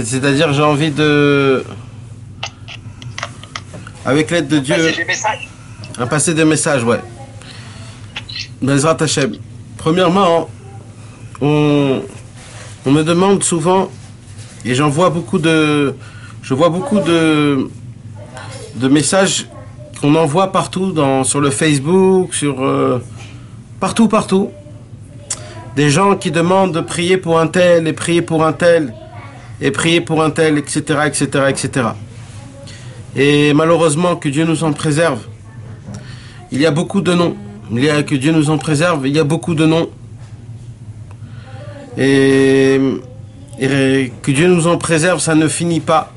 C'est-à-dire, j'ai envie de, avec l'aide de Dieu, passer des messages. un passer des messages, ouais. Bezrat Hashem. Premièrement, on me demande souvent, et je vois beaucoup de messages qu'on envoie partout, sur le Facebook, partout. Des gens qui demandent de prier pour un tel, et prier pour un tel, et prier pour un tel, etc., etc., etc. Et malheureusement, que Dieu nous en préserve. Il y a beaucoup de noms. Que Dieu nous en préserve, il y a beaucoup de noms. Et que Dieu nous en préserve, ça ne finit pas.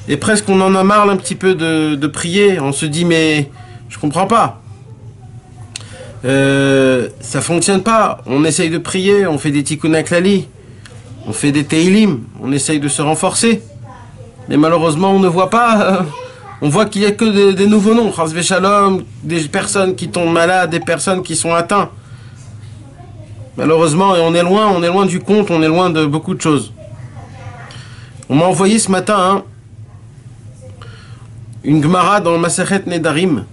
Et presque on en a marre un petit peu de prier. On se dit, mais je comprends pas. Ça fonctionne pas. On essaye de prier, on fait des tikkun klali, on fait des teilim, on essaye de se renforcer. Mais malheureusement, on ne voit pas. On voit qu'il n'y a que des nouveaux noms. Chas v'shalom, des personnes qui tombent malades, des personnes qui sont atteintes. Malheureusement, et on est loin du compte, on est loin de beaucoup de choses. On m'a envoyé ce matin une Gemara dans Masechet Nedarim,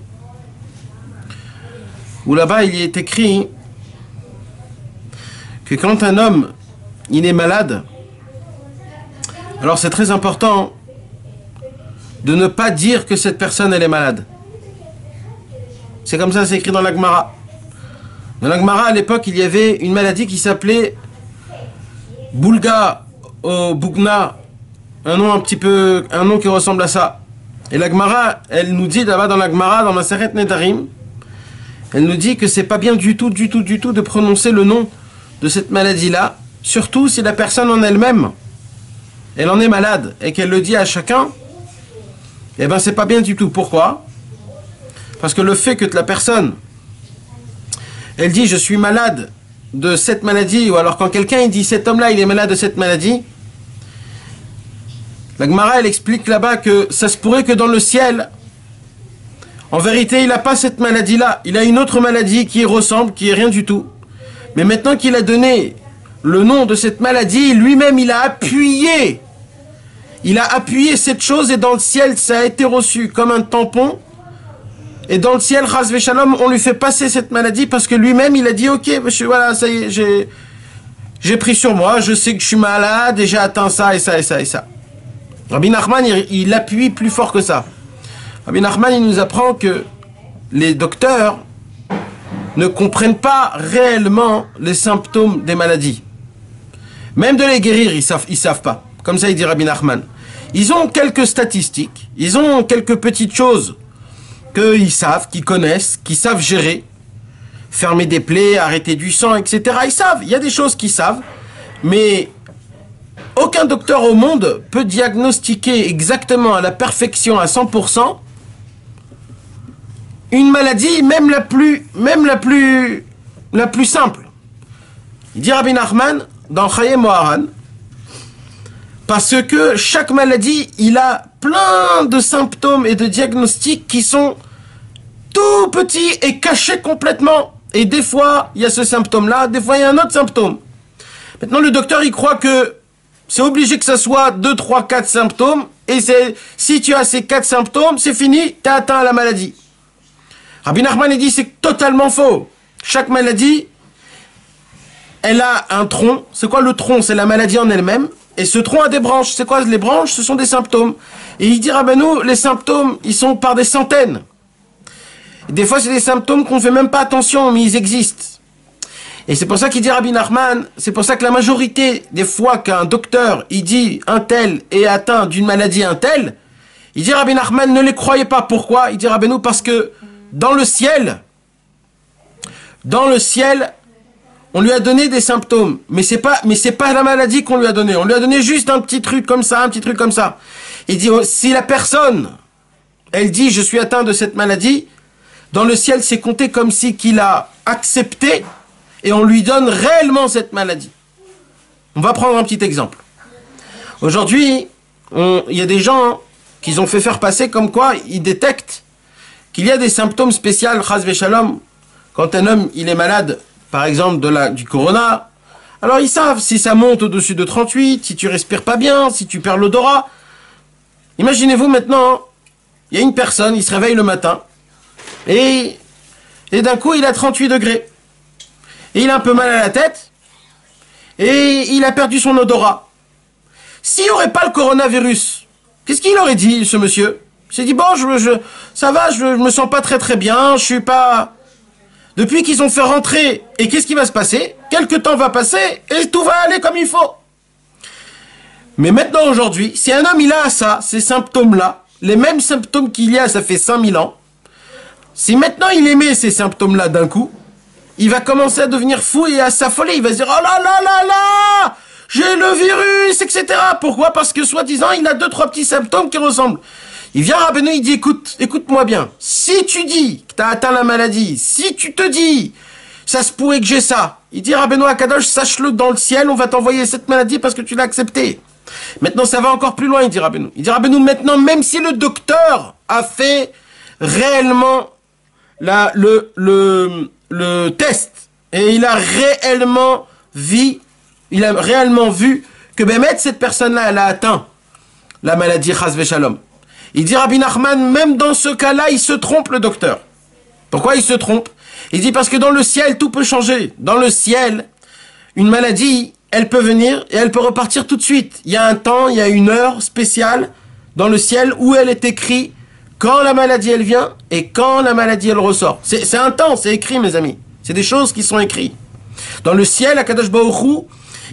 où là-bas il y est écrit que quand un homme il est malade, alors c'est très important de ne pas dire que cette personne elle est malade. C'est comme ça, c'est écrit dans la Gemara. Dans la Gemara, à l'époque, il y avait une maladie qui s'appelait Boulga ou Bougna, un nom qui ressemble à ça. Et la Gemara, elle nous dit là-bas dans la Gemara, dans Masechet Nedarim, elle nous dit que c'est pas bien du tout de prononcer le nom de cette maladie-là, surtout si la personne en elle-même, elle en est malade et qu'elle le dit à chacun. Eh ben c'est pas bien du tout. Pourquoi? Parce que le fait que la personne, elle dit je suis malade de cette maladie, ou alors quand quelqu'un il dit cet homme-là il est malade de cette maladie, la Gemara elle explique là-bas que ça se pourrait que dans le ciel, en vérité il n'a pas cette maladie-là, il a une autre maladie qui ressemble, qui est rien du tout. Mais maintenant qu'il a donné le nom de cette maladie, lui-même il a appuyé cette chose, et dans le ciel ça a été reçu comme un tampon. Et dans le ciel, Chas v'shalom, on lui fait passer cette maladie parce que lui-même il a dit ok, voilà, ça y est, j'ai pris sur moi, je sais que je suis malade et j'ai atteint ça et ça et ça et ça. Rabbi Nachman il appuie plus fort que ça. Rabbi Nachman il nous apprend que les docteurs ne comprennent pas réellement les symptômes des maladies. Même de les guérir, ils savent pas. Comme ça il dit Rabbi Nachman. Ils ont quelques statistiques, ils ont quelques petites choses qu'ils savent, qu'ils connaissent, qu'ils savent gérer, fermer des plaies, arrêter du sang, etc. Ils savent, il y a des choses qu'ils savent, mais aucun docteur au monde peut diagnostiquer exactement à la perfection, à 100%, une maladie, même la plus simple. Il dit Rabbi Nachman dans Chayei Moharan, parce que chaque maladie, il a plein de symptômes et de diagnostics qui sont tout petits et cachés complètement. Et des fois, il y a ce symptôme-là, des fois, il y a un autre symptôme. Maintenant, le docteur, il croit que c'est obligé que ça soit 2, 3, 4 symptômes. Et si tu as ces 4 symptômes, c'est fini, tu as atteint la maladie. Rabbi Nachman, il dit c'est totalement faux. Chaque maladie, elle a un tronc. C'est quoi le tronc? C'est la maladie en elle-même. Et ce tronc a des branches. C'est quoi les branches? Ce sont des symptômes. Et il dit, ah ben nous, les symptômes, ils sont par des centaines. Et des fois, c'est des symptômes qu'on ne fait même pas attention, mais ils existent. Et c'est pour ça qu'il dit Rabbi Nachman, c'est pour ça que la majorité des fois qu'un docteur, il dit un tel est atteint d'une maladie un tel, il dit Rabbi Nachman, ne les croyez pas. Pourquoi? Il dit, ah ben nous, parce que dans le ciel, on lui a donné des symptômes, mais c'est pas la maladie qu'on lui a donné. On lui a donné juste un petit truc comme ça, un petit truc comme ça. Il dit, si la personne, elle dit, je suis atteint de cette maladie, dans le ciel, c'est compté comme si qu'il a accepté et on lui donne réellement cette maladie. On va prendre un petit exemple. Aujourd'hui, il y a des gens qu'ils ont fait faire passer comme quoi ils détectent qu'il y a des symptômes spéciaux, chas v'shalom, quand un homme il est malade, par exemple du corona, Alors ils savent si ça monte au-dessus de 38, si tu respires pas bien, si tu perds l'odorat. Imaginez-vous maintenant, il y a une personne, il se réveille le matin, et d'un coup il a 38 degrés. Et il a un peu mal à la tête, et il a perdu son odorat. S'il n'y aurait pas le coronavirus, qu'est-ce qu'il aurait dit, ce monsieur? Il s'est dit, bon, ça va, je me sens pas très bien, je suis pas... Depuis qu'ils ont fait rentrer, et qu'est-ce qui va se passer? Quelque temps va passer, et tout va aller comme il faut. Mais maintenant, aujourd'hui, si un homme, il a ça, ces symptômes-là, les mêmes symptômes qu'il y a, ça fait 5000 ans, si maintenant il émet ces symptômes-là d'un coup, il va commencer à devenir fou et à s'affoler. Il va se dire, oh là là là là, j'ai le virus, etc. Pourquoi? Parce que soi-disant, il a 2-3 petits symptômes qui ressemblent. Il vient Rabbeinu, il dit, écoute-moi bien. Si tu dis que tu as atteint la maladie, si tu te dis, ça se pourrait que j'ai ça, il dit Rabbeinu Akadosh, sache-le dans le ciel, on va t'envoyer cette maladie parce que tu l'as acceptée. Maintenant, ça va encore plus loin, il dit Rabbeinu. Il dit Rabbeinu, maintenant, même si le docteur a fait réellement le test, et il a réellement vu que Bémet, cette personne-là, elle a atteint la maladie Chas Veshalom. Il dit Rabbi Nachman, même dans ce cas-là, il se trompe le docteur. Pourquoi il se trompe? Il dit parce que dans le ciel, tout peut changer. Dans le ciel, une maladie, elle peut venir et elle peut repartir tout de suite. Il y a un temps, il y a une heure spéciale dans le ciel où elle est écrite quand la maladie elle vient et quand la maladie elle ressort. C'est un temps, c'est écrit mes amis. C'est des choses qui sont écrites. Dans le ciel, Akadosh Baruch Hu,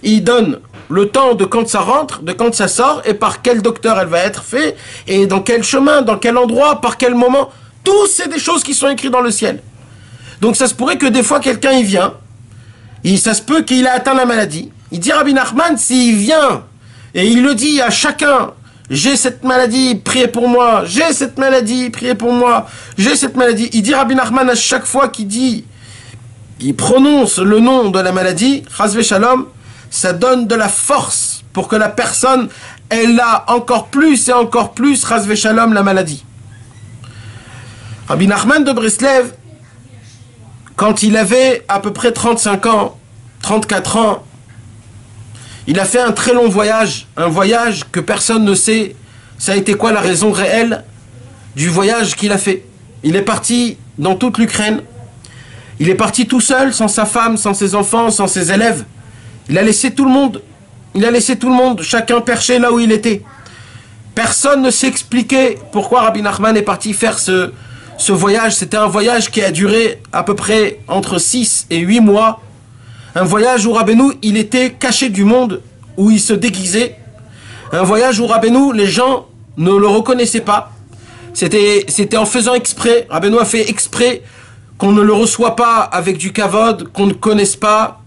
il donne le temps de quand ça rentre, de quand ça sort, et par quel docteur elle va être faite, et dans quel chemin, dans quel endroit, par quel moment. Tout, c'est des choses qui sont écrites dans le ciel. Donc ça se pourrait que des fois quelqu'un il vient, ça se peut qu'il a atteint la maladie. Il dit Rabbi Nachman, s'il vient, et il le dit à chacun, j'ai cette maladie, priez pour moi, j'ai cette maladie, priez pour moi, j'ai cette maladie. Il dit Rabbi Nachman à chaque fois qu'il dit, il prononce le nom de la maladie, Chas Veshalom, ça donne de la force pour que la personne, elle a encore plus et encore plus, Chas Veshalom, la maladie. Rabbi Nachman de Breslev, quand il avait à peu près 35 ans, 34 ans, il a fait un très long voyage, un voyage que personne ne sait. Ça a été quoi la raison réelle du voyage qu'il a fait? Il est parti dans toute l'Ukraine. Il est parti tout seul, sans sa femme, sans ses enfants, sans ses élèves. Il a laissé tout le monde. Il a laissé tout le monde, chacun perché là où il était. Personne ne s'expliquait pourquoi Rabbi Nachman est parti faire ce voyage. C'était un voyage qui a duré à peu près entre 6 et 8 mois. Un voyage où Rabbeinu, il était caché du monde, où il se déguisait. Un voyage où Rabbeinu, les gens ne le reconnaissaient pas. C'était en faisant exprès. Rabbeinu a fait exprès qu'on ne le reçoit pas avec du kavod, qu'on ne connaisse pas,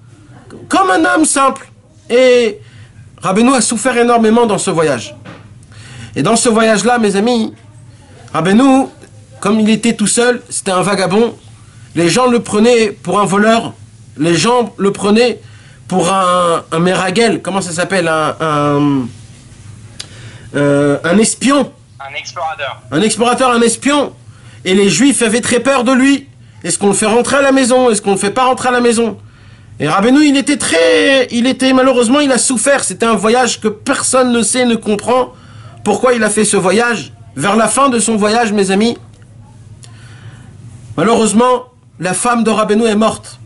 comme un homme simple. Et Rabbeinu a souffert énormément dans ce voyage. Et dans ce voyage-là, mes amis, Rabbeinu, comme il était tout seul, c'était un vagabond, les gens le prenaient pour un voleur, les gens le prenaient pour un meragel, comment ça s'appelle, un espion. Un explorateur. Un explorateur, un espion. Et les Juifs avaient très peur de lui. Est-ce qu'on le fait rentrer à la maison? Est-ce qu'on ne le fait pas rentrer à la maison? Et Rabbeinu, malheureusement, il a souffert. C'était un voyage que personne ne sait, ne comprend. Pourquoi il a fait ce voyage? Vers la fin de son voyage, mes amis, malheureusement, la femme de Rabbeinu est morte.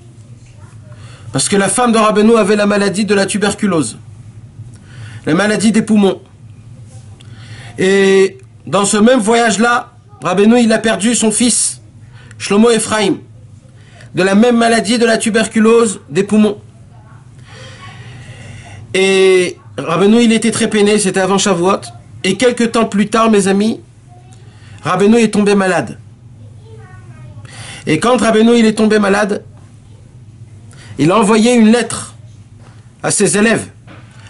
Parce que la femme de Rabbeinu avait la maladie de la tuberculose. La maladie des poumons. Et dans ce même voyage-là, Rabbeinu, il a perdu son fils, Shlomo Ephraim, de la même maladie de la tuberculose des poumons. Et Rabbeinu, il était très peiné, c'était avant Shavuot. Et quelques temps plus tard, mes amis, Rabbeinu est tombé malade. Et quand Rabbeinu, il est tombé malade, il a envoyé une lettre à ses élèves,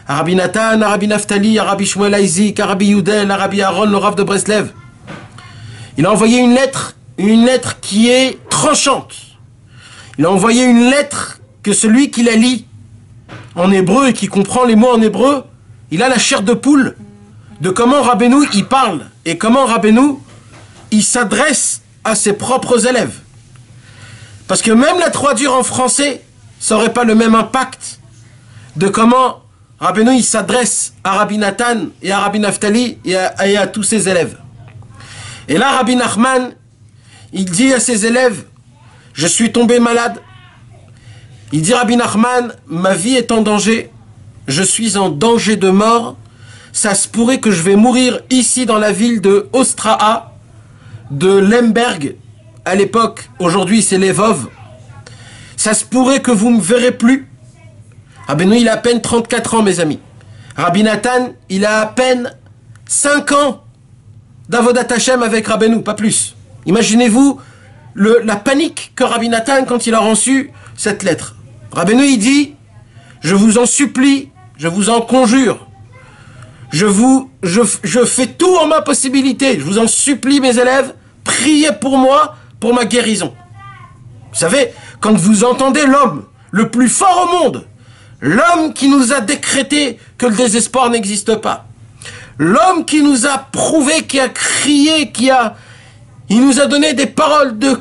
à Rabbi Nathan, à Rabbi Naftali, à Rabbi Shmuel Aizik, à Rabbi Yudel, à Rabbi Aaron, le Rav de Breslev. Il a envoyé une lettre qui est tranchante. Il a envoyé une lettre que celui qui la lit en hébreu et qui comprend les mots en hébreu, il a la chair de poule de comment Rabbeinu il parle et comment Rabbeinu il s'adresse à ses propres élèves. Parce que même la traduire en français, ça n'aurait pas le même impact de comment Rabbeinu il s'adresse à Rabbi Nathan et à Rabbi Naftali et à tous ses élèves. Et là, Rabbi Nachman, il dit à ses élèves, je suis tombé malade. Il dit, Rabbi Nachman, ma vie est en danger. Je suis en danger de mort. Ça se pourrait que je vais mourir ici dans la ville de Ostraa, de Lemberg, à l'époque. Aujourd'hui, c'est Lvov. Ça se pourrait que vous ne me verrez plus. Rabbeinu, il a à peine 34 ans, mes amis. Rabbi Nathan, il a à peine 5 ans d'Avodat Hashem avec Rabbeinu, pas plus. Imaginez-vous la panique que Rabbi Nathan quand il a reçu cette lettre. Rabbeinu, il dit, je vous en supplie, je vous en conjure, je fais tout en ma possibilité, je vous en supplie, mes élèves, priez pour moi, pour ma guérison. Vous savez, quand vous entendez l'homme le plus fort au monde, l'homme qui nous a décrété que le désespoir n'existe pas, l'homme qui nous a prouvé, qui a crié, il nous a donné des paroles de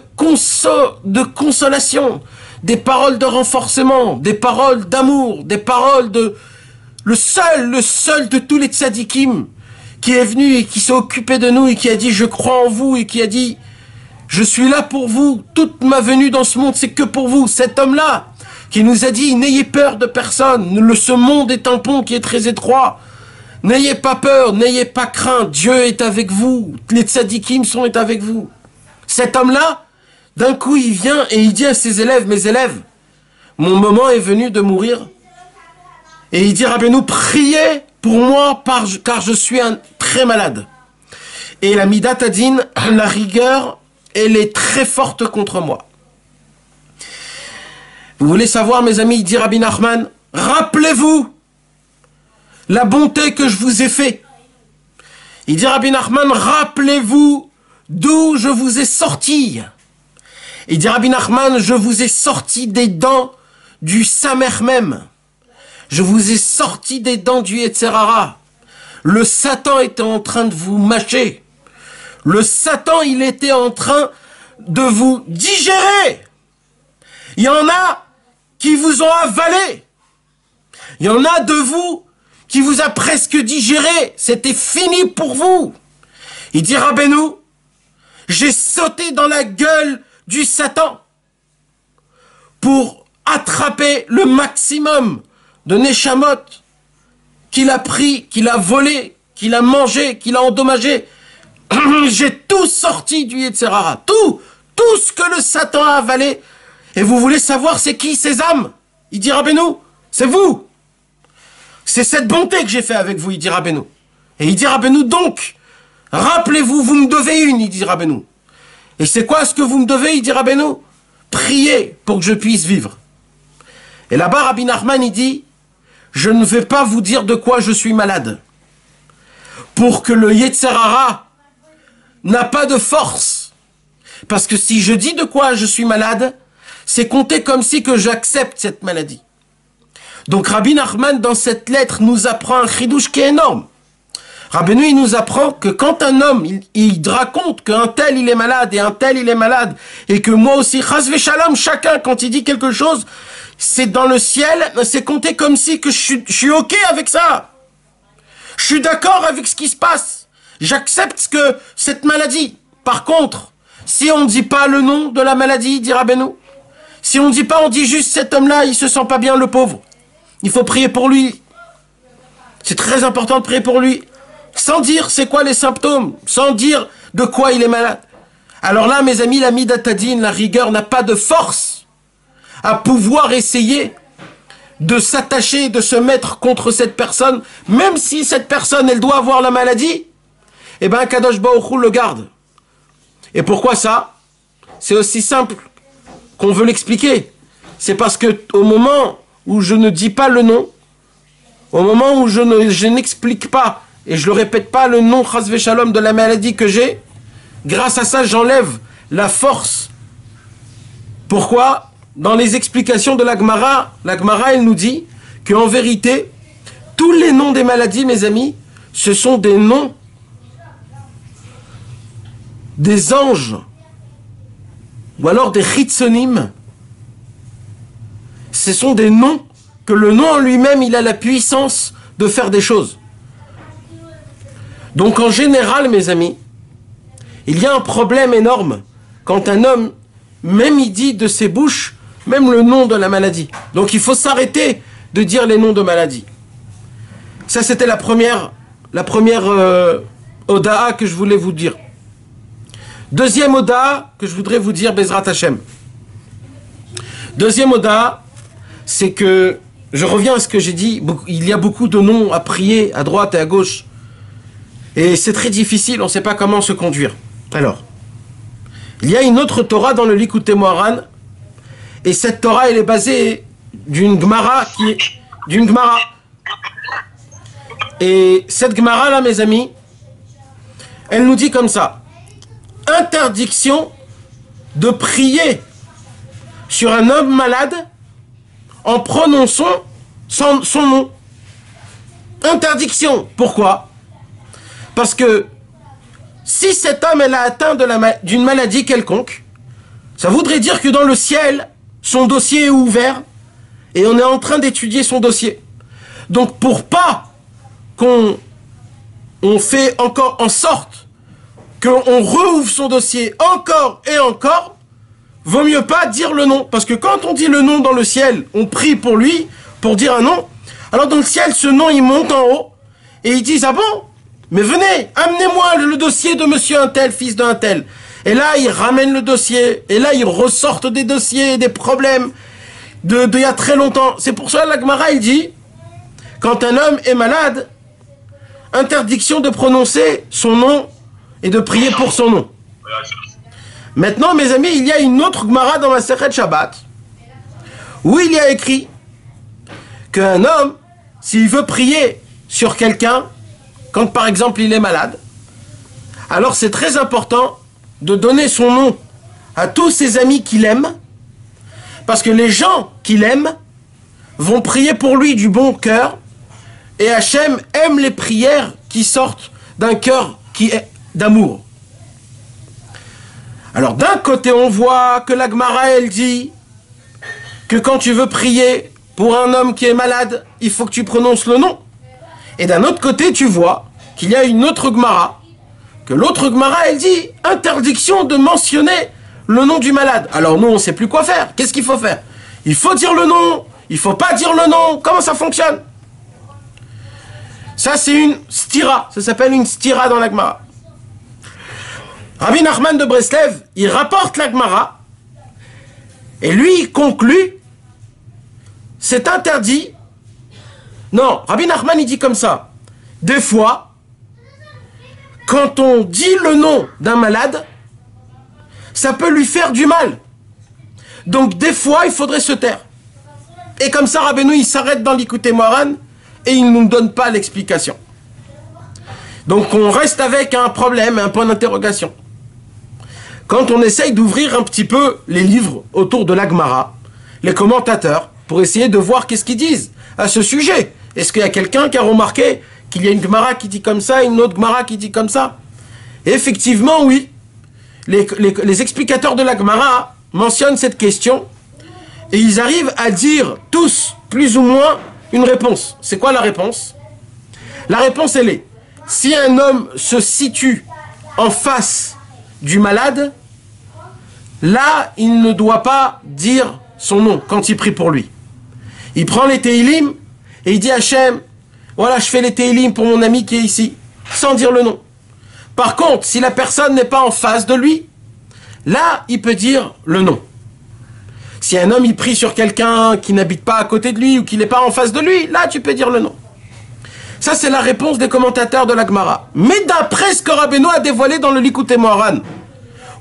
consolation, des paroles de renforcement, des paroles d'amour, des paroles de... Le seul de tous les tzadikim qui est venu et qui s'est occupé de nous et qui a dit « Je crois en vous » et qui a dit « Je suis là pour vous, toute ma venue dans ce monde, c'est que pour vous ». Cet homme-là qui nous a dit « N'ayez peur de personne, ce monde est un pont qui est très étroit. N'ayez pas peur, n'ayez pas crainte, Dieu est avec vous, les tzadikim sont avec vous ». Cet homme-là, d'un coup, il vient et il dit à ses élèves, mes élèves, mon moment est venu de mourir. Et il dit, Rabbeinu, priez pour moi car je suis très malade. Et la Midat Hadin, la rigueur, elle est très forte contre moi. Vous voulez savoir, mes amis, il dit Rabbi Nachman, rappelez-vous la bonté que je vous ai fait. Il dit Rabbi Nachman, rappelez-vous d'où je vous ai sorti. Il dit Rabbi Nachman, je vous ai sorti des dents du Samer même. Je vous ai sorti des dents du Yetzer Hara. Le Satan était en train de vous mâcher. Le Satan, il était en train de vous digérer. Il y en a qui vous ont avalé. Il y en a de vous qui vous a presque digéré. C'était fini pour vous. Il dit Rabbeinu, j'ai sauté dans la gueule du Satan pour attraper le maximum de Neshamot qu'il a pris, qu'il a volé, qu'il a mangé, qu'il a endommagé. J'ai tout sorti du Yetzer Hara, tout ce que le Satan a avalé. Et vous voulez savoir c'est qui ces âmes? Il dit Rabbeinu, c'est vous. C'est cette bonté que j'ai fait avec vous, il dit Rabbeinu. Et il dit Rabbeinu, donc, rappelez-vous, vous me devez une, il dit Rabbeinu. Et c'est quoi ce que vous me devez, il dit Rabbeinu? Priez pour que je puisse vivre. Et là-bas, Rabbi Nachman, il dit, je ne vais pas vous dire de quoi je suis malade. Pour que le Yetzer Hara n'a pas de force. Parce que si je dis de quoi je suis malade, c'est compter comme si que j'accepte cette maladie. Donc Rabbi Nachman, dans cette lettre, nous apprend un chidouche qui est énorme. Rabbeinu, il nous apprend que quand un homme, il raconte qu'un tel, il est malade, et un tel, il est malade, et que moi aussi, chas v'shalom, chacun, quand il dit quelque chose, c'est dans le ciel, c'est compté comme si que je suis OK avec ça. Je suis d'accord avec ce qui se passe. J'accepte que cette maladie. Par contre, si on ne dit pas le nom de la maladie, dit Rabbeinu, si on ne dit pas, on dit juste cet homme-là, il se sent pas bien, le pauvre. Il faut prier pour lui. C'est très important de prier pour lui. Sans dire c'est quoi les symptômes, sans dire de quoi il est malade. Alors là, mes amis, la Midat Hadin, la rigueur n'a pas de force à pouvoir essayer de s'attacher, de se mettre contre cette personne, même si cette personne, elle doit avoir la maladie, eh bien, Kadosh Baruch Hu le garde. Et pourquoi ça? C'est aussi simple qu'on veut l'expliquer. C'est parce que au moment où je ne dis pas le nom, au moment où je n'explique pas, et je ne le répète pas, le nom chas v'shalom de la maladie que j'ai, grâce à ça, j'enlève la force. Pourquoi? Dans les explications de la Gemara, elle nous dit qu'en vérité, tous les noms des maladies, mes amis, ce sont des noms des anges, ou alors des chitsonim. Ce sont des noms que le nom en lui-même, il a la puissance de faire des choses. Donc en général, mes amis, il y a un problème énorme quand un homme, même il dit de ses bouches, même le nom de la maladie. Donc il faut s'arrêter de dire les noms de maladies. Ça, c'était la première Oda'a que je voulais vous dire. Deuxième Oda'a que je voudrais vous dire, Bezrat Hashem. Deuxième Oda'a, c'est que, je reviens à ce que j'ai dit, il y a beaucoup de noms à prier à droite et à gauche. Et c'est très difficile, on ne sait pas comment se conduire. Alors, il y a une autre Torah dans le Likutei Moharan, et cette Torah, elle est basée d'une Gemara Et cette Gemara là, mes amis, elle nous dit comme ça: interdiction de prier sur un homme malade en prononçant son nom. Interdiction. Pourquoi? Parce que si cet homme est atteint d'une maladie quelconque, ça voudrait dire que dans le ciel, son dossier est ouvert et on est en train d'étudier son dossier. Donc pour pas qu'on fait encore en sorte qu'on rouvre son dossier encore et encore, vaut mieux pas dire le nom. Parce que quand on dit le nom dans le ciel, on prie pour lui, pour dire un nom. Alors dans le ciel, ce nom, il monte en haut et ils disent: ah bon? Mais venez, amenez-moi le dossier de monsieur un tel, fils d'un tel. Et là, ils ramènent le dossier. Et là, ils ressortent des dossiers, des problèmes d'il y a très longtemps. C'est pour ça que la Gemara, il dit, quand un homme est malade, interdiction de prononcer son nom et de prier pour son nom. Maintenant, mes amis, il y a une autre Gemara dans la Masechet Shabbat, où il y a écrit qu'un homme, s'il veut prier sur quelqu'un, quand par exemple il est malade, alors c'est très important de donner son nom à tous ses amis qu'il aime, parce que les gens qu'il aime vont prier pour lui du bon cœur, et Hachem aime les prières qui sortent d'un cœur qui est d'amour. Alors d'un côté on voit que la Gemara elle dit que quand tu veux prier pour un homme qui est malade, il faut que tu prononces le nom. Et d'un autre côté, tu vois qu'il y a une autre Gemara, que l'autre Gemara, elle dit interdiction de mentionner le nom du malade. Alors nous, on ne sait plus quoi faire. Qu'est-ce qu'il faut faire? Il faut dire le nom, il ne faut pas dire le nom. Comment ça fonctionne? Ça, c'est une stira. Ça s'appelle une stira dans la Gemara. Rabbi Nachman de Breslev, il rapporte la Gemara, et lui, il conclut, c'est interdit. Non, Rabbi Nachman, il dit comme ça. Des fois, quand on dit le nom d'un malade, ça peut lui faire du mal. Donc, des fois, il faudrait se taire. Et comme ça, Rabbeinu, il s'arrête dans Likutei Moharan et il ne nous donne pas l'explication. Donc, on reste avec un problème, un point d'interrogation. Quand on essaye d'ouvrir un petit peu les livres autour de la Gemara, les commentateurs, pour essayer de voir qu'est-ce qu'ils disent à ce sujet. Est-ce qu'il y a quelqu'un qui a remarqué qu'il y a une Gemara qui dit comme ça, une autre Gemara qui dit comme ça? Et effectivement, oui. Les explicateurs de la Gemara mentionnent cette question et ils arrivent à dire tous, plus ou moins, une réponse. C'est quoi la réponse? La réponse, elle est: si un homme se situe en face du malade, là, il ne doit pas dire son nom quand il prie pour lui. Il prend les Teilim et il dit: Hachem, voilà, je fais les Teilim pour mon ami qui est ici, sans dire le nom. Par contre, si la personne n'est pas en face de lui, là, il peut dire le nom. Si un homme, il prie sur quelqu'un qui n'habite pas à côté de lui ou qui n'est pas en face de lui, là, tu peux dire le nom. Ça, c'est la réponse des commentateurs de la Gemara. Mais d'après ce que Rabbeinu a dévoilé dans le Likutei Moharan,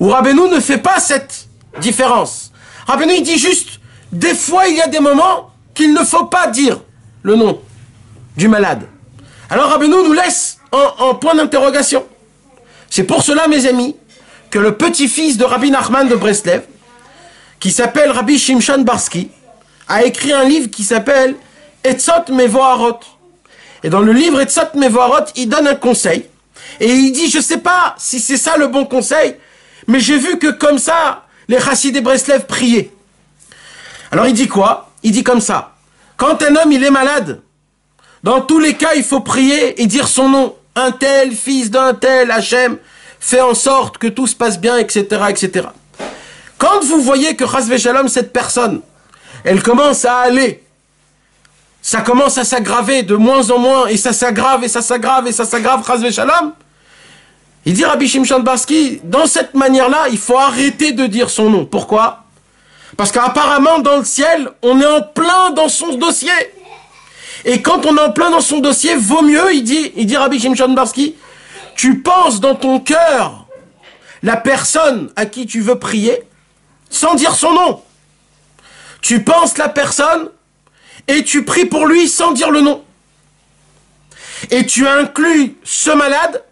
où Rabbeinu ne fait pas cette différence. Rabbeinu, il dit juste, des fois, il y a des moments qu'il ne faut pas dire le nom du malade. Alors Rabbeinu nous laisse en point d'interrogation. C'est pour cela, mes amis, que le petit-fils de Rabbi Nachman de Breslev, qui s'appelle Rabbi Shimshon Barsky, a écrit un livre qui s'appelle Etzot Mevoharot. Et dans le livre Etzot Mevoharot, il donne un conseil. Et il dit, je ne sais pas si c'est ça le bon conseil, mais j'ai vu que comme ça, les Chassidés Breslev priaient. Alors il dit quoi? Il dit comme ça: Quand un homme il est malade, dans tous les cas, il faut prier et dire son nom. Un tel, fils d'un tel, Hachem, fait en sorte que tout se passe bien, etc., etc. Quand vous voyez que Chas v'Shalom, cette personne, elle commence à aller, ça commence à s'aggraver de moins en moins, et ça s'aggrave, et ça s'aggrave, et ça s'aggrave, Chas v'Shalom, il dit Rabbi Shimshon Barski, dans cette manière-là, il faut arrêter de dire son nom. Pourquoi? Parce qu'apparemment, dans le ciel, on est en plein dans son dossier. Et quand on est en plein dans son dossier, vaut mieux, il dit Rabbi Shimshon Barski, tu penses dans ton cœur la personne à qui tu veux prier, sans dire son nom. Tu penses la personne et tu pries pour lui sans dire le nom. Et tu inclus ce malade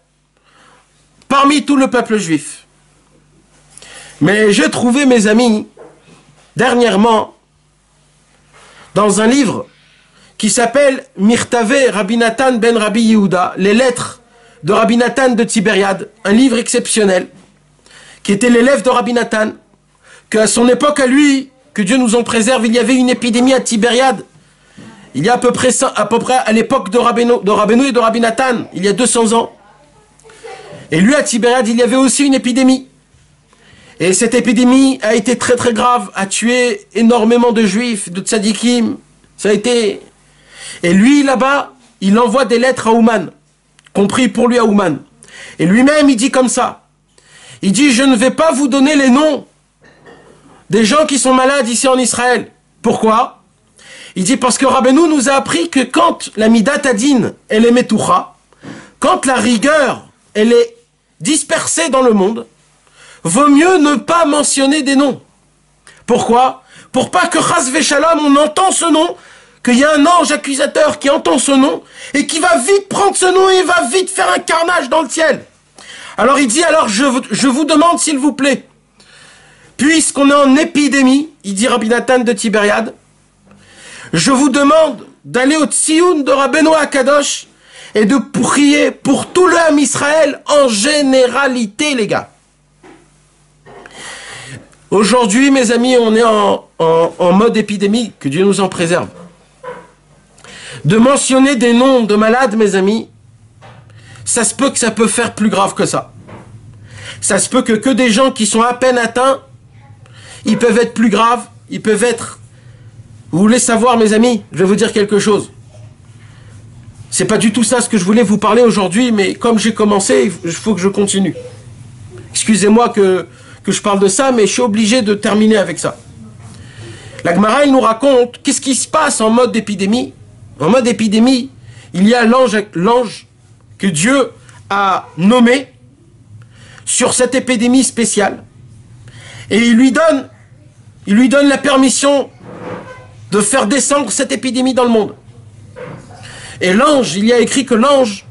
parmi tout le peuple juif. Mais j'ai trouvé, mes amis, dernièrement, dans un livre qui s'appelle Mirtave Rabbi Nathan ben Rabbi Yehuda, les lettres de Rabbi Nathan de Tibériade, un livre exceptionnel, qui était l'élève de Rabbi Nathan, qu'à son époque à lui, que Dieu nous en préserve, il y avait une épidémie à Tibériade, il y a à peu près à l'époque de Rabbeinu et de Rabbi Nathan, il y a 200 ans. Et lui, à Tibériade, il y avait aussi une épidémie. Et cette épidémie a été très très grave, a tué énormément de juifs, de tzadikim, ça a été... Et lui, là-bas, il envoie des lettres à Ouman, compris pour lui à Ouman. Et lui-même, il dit comme ça. Il dit, je ne vais pas vous donner les noms des gens qui sont malades ici en Israël. Pourquoi? Il dit, parce que Rabbeinu nous a appris que quand la Midat Adin, elle est Metoucha, quand la rigueur, elle est dispersée dans le monde, vaut mieux ne pas mentionner des noms. Pourquoi? Pour pas que Chas v'Shalom, on entend ce nom, qu'il y a un ange accusateur qui entend ce nom et qui va vite prendre ce nom et va vite faire un carnage dans le ciel. Alors il dit, alors je vous demande s'il vous plaît, puisqu'on est en épidémie, il dit Rabbi Nathan de Tibériade, je vous demande d'aller au Tsioun de Rabbeinu Akadosh et de prier pour tout le Ham Israël en généralité, les gars. Aujourd'hui, mes amis, on est en mode épidémie, que Dieu nous en préserve. De mentionner des noms de malades, mes amis, ça se peut que ça peut faire plus grave que ça. Ça se peut que des gens qui sont à peine atteints, ils peuvent être plus graves, ils peuvent être... Vous voulez savoir, mes amis, je vais vous dire quelque chose. C'est pas du tout ça ce que je voulais vous parler aujourd'hui, mais comme j'ai commencé, il faut que je continue. Excusez-moi que je parle de ça, mais je suis obligé de terminer avec ça. La Gemara, il nous raconte qu'est-ce qui se passe en mode épidémie. En mode épidémie, il y a l'ange que Dieu a nommé sur cette épidémie spéciale. Et il lui donne la permission de faire descendre cette épidémie dans le monde. Et l'ange, il y a écrit que l'ange,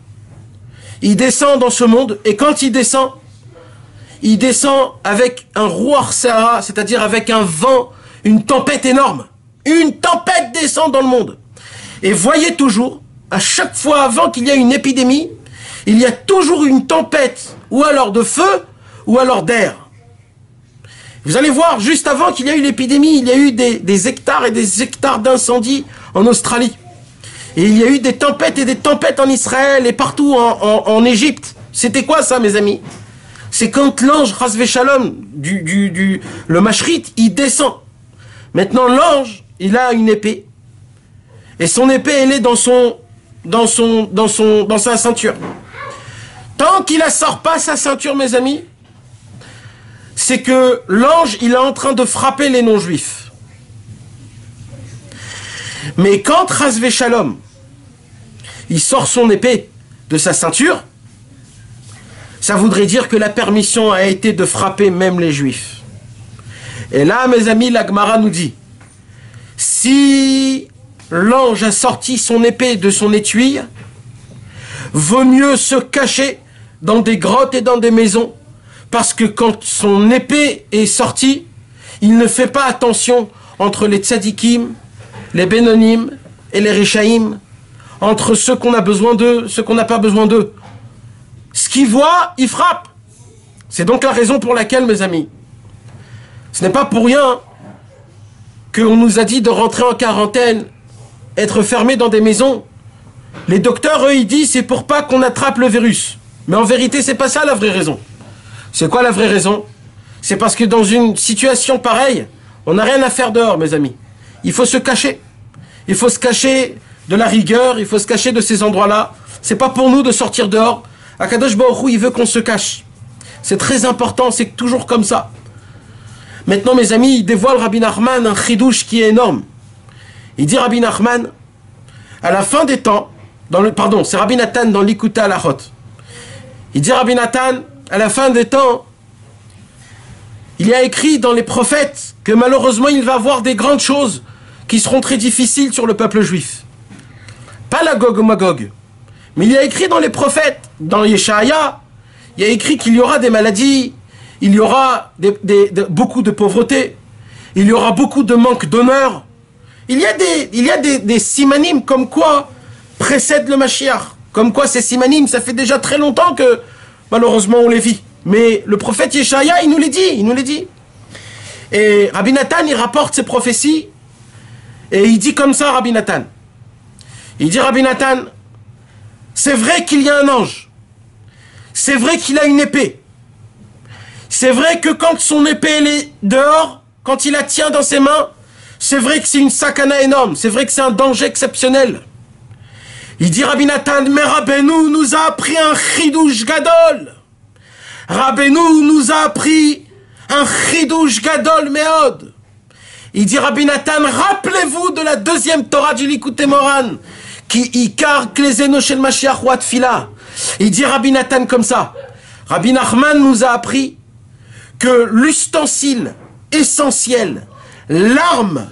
il descend dans ce monde, et quand il descend avec un Ruach Sahara, c'est-à-dire avec un vent, une tempête énorme. Une tempête descend dans le monde. Et voyez toujours, à chaque fois avant qu'il y ait une épidémie, il y a toujours une tempête, ou alors de feu, ou alors d'air. Vous allez voir, juste avant qu'il y ait eu l'épidémie, il y a eu des hectares et des hectares d'incendies en Australie. Et il y a eu des tempêtes et des tempêtes en Israël et partout en Égypte. C'était quoi ça, mes amis? C'est quand l'ange, Chas v'Shalom, le Mashrit, il descend. Maintenant, l'ange, il a une épée. Et son épée, elle est dans sa ceinture. Tant qu'il ne sort pas sa ceinture, mes amis, c'est que l'ange, il est en train de frapper les non-juifs. Mais quand Chas v'Shalom, il sort son épée de sa ceinture, ça voudrait dire que la permission a été de frapper même les juifs. Et là, mes amis, la Gemara nous dit, si l'ange a sorti son épée de son étui, vaut mieux se cacher dans des grottes et dans des maisons, parce que quand son épée est sortie, il ne fait pas attention entre les tzadikim, les bénonim et les rishaïm, entre ceux qu'on a besoin d'eux, ceux qu'on n'a pas besoin d'eux. Ce qu'il voit, il frappe. C'est donc la raison pour laquelle, mes amis, ce n'est pas pour rien qu'on nous a dit de rentrer en quarantaine être fermés dans des maisons. Les docteurs, eux, ils disent c'est pour pas qu'on attrape le virus. Mais en vérité, c'est pas ça la vraie raison. C'est quoi la vraie raison? C'est parce que dans une situation pareille, on n'a rien à faire dehors, mes amis. Il faut se cacher. Il faut se cacher de la rigueur, il faut se cacher de ces endroits-là. C'est pas pour nous de sortir dehors. Akadosh Baruch Hu, il veut qu'on se cache. C'est très important, c'est toujours comme ça. Maintenant, mes amis, il dévoile Rabbi Nachman un chidouche qui est énorme. Il dit Rabbi Nachman, à la fin des temps, c'est Rabbi Nathan dans l'Ikuta Alachot. Il dit Rabbi Nathan, à la fin des temps, il y a écrit dans les prophètes que malheureusement il va y avoir des grandes choses qui seront très difficiles sur le peuple juif. Pas la Gog Magog. Mais il y a écrit dans les prophètes, dans Yeshaya, il y a écrit qu'il y aura des maladies, il y aura beaucoup de pauvreté, il y aura beaucoup de manque d'honneur. Il y a des simanim comme quoi précède le Mashiach. Comme quoi ces simanim, ça fait déjà très longtemps que malheureusement on les vit. Mais le prophète Yeshaya, il nous les dit. Et Rabbi Nathan, il rapporte ces prophéties et il dit comme ça, Rabbi Nathan. Il dit, Rabbi Nathan, c'est vrai qu'il y a un ange. C'est vrai qu'il a une épée. C'est vrai que quand son épée elle est dehors, quand il la tient dans ses mains, c'est vrai que c'est une sakana énorme. C'est vrai que c'est un danger exceptionnel. Il dit, Rabbi Nathan, mais Rabbeinu nous a appris un chidouche gadol. Rabbeinu nous a appris un chidouche gadol meod. Il dit, Rabbi Nathan, rappelez-vous de la deuxième Torah du Likutei Moran, qui ikar klezeno shel Mashiach wa tfila. Il dit Rabbi Nathan comme ça. Rabbi Nachman nous a appris que l'ustensile essentiel, l'arme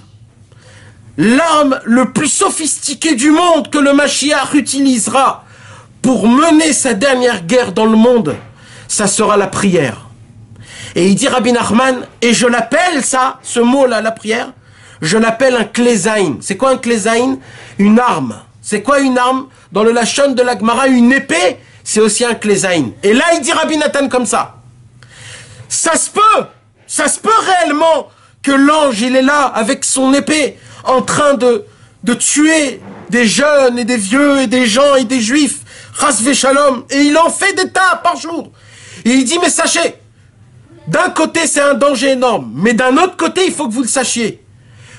le plus sophistiqué du monde que le Mashiach utilisera pour mener sa dernière guerre dans le monde, ça sera la prière. Et il dit Rabbi Nachman, et je l'appelle ça, ce mot-là, la prière, je l'appelle un klezaïn. C'est quoi un klezaïn? Une arme. C'est quoi une arme? Dans le Lachon de la Gemara, une épée, c'est aussi un klezaïn. Et là, il dit Rabbi Nathan comme ça. Ça se peut réellement que l'ange, il est là avec son épée, en train de tuer des jeunes et des vieux et des gens et des juifs, Chas v'Shalom, et il en fait des tas par jour. Et il dit, mais sachez, d'un côté c'est un danger énorme, mais d'un autre côté il faut que vous le sachiez,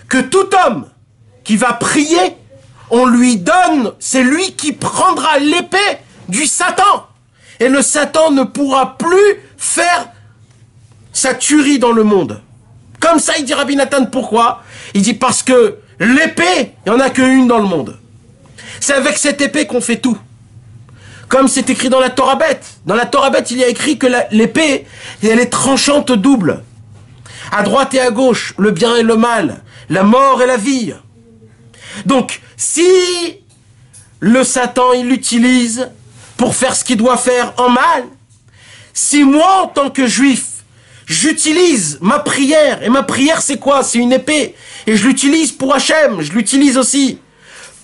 que tout homme qui va prier, on lui donne, c'est lui qui prendra l'épée du Satan. Et le Satan ne pourra plus faire sa tuerie dans le monde. Comme ça, il dit Rabbi Nathan, pourquoi? Il dit parce que l'épée, il n'y en a qu'une dans le monde. C'est avec cette épée qu'on fait tout. Comme c'est écrit dans la Torah bête. Dans la Torah bête, il y a écrit que l'épée, elle est tranchante double. À droite et à gauche, le bien et le mal, la mort et la vie. Donc, si le Satan, il l'utilise pour faire ce qu'il doit faire en mal, si moi, en tant que juif, j'utilise ma prière, et ma prière c'est quoi? C'est une épée, et je l'utilise pour Hachem, je l'utilise aussi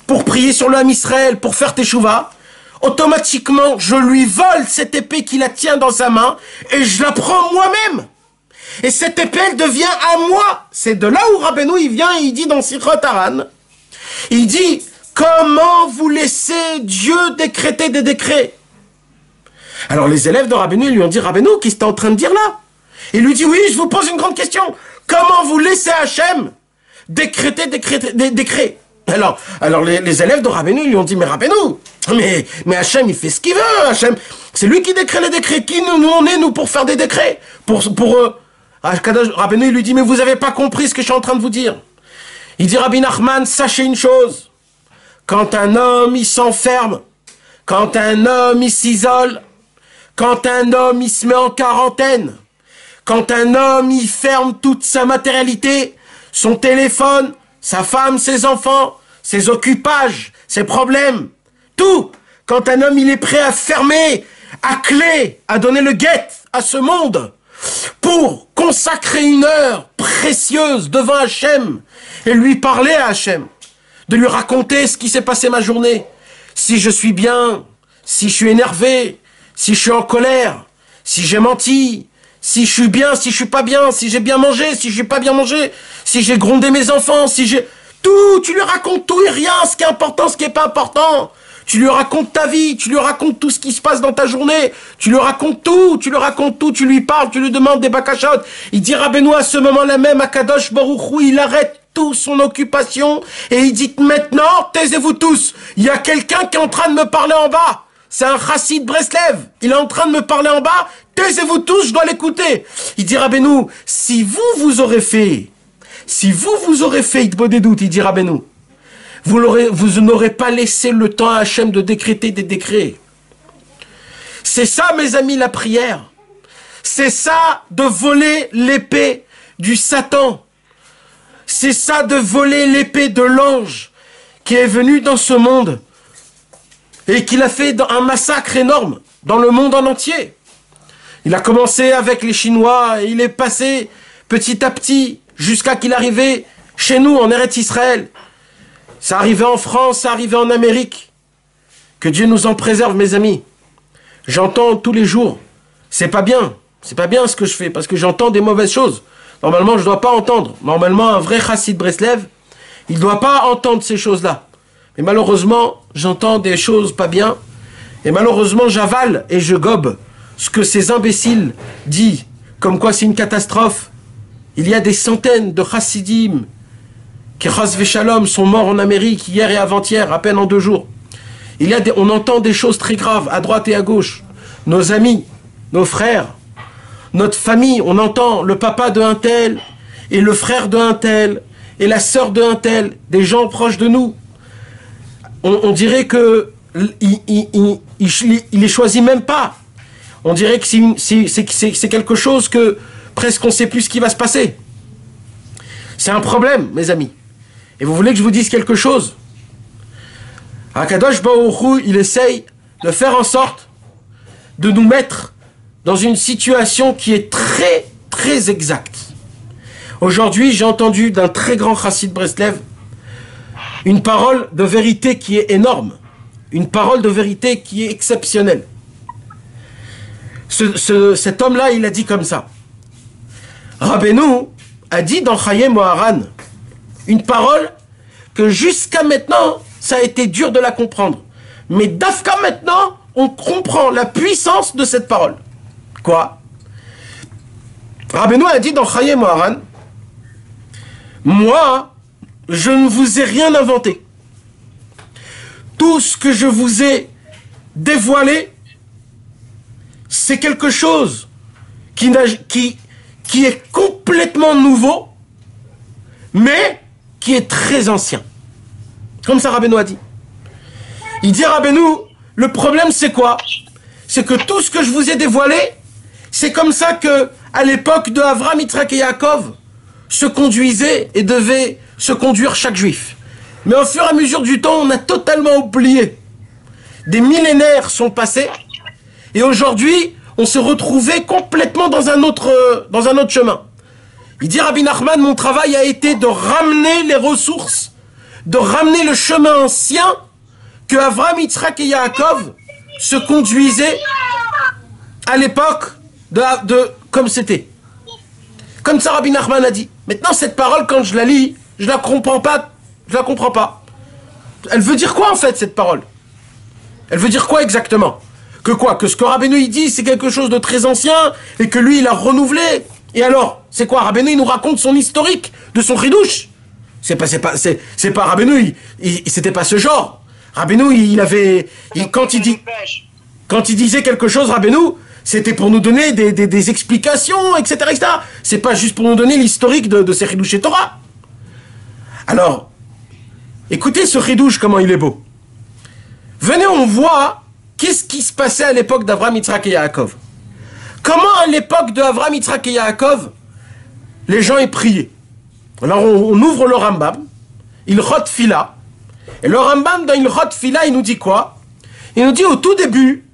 pour prier sur le Ham Israël, pour faire Teshuvah, automatiquement je lui vole cette épée qui la tient dans sa main, et je la prends moi-même. Et cette épée, elle devient à moi. C'est de là où Rabbeinu, il vient et il dit dans Sichot Haran, il dit, comment vous laissez Dieu décréter des décrets? Alors les élèves de Rabbeinu, ils lui ont dit, Rabbeinu, qu'est-ce que tu es en train de dire là? Il lui dit, oui, je vous pose une grande question. Comment vous laissez Hachem décréter des décrets? Alors les élèves de Rabbeinu, ils lui ont dit, mais Rabbeinu, mais Hachem, il fait ce qu'il veut, Hachem. C'est lui qui décrète les décrets. Qui nous on est, nous, pour faire des décrets? Rabbeinu, il lui dit, mais vous n'avez pas compris ce que je suis en train de vous dire. Il dit, Rabbi Nachman, sachez une chose. Quand un homme, il s'enferme, quand un homme, il s'isole, quand un homme, il se met en quarantaine, quand un homme, il ferme toute sa matérialité, son téléphone, sa femme, ses enfants, ses occupages, ses problèmes, tout. Quand un homme, il est prêt à fermer, à clé, à donner le guet à ce monde, pour consacrer une heure précieuse devant Hachem et lui parler à Hachem, de lui raconter ce qui s'est passé ma journée, si je suis bien, si je suis énervé, si je suis en colère, si j'ai menti, si je suis bien, si je suis pas bien, si j'ai bien mangé, si j'ai pas bien mangé, si j'ai grondé mes enfants, si j'ai... Tout, tu lui racontes tout et rien, ce qui est important, ce qui n'est pas important. Tu lui racontes ta vie, tu lui racontes tout ce qui se passe dans ta journée. Tu lui racontes tout, tu lui parles, tu lui demandes des bakashot. Il dit Rabbeinu à ce moment-là même, à Kadosh Baruch Hu, il arrête tout son occupation et il dit maintenant, taisez-vous tous. Il y a quelqu'un qui est en train de me parler en bas. C'est un chassid Breslev. Il est en train de me parler en bas. Taisez-vous tous, je dois l'écouter. Il dit Rabbeinu, si vous aurez fait Itbodedut, il dit Rabbeinu, vous n'aurez pas laissé le temps à Hachem de décréter des décrets. C'est ça, mes amis, la prière. C'est ça de voler l'épée du Satan. C'est ça de voler l'épée de l'ange qui est venu dans ce monde et qu'il a fait un massacre énorme dans le monde en entier. Il a commencé avec les Chinois et il est passé petit à petit jusqu'à qu'il arrivait chez nous en Eretz Israël. Ça arrivait en France, ça arrivait en Amérique. Que Dieu nous en préserve, mes amis. J'entends tous les jours. C'est pas bien ce que je fais parce que j'entends des mauvaises choses. Normalement, je ne dois pas entendre. Normalement, un vrai chassid Breslev, il ne doit pas entendre ces choses-là. Mais malheureusement, j'entends des choses pas bien. Et malheureusement, j'avale et je gobe ce que ces imbéciles disent. Comme quoi c'est une catastrophe. Il y a des centaines de chassidim qui, chas v'shalom, sont morts en Amérique hier et avant-hier, à peine en 2 jours. On entend des choses très graves à droite et à gauche. Nos amis, nos frères, notre famille, on entend le papa de un tel, et le frère de un tel, et la sœur de un tel, des gens proches de nous. On dirait que il les choisit même pas. On dirait que c'est quelque chose que presque on ne sait plus ce qui va se passer. C'est un problème, mes amis. Et vous voulez que je vous dise quelque chose? Akadosh Baruch Hu, il essaye de faire en sorte de nous mettre dans une situation qui est très, très exacte. Aujourd'hui, j'ai entendu d'un très grand chassid Breslev une parole de vérité qui est énorme. Une parole de vérité qui est exceptionnelle. Cet homme-là, il a dit comme ça. Rabbeinu a dit dans Chayei Moharan une parole que jusqu'à maintenant, ça a été dur de la comprendre. Mais d'Afka maintenant, on comprend la puissance de cette parole. Quoi? Rabbeinu a dit dans Chayei Moharan, moi, je ne vous ai rien inventé. Tout ce que je vous ai dévoilé, c'est quelque chose qui est complètement nouveau, mais qui est très ancien. Comme ça Rabbeinu a dit. Il dit à Rabbeinu, le problème c'est quoi? C'est que tout ce que je vous ai dévoilé, c'est comme ça que à l'époque de Avram, Yitzhak et Yaakov se conduisaient et devaient se conduire chaque juif. Mais au fur et à mesure du temps, on a totalement oublié. Des millénaires sont passés et aujourd'hui, on se retrouvait complètement dans un autre chemin. Il dit Rabbi Nachman, mon travail a été de ramener les ressources, de ramener le chemin ancien que Avram, Yitzhak et Yaakov se conduisaient à l'époque comme c'était. Comme ça Rabbi Nachman a dit. Maintenant cette parole, quand je la lis, je la comprends pas. Elle veut dire quoi en fait cette parole? Elle veut dire quoi exactement? Que quoi? Que ce que Rabbeinu il dit c'est quelque chose de très ancien et que lui il a renouvelé. Et alors, c'est quoi? Rabbeinu il nous raconte son historique de son chidouche. C'est pas Rabbeinu, c'était pas ce genre. Rabbeinu quand il disait quelque chose, Rabbeinu, c'était pour nous donner des explications, etc., etc. C'est pas juste pour nous donner l'historique de ces chidouches et Torah. Alors, écoutez ce chidouche, comment il est beau. Venez, on voit qu'est-ce qui se passait à l'époque d'Avram, Yitzhak et Yaakov. Comment à l'époque d'Avram, Yitzhak et Yaakov, les gens y priaient. Alors on ouvre le Rambam, Ilchot Fila, et le Rambam dans Ilchot Fila, il nous dit quoi? Il nous dit au tout début,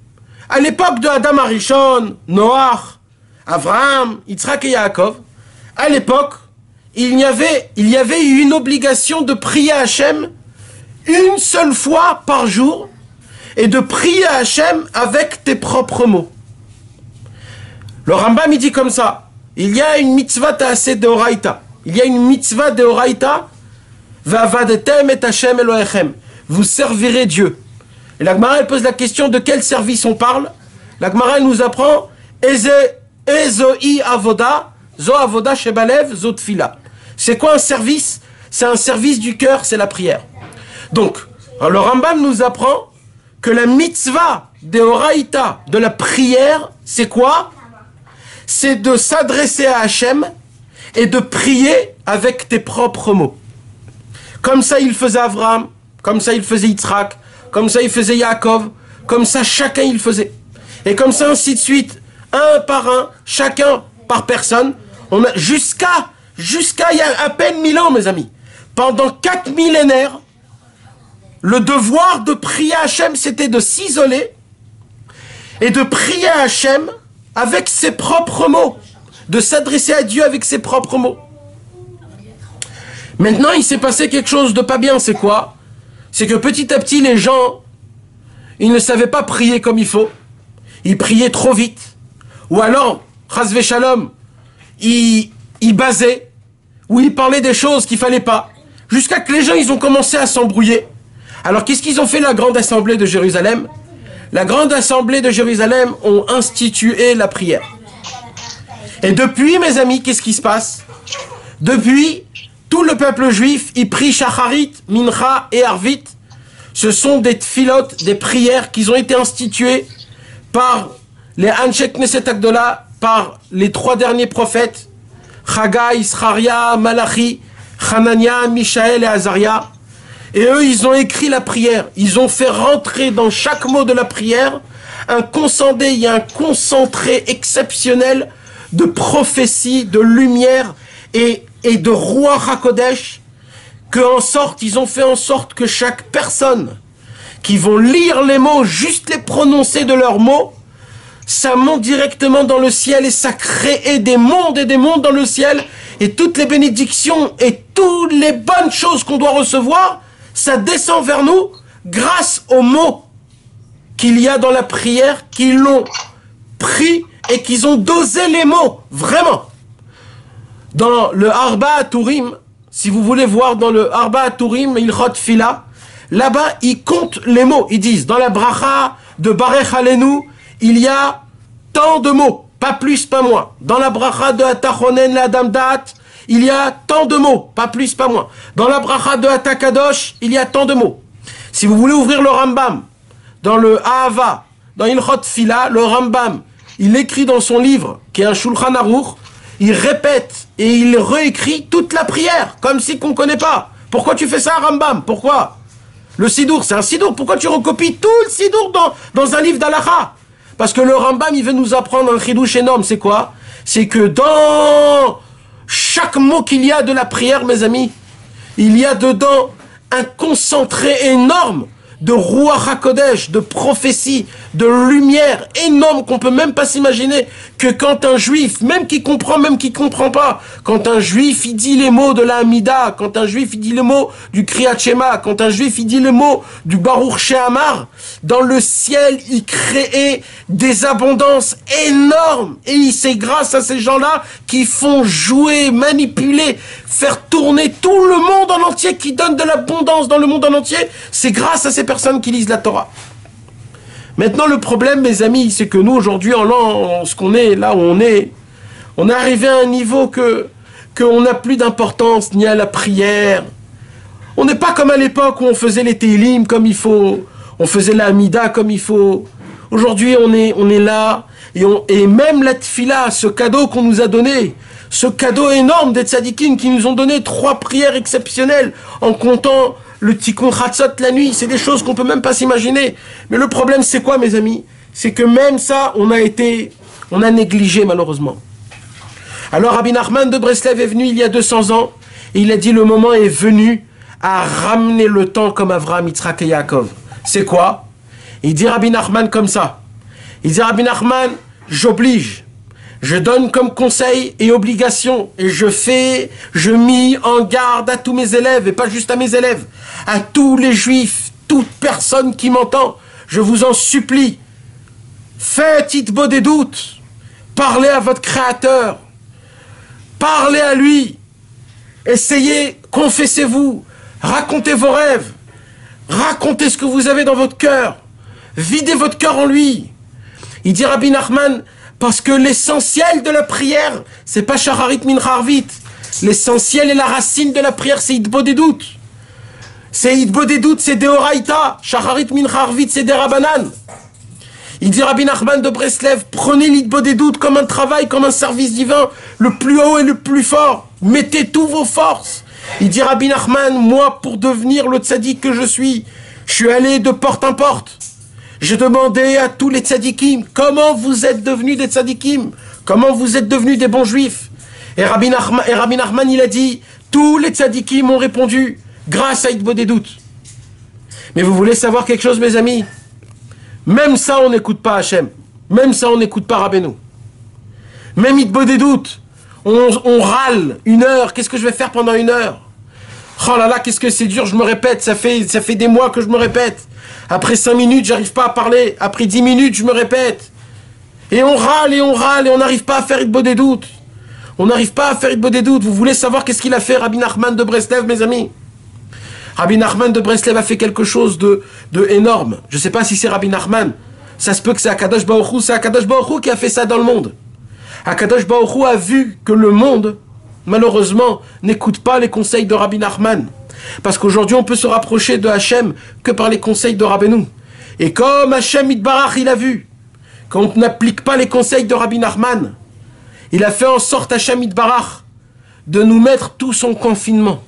à l'époque de Adam Arishon, Noach, Avraham, Yitzhak et Yaakov, à l'époque, il y avait eu une obligation de prier à Hachem une seule fois par jour et de prier à Hachem avec tes propres mots. Le Rambam il dit comme ça, il y a une mitzvah ta'aseh deoraita, il y a une mitzvah deoraita, Va'avadetem et Hashem Elohechem. Vous servirez Dieu. Et la Gemara, elle pose la question de quel service on parle. La Gemara, elle nous apprend Ezoi avoda, zo avoda shebalev, zo tfila. C'est quoi un service? C'est un service du cœur, c'est la prière. Donc, alors le Rambam nous apprend que la mitzvah de Horaïta, de la prière, c'est quoi? C'est de s'adresser à Hachem et de prier avec tes propres mots. Comme ça, il faisait Abraham, comme ça, il faisait Yitzhak, comme ça, il faisait Yaakov, comme ça, chacun, il faisait. Et comme ça, ainsi de suite, un par un, chacun par personne, on a jusqu'à il y a à peine 1000 ans, mes amis. Pendant 4 millénaires, le devoir de prier à Hachem, c'était de s'isoler et de prier à Hachem avec ses propres mots, de s'adresser à Dieu avec ses propres mots. Maintenant, il s'est passé quelque chose de pas bien, c'est quoi? C'est que petit à petit, les gens, ils ne savaient pas prier comme il faut. Ils priaient trop vite. Ou alors, chas v'shalom, ils basaient, ou ils parlaient des choses qu'il fallait pas. Jusqu'à que les gens, ils ont commencé à s'embrouiller. Alors, qu'est-ce qu'ils ont fait, la grande assemblée de Jérusalem? La grande assemblée de Jérusalem ont institué la prière. Et depuis, mes amis, qu'est-ce qui se passe? Depuis, tout le peuple juif, il prie Shacharit, Mincha et Arvit. Ce sont des tfilotes, des prières qui ont été instituées par les Anshek Knesset Agdola, par les 3 derniers prophètes, Chagai, Zcharia, Malachi, Hanania, Mishaël et Azaria. Et eux, ils ont écrit la prière. Ils ont fait rentrer dans chaque mot de la prière un concentré exceptionnel de prophétie, de lumière et de Ruach HaKodesh, ils ont fait en sorte que chaque personne qui vont lire les mots, juste les prononcer de leurs mots, ça monte directement dans le ciel et ça crée des mondes et des mondes dans le ciel, et toutes les bénédictions et toutes les bonnes choses qu'on doit recevoir, ça descend vers nous grâce aux mots qu'il y a dans la prière, qu'ils l'ont pris et qu'ils ont dosé les mots, vraiment. Dans le Arba Aturim, si vous voulez voir dans le Arba Aturim, Ilchot Fila, là-bas, ils comptent les mots. Ils disent, dans la bracha de Barech Alenu, il y a tant de mots, pas plus, pas moins. Dans la bracha de Atachonen l'Adam Da'at, il y a tant de mots, pas plus, pas moins. Dans la bracha de Atakadosh, il y a tant de mots. Si vous voulez ouvrir le Rambam, dans le Ahava, dans Ilchot Fila, le Rambam, il écrit dans son livre, qui est un Shulchan Aruch, il répète et il réécrit toute la prière, comme si qu'on ne connaît pas. Pourquoi tu fais ça, Rambam? Pourquoi? Le Sidour, c'est un Sidour. Pourquoi tu recopies tout le Sidour dans un livre d'Alacha? Parce que le Rambam, il veut nous apprendre un chidouche énorme. C'est quoi? C'est que dans chaque mot qu'il y a de la prière, mes amis, il y a dedans un concentré énorme de Ruach HaKodesh, de prophétie, de lumière énorme qu'on peut même pas s'imaginer, que quand un juif, même qui comprend pas, quand un juif il dit les mots de la Hamida, quand un juif il dit les mots du Kriyat Shema, quand un juif il dit les mots du Baruch She'amar, dans le ciel il crée des abondances énormes, et c'est grâce à ces gens-là qui font jouer, manipuler, faire tourner tout le monde en entier, qui donnent de l'abondance dans le monde en entier. C'est grâce à ces personnes qui lisent la Torah. Maintenant, le problème, mes amis, c'est que nous, aujourd'hui, en ce qu'on est, là où on est arrivé à un niveau qu'on n'a plus d'importance ni à la prière. On n'est pas comme à l'époque où on faisait les Télim comme il faut, on faisait la Hamida comme il faut. Aujourd'hui, on est là, et même la Tfila, ce cadeau qu'on nous a donné, ce cadeau énorme des tzadikim qui nous ont donné 3 prières exceptionnelles en comptant le Tikkun Chatzot la nuit, c'est des choses qu'on peut même pas s'imaginer. Mais le problème, c'est quoi, mes amis? C'est que même ça, on a négligé, malheureusement. Alors, Rabbi Nachman de Breslev est venu il y a 200 ans, et il a dit, le moment est venu à ramener le temps comme Avraham, Yitzhak et Yaakov. C'est quoi? Il dit Rabbi Nachman comme ça. Il dit, Rabbi Nachman, j'oblige. Je donne comme conseil et obligation, et je mis en garde à tous mes élèves, et pas juste à mes élèves, à tous les juifs, toute personne qui m'entend, je vous en supplie, faites itbo des doutes, parlez à votre Créateur, parlez à lui, essayez, confessez-vous, Racontez vos rêves. Racontez ce que vous avez dans votre cœur. Videz votre cœur en lui. Il dit Rabbi Nachman, parce que l'essentiel de la prière, c'est pas Shacharit Mincha Arvit. L'essentiel et la racine de la prière, c'est Hitbodedut. C'est Hitbodedut, c'est Deoraita. Shacharit Mincha Arvit, c'est des Rabanan. Il dit Rabbi Nachman de Breslev, prenez l'Hitbodedut comme un travail, comme un service divin, le plus haut et le plus fort. Mettez tous vos forces. Il dit Rabbi Nachman, moi, pour devenir le tzaddik que je suis allé de porte en porte. J'ai demandé à tous les tzadikim, comment vous êtes devenus des tzadikim? Comment vous êtes devenus des bons juifs? Et Rabbi Nachman, il a dit, tous les tzadikim ont répondu, grâce à Hitbodedut. Mais vous voulez savoir quelque chose, mes amis? Même ça, on n'écoute pas Hachem. Même ça, on n'écoute pas Rabbeinu. Même Hitbodedut, on râle 1 heure. Qu'est-ce que je vais faire pendant 1 heure? Oh là là, qu'est-ce que c'est dur, je me répète. Ça fait des mois que je me répète. Après 5 minutes, j'arrive pas à parler. Après 10 minutes, je me répète. Et on râle et on râle et on n'arrive pas à faire Hitbodedut. On n'arrive pas à faire Hitbodedut. Vous voulez savoir qu'est-ce qu'il a fait, Rabbi Nachman de Breslev, mes amis? Rabbi Nachman de Breslev a fait quelque chose de énorme. Je ne sais pas si c'est Rabbi Nachman. Ça se peut que c'est Akadosh Baruch Hu. C'est Akadosh Baruch Hu qui a fait ça dans le monde. Akadosh Baruch Hu a vu que le monde, malheureusement, n'écoute pas les conseils de Rabbi Nachman. Parce qu'aujourd'hui, on peut se rapprocher de Hachem que par les conseils de Rabbeinu. Et comme Hachem Yitbarach, il a vu qu'on n'applique pas les conseils de Rabbi Nachman, il a fait en sorte, Hachem Yitbarach, de nous mettre tous en confinement.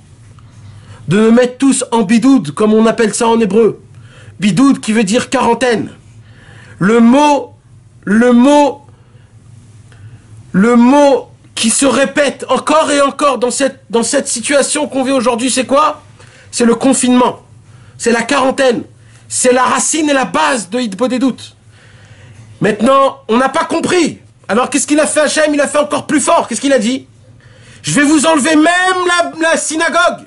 De nous mettre tous en bidoud, comme on appelle ça en hébreu. Bidoud qui veut dire quarantaine. Le mot qui se répète encore et encore dans cette situation qu'on vit aujourd'hui, c'est quoi? C'est le confinement. C'est la quarantaine. C'est la racine et la base de Hitbodedut. Maintenant, on n'a pas compris. Alors qu'est-ce qu'il a fait Hachem? Il a fait encore plus fort. Qu'est-ce qu'il a dit? Je vais vous enlever même la synagogue.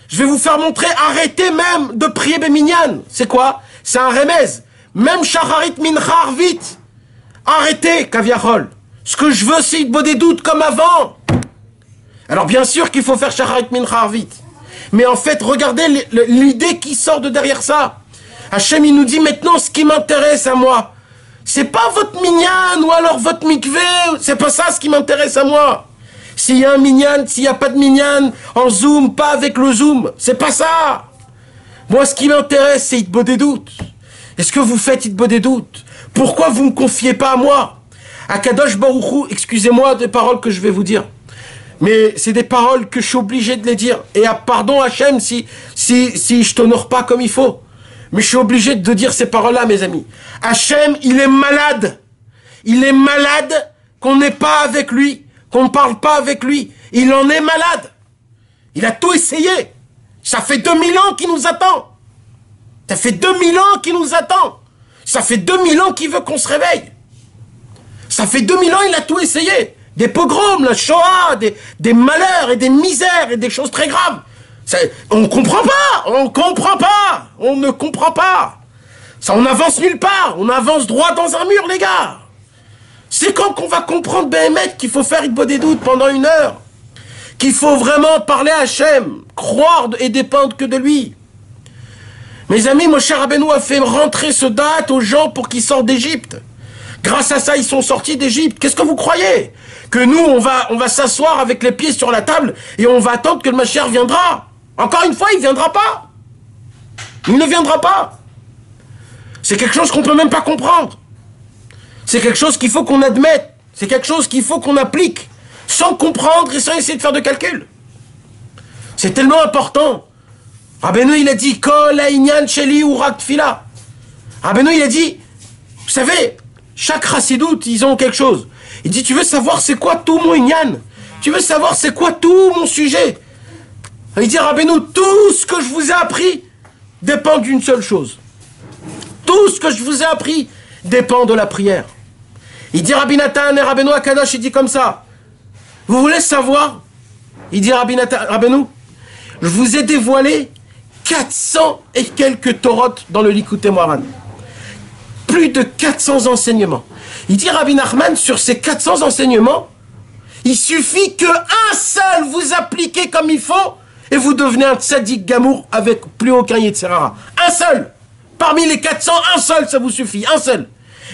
Je vais vous faire montrer, arrêtez même de prier Beminyan. C'est quoi? C'est un remez. Même Shacharit Mincha Arvit. Arrêtez, Kaviachol. Ce que je veux, c'est Hitbodedut comme avant. Alors bien sûr qu'il faut faire Shacharit Mincha Arvit. Mais en fait, regardez l'idée qui sort de derrière ça. Hachem, il nous dit maintenant, ce qui m'intéresse à moi, c'est pas votre minyan ou alors votre mikvé. C'est pas ça ce qui m'intéresse à moi. S'il y a un minyan, s'il n'y a pas de minyan, en zoom, pas avec le zoom, c'est pas ça. Moi, ce qui m'intéresse, c'est Hitbodedut. Est-ce que vous faites Hitbodedut? Pourquoi vous ne me confiez pas à moi? Akadosh Baruch Hu, excusez-moi des paroles que je vais vous dire, mais c'est des paroles que je suis obligé de les dire. Et pardon Hachem si je t'honore pas comme il faut. Mais je suis obligé de dire ces paroles-là, mes amis. Hachem, il est malade. Il est malade qu'on n'est pas avec lui, qu'on ne parle pas avec lui. Il en est malade. Il a tout essayé. Ça fait 2000 ans qu'il nous attend. Ça fait 2000 ans qu'il nous attend. Ça fait 2000 ans qu'il veut qu'on se réveille. Ça fait 2000 ans, il a tout essayé. Des pogroms, la Shoah, des malheurs et des misères et des choses très graves. On comprend pas, on comprend pas, on ne comprend pas. Ça, on avance nulle part, on avance droit dans un mur, les gars. C'est quand qu'on va comprendre, Béhémet, qu'il faut faire Hitbodedut pendant 1 heure, qu'il faut vraiment parler à Hachem, croire et dépendre que de lui. Mes amis, Moshe Rabbeinu a fait rentrer ce date aux gens pour qu'ils sortent d'Égypte. Grâce à ça, ils sont sortis d'Égypte. Qu'est-ce que vous croyez? Que nous, on va s'asseoir avec les pieds sur la table et on va attendre que le Mashiach viendra? Encore une fois, il ne viendra pas. Il ne viendra pas. C'est quelque chose qu'on ne peut même pas comprendre. C'est quelque chose qu'il faut qu'on admette. C'est quelque chose qu'il faut qu'on applique. Sans comprendre et sans essayer de faire de calcul. C'est tellement important. Rabbeinu, il a dit, Kol ha'inyan sheli hu rak tfila. Rabbeinu, il a dit, vous savez, chaque chassidout, ils ont quelque chose. Il dit, tu veux savoir c'est quoi tout mon inyan? Tu veux savoir c'est quoi tout mon sujet? Il dit, Rabbeinu, tout ce que je vous ai appris dépend d'une seule chose. Tout ce que je vous ai appris dépend de la prière. Il dit, Rabbi Nathan et Rabbeinu Akadosh, il dit comme ça. Vous voulez savoir? Il dit, Rabbeinu, je vous ai dévoilé 400 et quelques torotes dans le Likutei Moharan. Plus de 400 enseignements. Il dit, Rabbi Nachman, sur ces 400 enseignements, il suffit qu'un seul vous appliquez comme il faut, et vous devenez un tzaddik gamour avec plus aucun Yetzirara. Un seul. Parmi les 400, un seul, ça vous suffit. Un seul.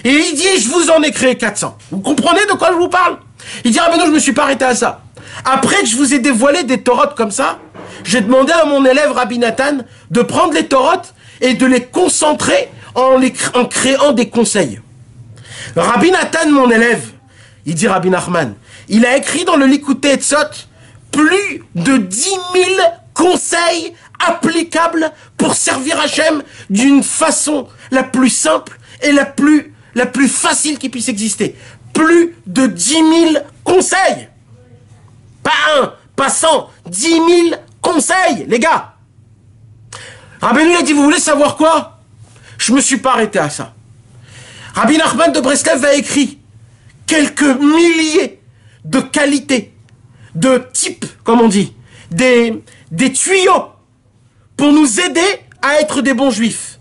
Et il dit, je vous en ai créé 400. Vous comprenez de quoi je vous parle? Il dit, ah ben non, je me suis pas arrêté à ça. Après que je vous ai dévoilé des torotes comme ça, j'ai demandé à mon élève Rabbi Nathan de prendre les torotes et de les concentrer en créant des conseils. Rabbi Nathan, mon élève, il dit Rabbi Nachman, il a écrit dans le Likutei Etzot plus de 10 000 conseils applicables pour servir Hachem d'une façon la plus simple et la plus facile qui puisse exister. Plus de 10 000 conseils. Pas un, pas 100, 10 000 conseils, les gars. Rabbeinu a dit, vous voulez savoir quoi? Je me suis pas arrêté à ça. Rabbi Nachman de Breslev a écrit quelques milliers de qualités, de types, comme on dit, des tuyaux pour nous aider à être des bons juifs.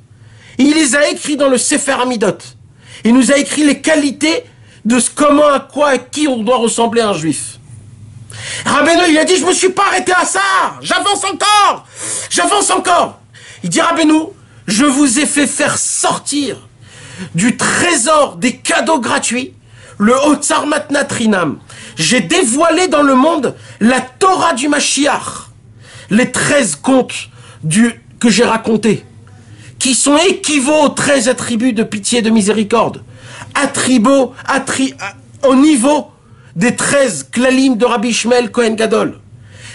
Et il les a écrits dans le Sefer Amidot. Il nous a écrit les qualités de comment, à quoi, à qui on doit ressembler à un juif. Rabbeinu, il a dit, je me suis pas arrêté à ça, j'avance encore. Il dit, Rabbeinu, je vous ai fait faire sortir du trésor des cadeaux gratuits, le Otsar Matnat Rinam. J'ai dévoilé dans le monde la Torah du Mashiach, les 13 contes que j'ai racontés, qui sont équivalents aux 13 attributs de pitié et de miséricorde, au niveau des 13 klalim de Rabbi Shmuel Kohen Gadol,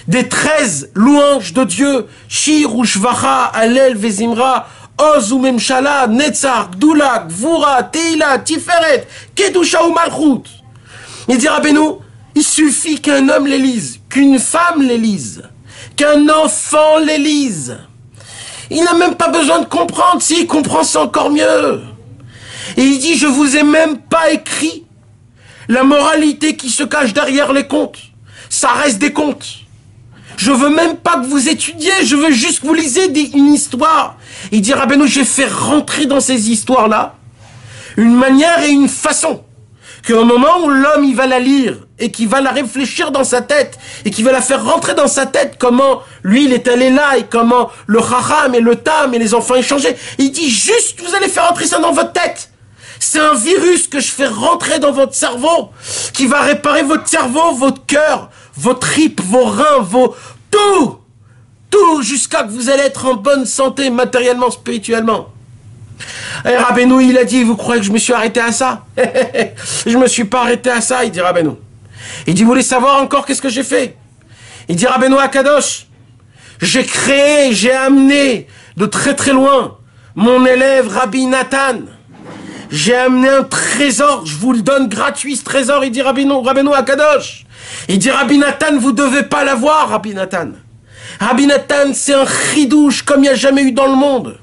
des 13 louanges de Dieu, Shir ou Shvacha, Alel Vezimra, Oz ou Memshala, Netzar, Gdula, Gvura, Teila, Tiferet, Kedusha ou Malchut. Il dit Rabbeinu, il suffit qu'un homme les lise, qu'une femme les lise, qu'un enfant les lise. Il n'a même pas besoin de comprendre, s'il comprend c'est encore mieux. Et il dit, je vous ai même pas écrit la moralité qui se cache derrière les contes. Ça reste des contes. Je veux même pas que vous étudiez, je veux juste que vous lisez une histoire. Il dit, Rabbeinu, j'ai fait rentrer dans ces histoires-là une manière et une façon qu'au moment où l'homme il va la lire et qu'il va la réfléchir dans sa tête et qu'il va la faire rentrer dans sa tête, comment lui il est allé là et comment le chacham et le tam et les enfants échangeaient, il dit juste vous allez faire rentrer ça dans votre tête. C'est un virus que je fais rentrer dans votre cerveau qui va réparer votre cerveau, votre cœur, vos tripes, vos reins, tout jusqu'à que vous allez être en bonne santé matériellement, spirituellement. Et Rabbeinu, il a dit, vous croyez que je me suis arrêté à ça? Je me suis pas arrêté à ça, il dit Rabbeinu. Il dit, vous voulez savoir encore qu'est-ce que j'ai fait? Il dit, Rabbeinu Akadosh, j'ai créé, j'ai amené de très très loin mon élève Rabbi Nathan. J'ai amené un trésor, je vous le donne gratuit ce trésor, il dit Rabbeinu Akadosh. Il dit, Rabbi Nathan, vous devez pas l'avoir, Rabbi Nathan. Rabbi Nathan, c'est un chidouche comme il n'y a jamais eu dans le monde.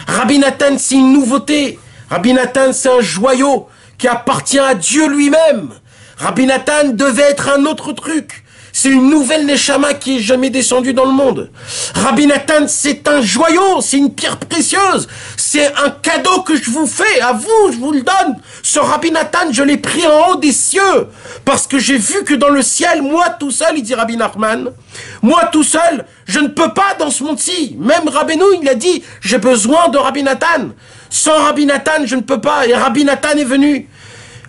Rabbi Nathan, c'est une nouveauté. Rabbi Nathan, c'est un joyau qui appartient à Dieu lui-même. Rabbi Nathan devait être un autre truc. C'est une nouvelle neshama qui est jamais descendue dans le monde. Rabbi Nathan, c'est un joyau, c'est une pierre précieuse. C'est un cadeau que je vous fais, à vous, je vous le donne. Ce Rabbi Nathan, je l'ai pris en haut des cieux. Parce que j'ai vu que dans le ciel, moi tout seul, il dit Rabbi Nachman, moi tout seul, je ne peux pas dans ce monde-ci. Même Rabbeinu, il a dit, j'ai besoin de Rabbi Nathan. Sans Rabbi Nathan, je ne peux pas. Et Rabbi Nathan est venu.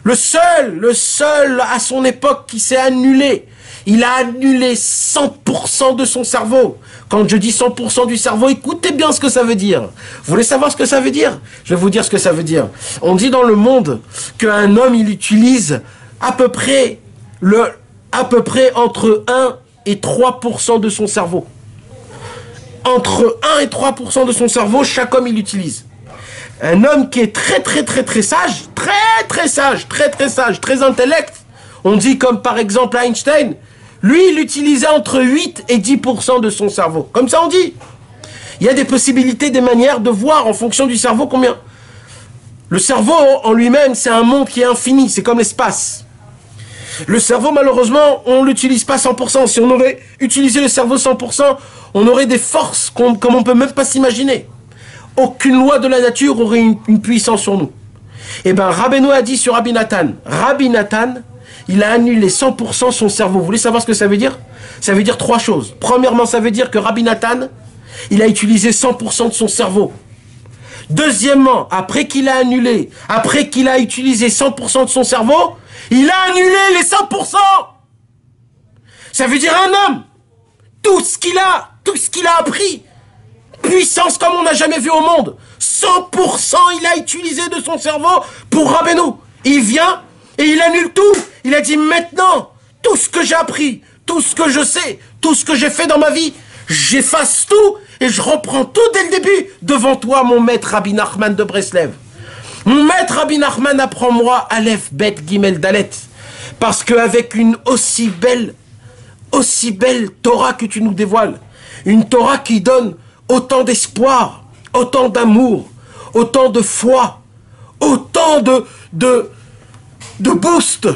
Le seul à son époque qui s'est annulé. Il a annulé 100% de son cerveau. Quand je dis 100% du cerveau, écoutez bien ce que ça veut dire. Vous voulez savoir ce que ça veut dire? Je vais vous dire ce que ça veut dire. On dit dans le monde qu'un homme, il utilise à peu près entre 1 et 3% de son cerveau. Entre 1 et 3% de son cerveau, chaque homme, il utilise. Un homme qui est très sage, très intellect, on dit comme par exemple Einstein, lui, il utilisait entre 8 et 10% de son cerveau. Comme ça, on dit. Il y a des possibilités, des manières de voir en fonction du cerveau combien. Le cerveau, en lui-même, c'est un monde qui est infini. C'est comme l'espace. Le cerveau, malheureusement, on ne l'utilise pas 100%. Si on aurait utilisé le cerveau 100%, on aurait des forces comme on ne peut même pas s'imaginer. Aucune loi de la nature aurait une puissance sur nous. Eh bien, Rabbeinu a dit sur Rabbi Nathan, il a annulé 100% son cerveau. Vous voulez savoir ce que ça veut dire? Ça veut dire 3 choses. Premièrement, ça veut dire que Rabbi Nathan, il a utilisé 100% de son cerveau. Deuxièmement, après qu'il a annulé, après qu'il a utilisé 100% de son cerveau, il a annulé les 100%. Ça veut dire un homme, tout ce qu'il a appris, puissance comme on n'a jamais vu au monde, 100% il a utilisé de son cerveau pour Rabbeinu. Il vient et il annule tout. Il a dit maintenant, tout ce que j'ai appris, tout ce que je sais, tout ce que j'ai fait dans ma vie, j'efface tout et je reprends tout dès le début devant toi, mon maître Rabbi Nachman de Breslev. Mon maître Rabbi Nachman, apprends-moi Aleph, Bet, Gimel, Dalet. Parce qu'avec une aussi belle Torah que tu nous dévoiles, une Torah qui donne autant d'espoir, autant d'amour, autant de foi, autant de boost,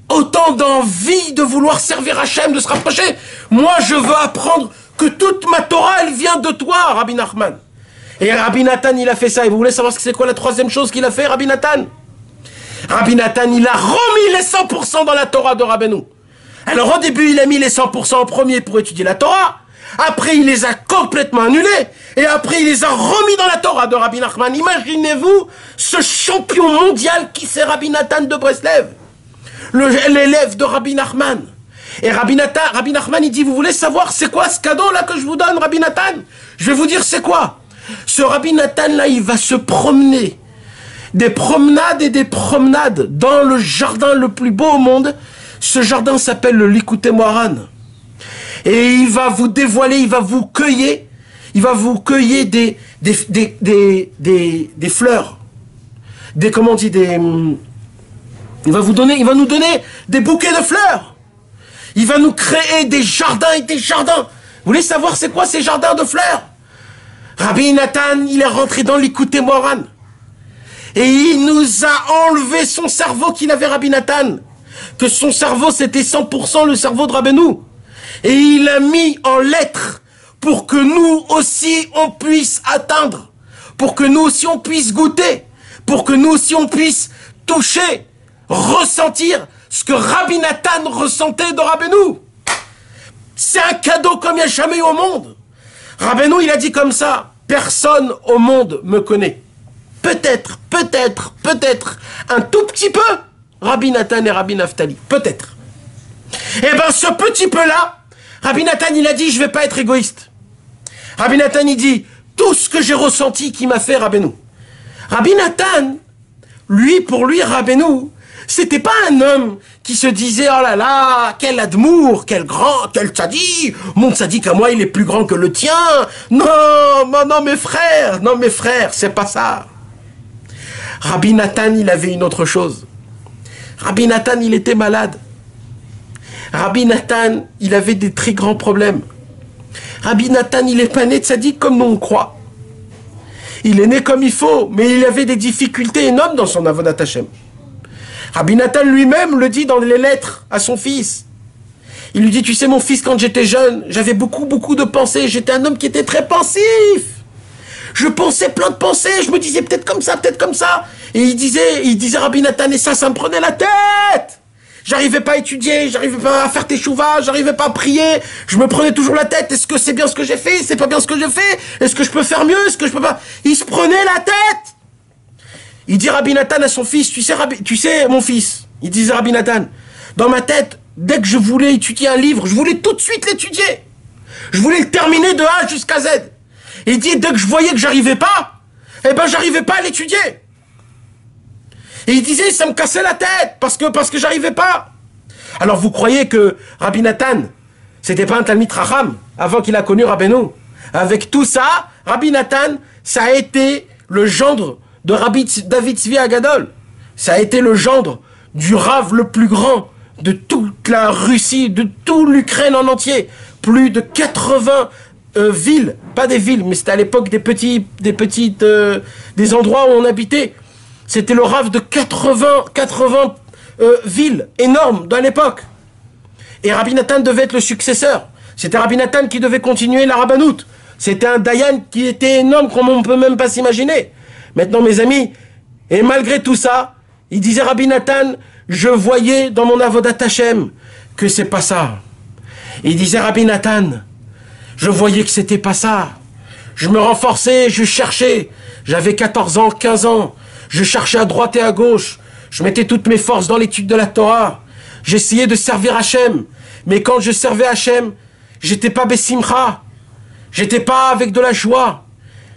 autant d'envie de vouloir servir Hachem, de se rapprocher. Moi, je veux apprendre que toute ma Torah, elle vient de toi, Rabbi Nachman. Et Rabbi Nathan, il a fait ça. Et vous voulez savoir c'est quoi la troisième chose qu'il a fait, Rabbi Nathan? Rabbi Nathan, il a remis les 100% dans la Torah de Rabbeinu. Alors au début, il a mis les 100% en premier pour étudier la Torah. Après, il les a complètement annulés. Et après, il les a remis dans la Torah de Rabbi Nachman. Imaginez-vous ce champion mondial qui c'est Rabbi Nathan de Breslev, l'élève de Rabbi Nachman. Et Rabbi Nachman, il dit, vous voulez savoir c'est quoi ce cadeau-là que je vous donne, Rabbi Nathan? Je vais vous dire c'est quoi. Ce Rabbi Nathan-là, il va se promener. Des promenades et des promenades dans le jardin le plus beau au monde. Ce jardin s'appelle le Likutei Moharan. Et il va vous dévoiler, il va vous cueillir des fleurs. Il va nous donner des bouquets de fleurs. Il va nous créer des jardins et des jardins. Vous voulez savoir c'est quoi ces jardins de fleurs? Rabbi Nathan, il est rentré dans l'Likutei Moharan. Et il nous a enlevé son cerveau qu'il avait, Rabbi Nathan. Que son cerveau, c'était 100% le cerveau de Rabbeinu. Et il a mis en lettres pour que nous aussi, on puisse atteindre. Pour que nous aussi, on puisse goûter. Pour que nous aussi, on puisse toucher, ressentir ce que Rabbi Nathan ressentait de Rabbeinu. C'est un cadeau comme il n'y a jamais eu au monde. Rabbeinu, il a dit comme ça, personne au monde me connaît. Peut-être, un tout petit peu, Rabbi Nathan et Rabbi Naftali. Peut-être. Eh bien, ce petit peu-là, Rabbi Nathan, il a dit, je ne vais pas être égoïste. Rabbi Nathan, il dit, tout ce que j'ai ressenti qui m'a fait Rabbeinu. Rabbi Nathan, pour lui, Rabbeinu, c'était pas un homme qui se disait, oh là là, quel admour, quel grand, quel tzaddik, mon tzaddik à moi, il est plus grand que le tien. Non, mes frères, c'est pas ça. Rabbi Nathan, il avait une autre chose. Rabbi Nathan, il était malade. Rabbi Nathan, il avait des très grands problèmes. Rabbi Nathan, il est pas né tzaddik comme nous on croit. Il est né comme il faut, mais il avait des difficultés énormes dans son avodat Hashem. Rabbi Nathan lui-même le dit dans les lettres à son fils. Il lui dit, tu sais mon fils, quand j'étais jeune, j'avais beaucoup de pensées. J'étais un homme qui était très pensif. Je pensais plein de pensées. Je me disais peut-être comme ça. Et il disait Rabbi Nathan, et ça me prenait la tête. J'arrivais pas à étudier, j'arrivais pas à faire teshuva, j'arrivais pas à prier. Je me prenais toujours la tête. Est-ce que c'est bien ce que j'ai fait? C'est pas bien ce que j'ai fait? Est-ce que je peux faire mieux? Est-ce que je peux pas? Il se prenait la tête. Il dit Rabbi Nathan à son fils, tu sais mon fils, il disait Rabbi Nathan, dans ma tête, dès que je voulais étudier un livre, je voulais tout de suite l'étudier. Je voulais le terminer de A jusqu'à Z. Et il dit, dès que je voyais que j'arrivais pas, eh ben j'arrivais pas à l'étudier. Et il disait, ça me cassait la tête, parce que j'arrivais pas. Alors vous croyez que Rabbi Nathan, c'était pas un Talmid Chacham, avant qu'il a connu Rabbeinu? Avec tout ça, Rabbi Nathan, ça a été le gendre de Rabbi David Tzvi Agadol. Ça a été le gendre du Rav le plus grand de toute la Russie, de toute l'Ukraine en entier. Plus de 80 villes, pas des villes, mais c'était à l'époque des endroits où on habitait. C'était le Rav de 80 villes énormes dans l'époque. Et Rabbi Nathan devait être le successeur. C'était Rabbi Nathan qui devait continuer la rabbanout. C'était un Dayan qui était énorme, comme on ne peut même pas s'imaginer. Maintenant, mes amis, et malgré tout ça, il disait Rabbi Nathan, je voyais dans mon avodat Hashem que c'est pas ça. Il disait Rabbi Nathan, je voyais que c'était pas ça. Je me renforçais, je cherchais. J'avais 14 ans, 15 ans. Je cherchais à droite et à gauche. Je mettais toutes mes forces dans l'étude de la Torah. J'essayais de servir Hachem. Mais quand je servais Hachem, j'étais pas Bessimcha. J'étais pas avec de la joie.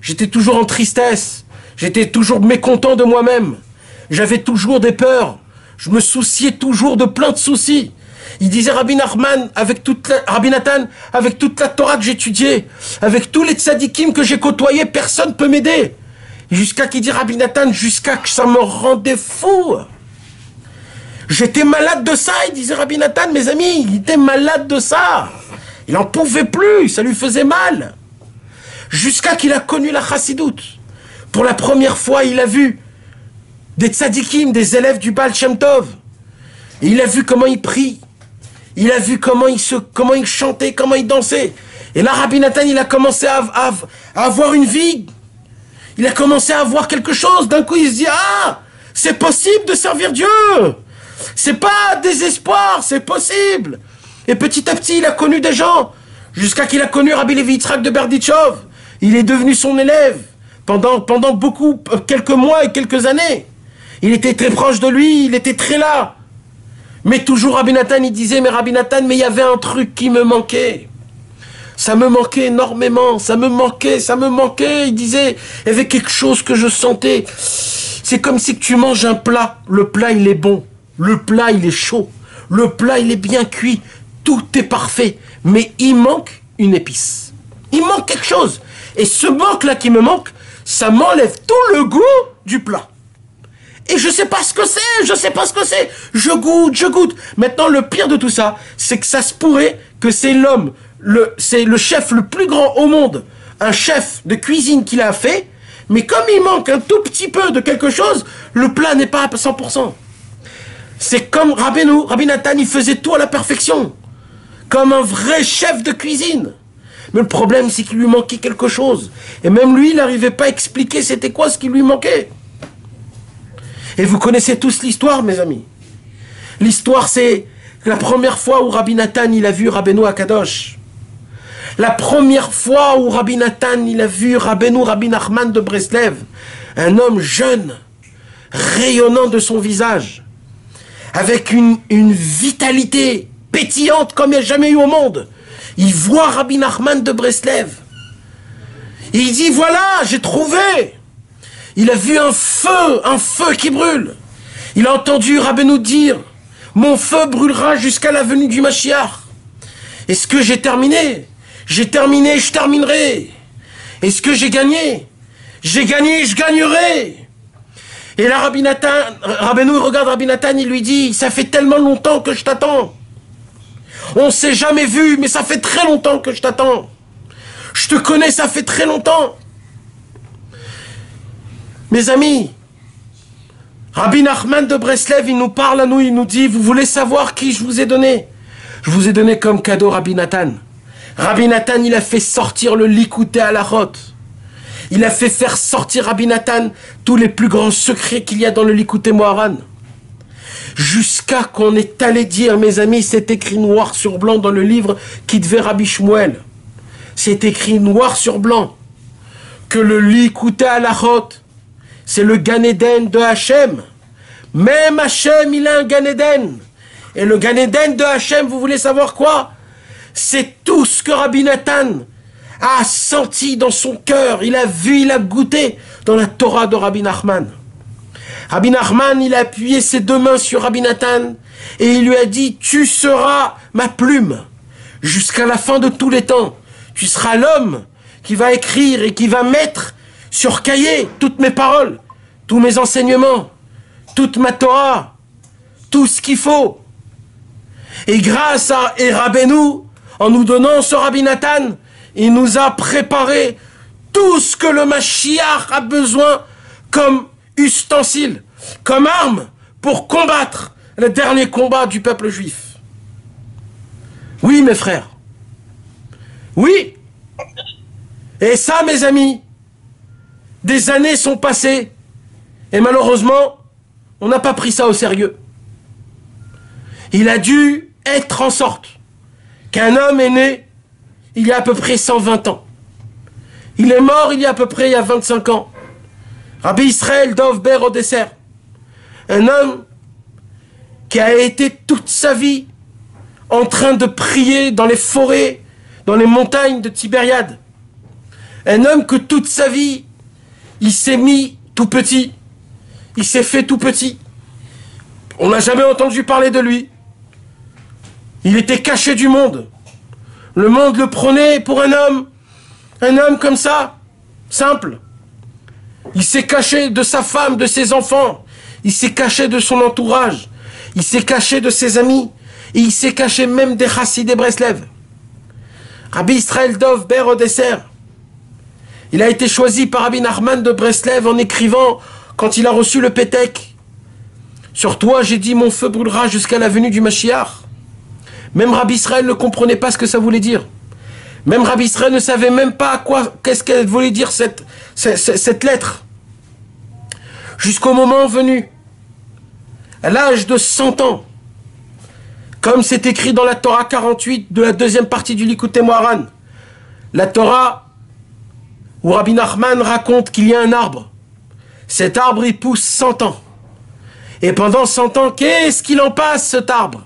J'étais toujours en tristesse. J'étais toujours mécontent de moi-même. J'avais toujours des peurs. Je me souciais toujours de plein de soucis. Il disait Rabbi Nathan, avec toute la Torah que j'étudiais, avec tous les tzadikim que j'ai côtoyés, personne ne peut m'aider. Jusqu'à qu'il dit Rabbi Nathan, jusqu'à que ça me rendait fou. J'étais malade de ça, il disait Rabbi Nathan, mes amis, il était malade de ça. Il n'en pouvait plus, ça lui faisait mal. Jusqu'à qu'il a connu la chassidoute. Pour la première fois, il a vu des tzadikim, des élèves du Baal Shem Tov. Et il a vu comment ils prient. Il a vu comment il chantait, comment il dansait. Et là, Rabbi Nathan, il a commencé à avoir une vie. Il a commencé à avoir quelque chose. D'un coup, il se dit, ah, c'est possible de servir Dieu. C'est pas désespoir, c'est possible. Et petit à petit, il a connu des gens. Jusqu'à qu'il a connu Rabbi Levi Yitzhak de Berdichov. Il est devenu son élève pendant quelques mois et quelques années. Il était très proche de lui, il était très là. Mais toujours Rabbi Nathan, il disait, mais Rabbi Nathan, mais il y avait un truc qui me manquait. Ça me manquait énormément, ça me manquait. Il disait, il y avait quelque chose que je sentais. C'est comme si tu manges un plat. Le plat, il est bon. Le plat, il est chaud. Le plat, il est bien cuit. Tout est parfait. Mais il manque une épice. Il manque quelque chose. Et ce manque-là qui me manque, ça m'enlève tout le goût du plat. Et je sais pas ce que c'est, Je goûte. Maintenant, le pire de tout ça, c'est que ça se pourrait que c'est c'est le chef le plus grand au monde, un chef de cuisine qu'il a fait, mais comme il manque un tout petit peu de quelque chose, le plat n'est pas à 100%. C'est comme Rabbi Nathan, il faisait tout à la perfection, comme un vrai chef de cuisine. Mais le problème, c'est qu'il lui manquait quelque chose. Et même lui, il n'arrivait pas à expliquer c'était quoi ce qui lui manquait. Et vous connaissez tous l'histoire, mes amis. L'histoire, c'est la première fois où Rabbi Nathan, il a vu Rabbeinu Akadosh. La première fois où Rabbi Nathan, il a vu Rabbi Nachman de Breslev. Un homme jeune, rayonnant de son visage, avec une vitalité pétillante comme il n'y a jamais eu au monde. Il voit Rabbi Nachman de Breslev. Et il dit, voilà, j'ai trouvé. Il a vu un feu qui brûle. Il a entendu Rabbeinu dire, mon feu brûlera jusqu'à la venue du Mashiach. Est-ce que j'ai terminé? J'ai terminé, je terminerai. Est-ce que j'ai gagné? J'ai gagné, je gagnerai. Et là, Rabbeinu regarde Rabbi Nathan, il lui dit, ça fait tellement longtemps que je t'attends. On s'est jamais vu, mais ça fait très longtemps que je t'attends. Je te connais, ça fait très longtemps. Mes amis, Rabbi Nachman de Breslev, il nous parle à nous, il nous dit, vous voulez savoir qui je vous ai donné? Je vous ai donné comme cadeau Rabbi Nathan. Rabbi Nathan, il a fait sortir le Likutei Halachot. Il a fait faire sortir Rabbi Nathan tous les plus grands secrets qu'il y a dans le Likutei Moharan. Jusqu'à qu'on est allé dire, mes amis, c'est écrit noir sur blanc dans le livre Kitvé Rabbi Shmuel. C'est écrit noir sur blanc que le Likutei Halachot, c'est le Gan Eden de Hachem. Même Hachem, il a un Gan Eden. Et le Gan Eden de Hachem, vous voulez savoir quoi? C'est tout ce que Rabbi Nathan a senti dans son cœur. Il a vu, il a goûté dans la Torah de Rabbi Nachman. Rabbi Nachman, il a appuyé ses deux mains sur Rabbi Nathan et il lui a dit, tu seras ma plume jusqu'à la fin de tous les temps. Tu seras l'homme qui va écrire et qui va mettre sur cahier toutes mes paroles, tous mes enseignements, toute ma Torah, tout ce qu'il faut. Et grâce à Rabbeinu, en nous donnant ce Rabbi Nathan, il nous a préparé tout ce que le Mashiach a besoin comme ustensile, comme arme pour combattre le dernier combat du peuple juif. Oui, mes frères. Oui. Et ça, mes amis, des années sont passées et malheureusement, on n'a pas pris ça au sérieux. Il a dû être en sorte qu'un homme est né il y a à peu près 120 ans. Il est mort il y a à peu près il y a 25 ans. Rabbi Israël Dov Ber Odesser, un homme qui a été toute sa vie en train de prier dans les forêts, dans les montagnes de Tibériade. Un homme que toute sa vie, il s'est mis tout petit. Il s'est fait tout petit. On n'a jamais entendu parler de lui. Il était caché du monde. Le monde le prenait pour un homme comme ça, simple. Il s'est caché de sa femme, de ses enfants. Il s'est caché de son entourage. Il s'est caché de ses amis. Et il s'est caché même des Chassidei Breslev. Rabbi Israël Dov Ber Odesser, il a été choisi par Rabbi Nachman de Breslev en écrivant, quand il a reçu le Pétek, « Sur toi, j'ai dit, mon feu brûlera jusqu'à la venue du Mashiach ». Même Rabbi Israël ne comprenait pas ce que ça voulait dire. Même Rabbi Israël ne savait même pas qu'est-ce qu'elle voulait dire cette lettre. Jusqu'au moment venu, à l'âge de 100 ans, comme c'est écrit dans la Torah 48 de la deuxième partie du Likutei Moharan, la Torah où Rabbi Nachman raconte qu'il y a un arbre. Cet arbre, il pousse 100 ans. Et pendant 100 ans, qu'est-ce qu'il en passe, cet arbre?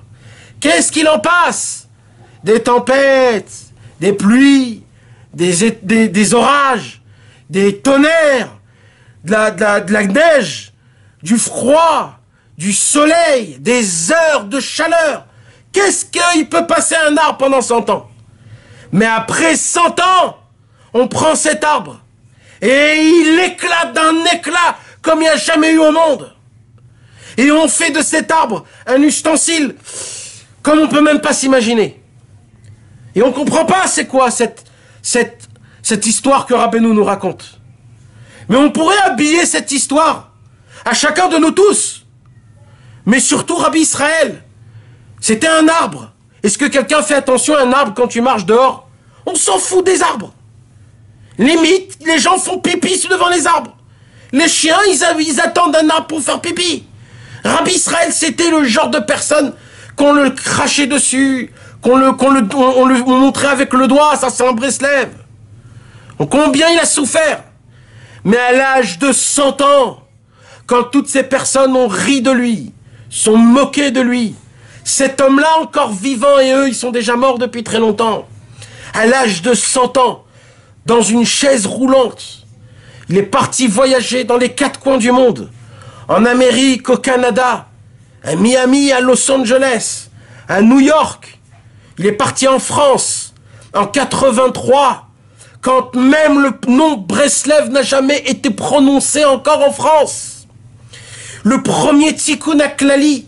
Qu'est-ce qu'il en passe? Des tempêtes, des pluies, des orages, des tonnerres, de la neige, du froid, du soleil, des heures de chaleur. Qu'est-ce qu'il peut passer un arbre pendant 100 ans? Mais après 100 ans, on prend cet arbre et il éclate d'un éclat comme il n'y a jamais eu au monde. Et on fait de cet arbre un ustensile comme on ne peut même pas s'imaginer. Et on ne comprend pas c'est quoi cette histoire que Rabbeinu nous raconte. Mais on pourrait habiller cette histoire à chacun de nous tous. Mais surtout Rabbi Israël, c'était un arbre. Est-ce que quelqu'un fait attention à un arbre quand tu marches dehors? On s'en fout des arbres. Limite, les gens font pipi devant les arbres. Les chiens, ils attendent un arbre pour faire pipi. Rabbi Israël, c'était le genre de personne qu'on le crachait dessus, on le montrait avec le doigt, ça c'est un Breslev. Donc combien il a souffert. Mais à l'âge de 100 ans, quand toutes ces personnes ont ri de lui, sont moquées de lui, cet homme-là encore vivant et eux, ils sont déjà morts depuis très longtemps. À l'âge de 100 ans, dans une chaise roulante, il est parti voyager dans les 4 coins du monde, en Amérique, au Canada, à Miami, à Los Angeles, à New York. Il est parti en France, en 83, quand même le nom Breslev n'a jamais été prononcé encore en France. Le premier Tikkun HaKlali,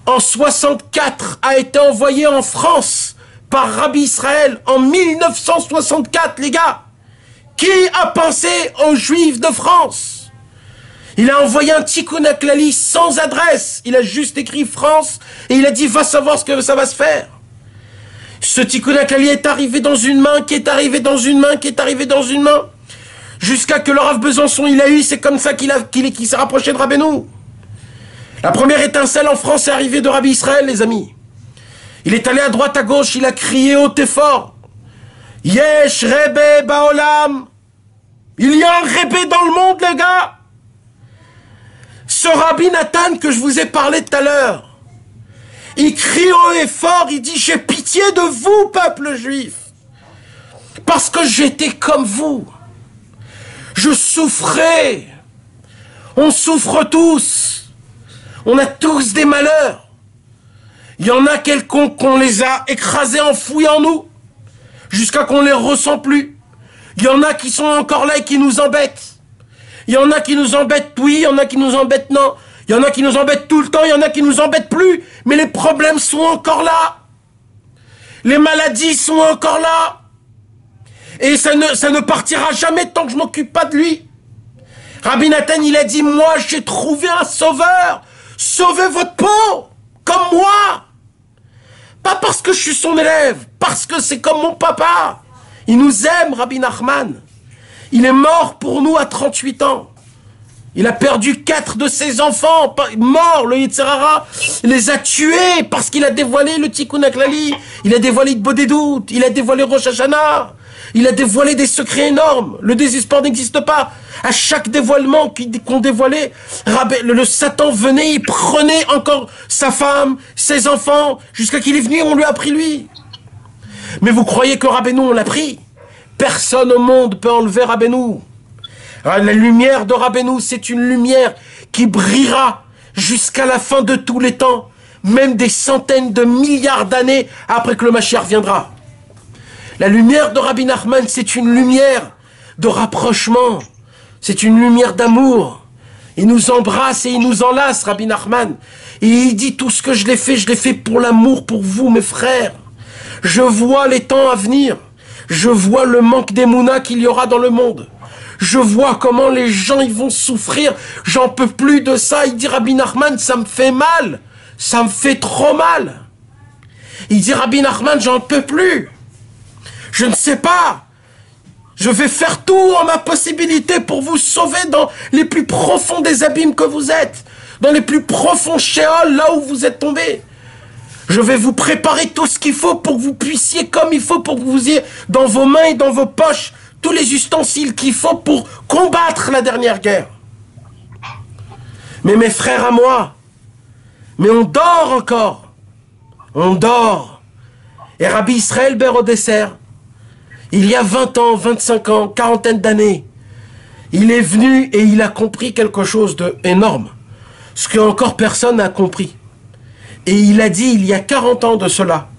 en 64, a été envoyé en France par Rabbi Israël en 1964, les gars. Qui a pensé aux Juifs de France? Il a envoyé un Tikkun HaKlali sans adresse. Il a juste écrit France et il a dit va savoir ce que ça va se faire. Ce Tikkun HaKlali est arrivé dans une main, qui est arrivé dans une main, qui est arrivé dans une main, jusqu'à que le Rav Besançon il a eu. C'est comme ça qu'il s'est rapproché de Rabbeinu. La première étincelle en France est arrivée de Rabbi Israël, les amis. Il est allé à droite à gauche, il a crié haut et fort. Yesh Rebbe Baolam. Il y a un Rebbe dans le monde, les gars. Ce Rabbi Nathan que je vous ai parlé tout à l'heure, il crie haut et fort, il dit j'ai pitié de vous, peuple juif, parce que j'étais comme vous. Je souffrais. On souffre tous. On a tous des malheurs. Il y en a quelconques qu'on les a écrasés, enfouis en nous, jusqu'à qu'on les ressent plus. Il y en a qui sont encore là et qui nous embêtent. Il y en a qui nous embêtent, oui, il y en a qui nous embêtent, non. Il y en a qui nous embêtent tout le temps, il y en a qui nous embêtent plus. Mais les problèmes sont encore là. Les maladies sont encore là. Et ça ne partira jamais tant que je m'occupe pas de lui. Rabbi Nathan, il a dit, moi, j'ai trouvé un sauveur. Sauvez votre peau, comme moi. Pas parce que je suis son élève, parce que c'est comme mon papa. Il nous aime, Rabbi Nachman. Il est mort pour nous à 38 ans. Il a perdu 4 de ses enfants, morts. Le Yetzer Hara les a tués parce qu'il a dévoilé le Tikkun HaKlali. Il a dévoilé le Bodedout, il a dévoilé Rosh Hashanah. Il a dévoilé des secrets énormes. Le désespoir n'existe pas. À chaque dévoilement qu'on dévoilait, le Satan venait, il prenait encore sa femme, ses enfants, jusqu'à qu'il est venu, on lui a pris lui. Mais vous croyez que Rabbeinu, on l'a pris? Personne au monde peut enlever Rabbeinu. La lumière de Rabbeinu, c'est une lumière qui brillera jusqu'à la fin de tous les temps, même des centaines de milliards d'années après que le Mashiach viendra. La lumière de Rabbi Nachman, c'est une lumière de rapprochement. C'est une lumière d'amour. Il nous embrasse et il nous enlace, Rabbi Nachman. Et il dit, tout ce que je l'ai fait pour l'amour, pour vous, mes frères. Je vois les temps à venir. Je vois le manque d'émouna qu'il y aura dans le monde. Je vois comment les gens ils vont souffrir. J'en peux plus de ça. Il dit, Rabbi Nachman, ça me fait mal. Ça me fait trop mal. Il dit, Rabbi Nachman, j'en peux plus. Je ne sais pas. Je vais faire tout en ma possibilité pour vous sauver dans les plus profonds des abîmes que vous êtes. Dans les plus profonds shéol, là où vous êtes tombés. Je vais vous préparer tout ce qu'il faut pour que vous puissiez, comme il faut, pour que vous ayez dans vos mains et dans vos poches tous les ustensiles qu'il faut pour combattre la dernière guerre. Mais mes frères à moi, mais on dort encore. On dort. Et Rabbi Israël Ber Odesser, il y a 20 ans, 25 ans, quarantaine d'années, il est venu et il a compris quelque chose d'énorme. Ce que encore personne n'a compris. Et il a dit, il y a 40 ans de cela,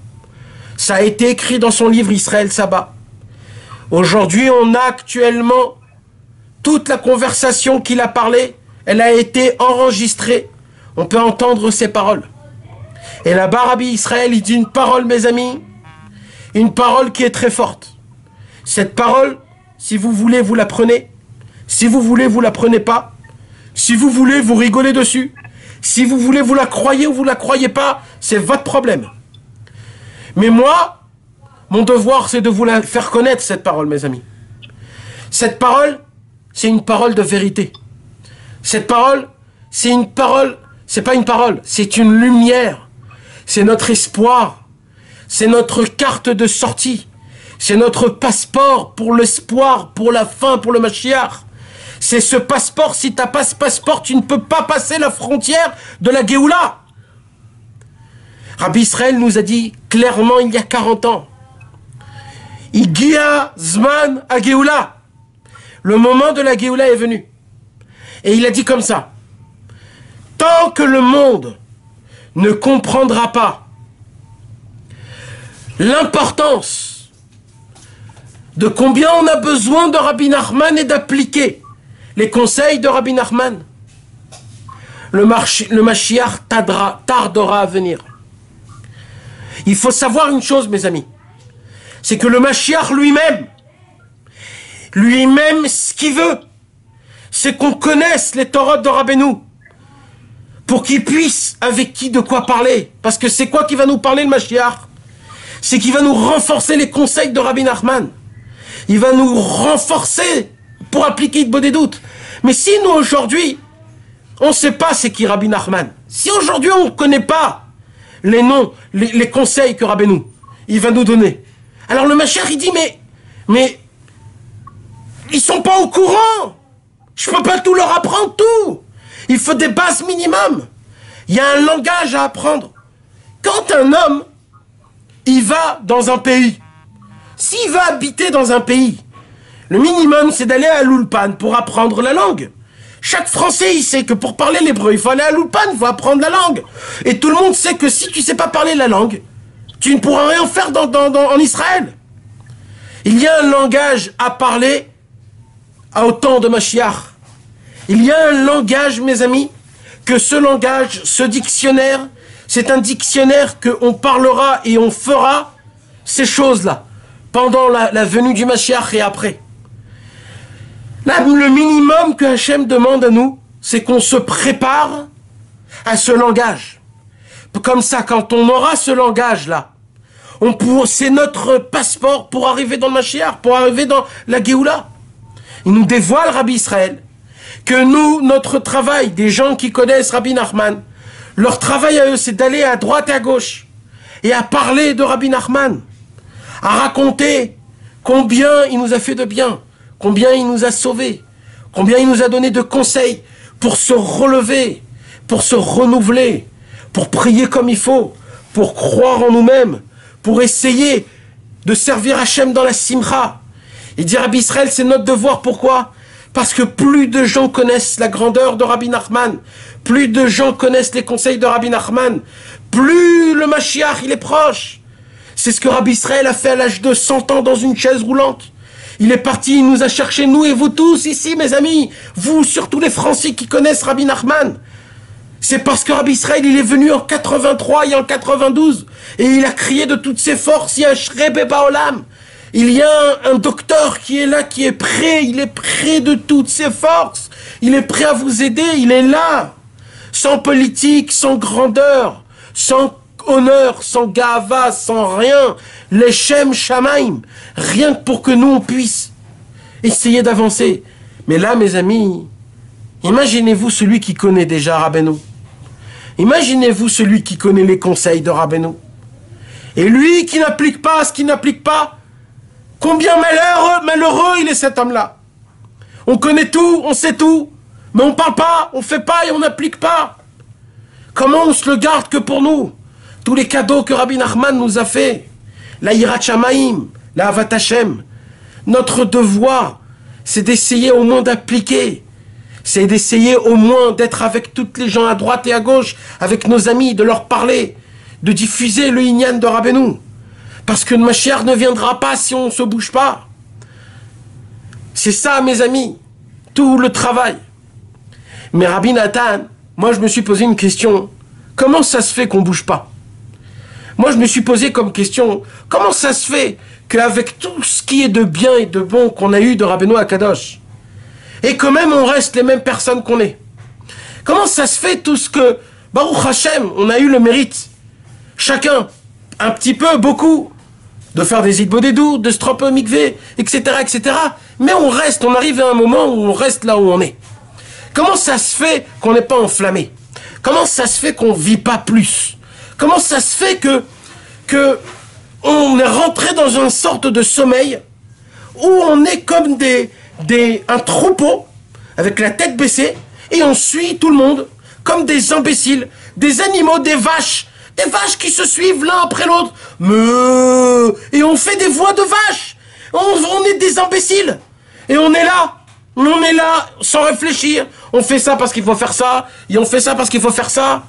ça a été écrit dans son livre Israël Sabbat. Aujourd'hui, on a actuellement toute la conversation qu'il a parlé, elle a été enregistrée. On peut entendre ses paroles. Et là-bas, Rabbi Israël, il dit une parole, mes amis, une parole qui est très forte. Cette parole, si vous voulez, vous la prenez. Si vous voulez, vous la prenez pas. Si vous voulez, vous rigolez dessus. Si vous voulez, vous la croyez ou vous la croyez pas, c'est votre problème. Mais moi, mon devoir, c'est de vous la faire connaître, cette parole, mes amis. Cette parole, c'est une parole de vérité. Cette parole, c'est une parole, c'est pas une parole, c'est une lumière. C'est notre espoir. C'est notre carte de sortie. C'est notre passeport pour l'espoir, pour la fin, pour le Mashiach. C'est ce passeport, si tu n'as pas ce passeport, tu ne peux pas passer la frontière de la Géoula. Rabbi Israël nous a dit clairement il y a 40 ans, Igia Zman à Géoula. Le moment de la Géoula est venu. Et il a dit comme ça, tant que le monde ne comprendra pas l'importance de combien on a besoin de Rabbi Nachman et d'appliquer les conseils de Rabbi Nachman, le Mashiach tardera à venir. Il faut savoir une chose, mes amis, c'est que le Mashiach lui-même, ce qu'il veut, c'est qu'on connaisse les Torahs de Rabbeinu, pour qu'il puisse avec qui de quoi parler. Parce que c'est quoi qui va nous parler le Mashiach? C'est qu'il va nous renforcer les conseils de Rabbi Nachman. Il va nous renforcer pour appliquer le Bodedout. Mais si nous, aujourd'hui, on ne sait pas c'est qui Rabbi Nachman, si aujourd'hui on ne connaît pas les noms, les conseils que Rabbeinu, il va nous donner, alors le Mashiach, il dit, mais ils sont pas au courant. Je peux pas tout leur apprendre, tout. Il faut des bases minimum. Il y a un langage à apprendre. Quand un homme, il va dans un pays, s'il va habiter dans un pays, le minimum, c'est d'aller à l'Ulpan pour apprendre la langue. Chaque Français, il sait que pour parler l'hébreu, il faut aller à l'Ulpan, il faut apprendre la langue. Et tout le monde sait que si tu ne sais pas parler la langue, tu ne pourras rien faire en Israël. Il y a un langage à parler au temps de Mashiach. Il y a un langage, mes amis, que ce langage, ce dictionnaire, c'est un dictionnaire qu'on parlera et on fera ces choses-là pendant la venue du Mashiach et après. Là, le minimum que Hachem demande à nous, c'est qu'on se prépare à ce langage. Comme ça, quand on aura ce langage-là, c'est notre passeport pour arriver dans le Mashiach, pour arriver dans la Géoula. Il nous dévoile, Rabbi Israël, que nous, notre travail, des gens qui connaissent Rabbi Nachman, leur travail à eux, c'est d'aller à droite et à gauche et à parler de Rabbi Nachman, à raconter combien il nous a fait de bien, combien il nous a sauvés, combien il nous a donné de conseils pour se relever, pour se renouveler, pour prier comme il faut, pour croire en nous-mêmes, pour essayer de servir Hachem dans la simcha. Et dire Rabbi Israël, c'est notre devoir. Pourquoi? Parce que plus de gens connaissent la grandeur de Rabbi Nachman, plus de gens connaissent les conseils de Rabbi Nachman, plus le Mashiach il est proche. C'est ce que Rabbi Israël a fait à l'âge de 100 ans dans une chaise roulante. Il est parti, il nous a cherché, nous et vous tous ici, mes amis, vous, surtout les Français qui connaissent Rabbi Nachman. C'est parce que Rabbi Israël, il est venu en 83 et en 92, et il a crié de toutes ses forces, il y a un Shrebe Baolam. Il y a un docteur qui est là, qui est prêt, il est prêt de toutes ses forces. Il est prêt à vous aider, il est là. Sans politique, sans grandeur, sans honneur, sans gava, sans rien. Leshem Shamaim. Rien que pour que nous, on puisse essayer d'avancer. Mais là, mes amis, imaginez-vous celui qui connaît déjà Rabbeinu. Imaginez-vous celui qui connaît les conseils de Rabbeinu. Et lui qui n'applique pas ce qu'il n'applique pas, combien malheureux il est cet homme-là. On connaît tout, on sait tout, mais on parle pas, on fait pas et on n'applique pas. Comment on se le garde que pour nous? Tous les cadeaux que Rabbi Nachman nous a fait, la Yirat Shamaim, la Avat Hashem, notre devoir, c'est d'essayer au moins d'appliquer. C'est d'essayer au moins d'être avec toutes les gens à droite et à gauche, avec nos amis, de leur parler, de diffuser le Inyan de Rabbeinu. Parce que le Mashiach ne viendra pas si on ne se bouge pas. C'est ça, mes amis, tout le travail. Mais Rabbi Nathan, moi je me suis posé une question. Comment ça se fait qu'on ne bouge pas? Moi je me suis posé comme question, comment ça se fait qu'avec tout ce qui est de bien et de bon qu'on a eu de Rabbeinu Akadosh, et que même on reste les mêmes personnes qu'on est? Comment ça se fait tout ce que, Baruch Hashem, on a eu le mérite, chacun, un petit peu, beaucoup, de faire des idbodédou, de se tromper au mikvé, etc., etc. Mais on reste, on arrive à un moment où on reste là où on est. Comment ça se fait qu'on n'est pas enflammé? Comment ça se fait qu'on ne vit pas plus? Comment ça se fait que on est rentré dans une sorte de sommeil où on est comme un troupeau avec la tête baissée et on suit tout le monde comme des imbéciles, des animaux, des vaches qui se suivent l'un après l'autre. Et on fait des voix de vaches. On est des imbéciles. Et on est là sans réfléchir. On fait ça parce qu'il faut faire ça, et on fait ça parce qu'il faut faire ça.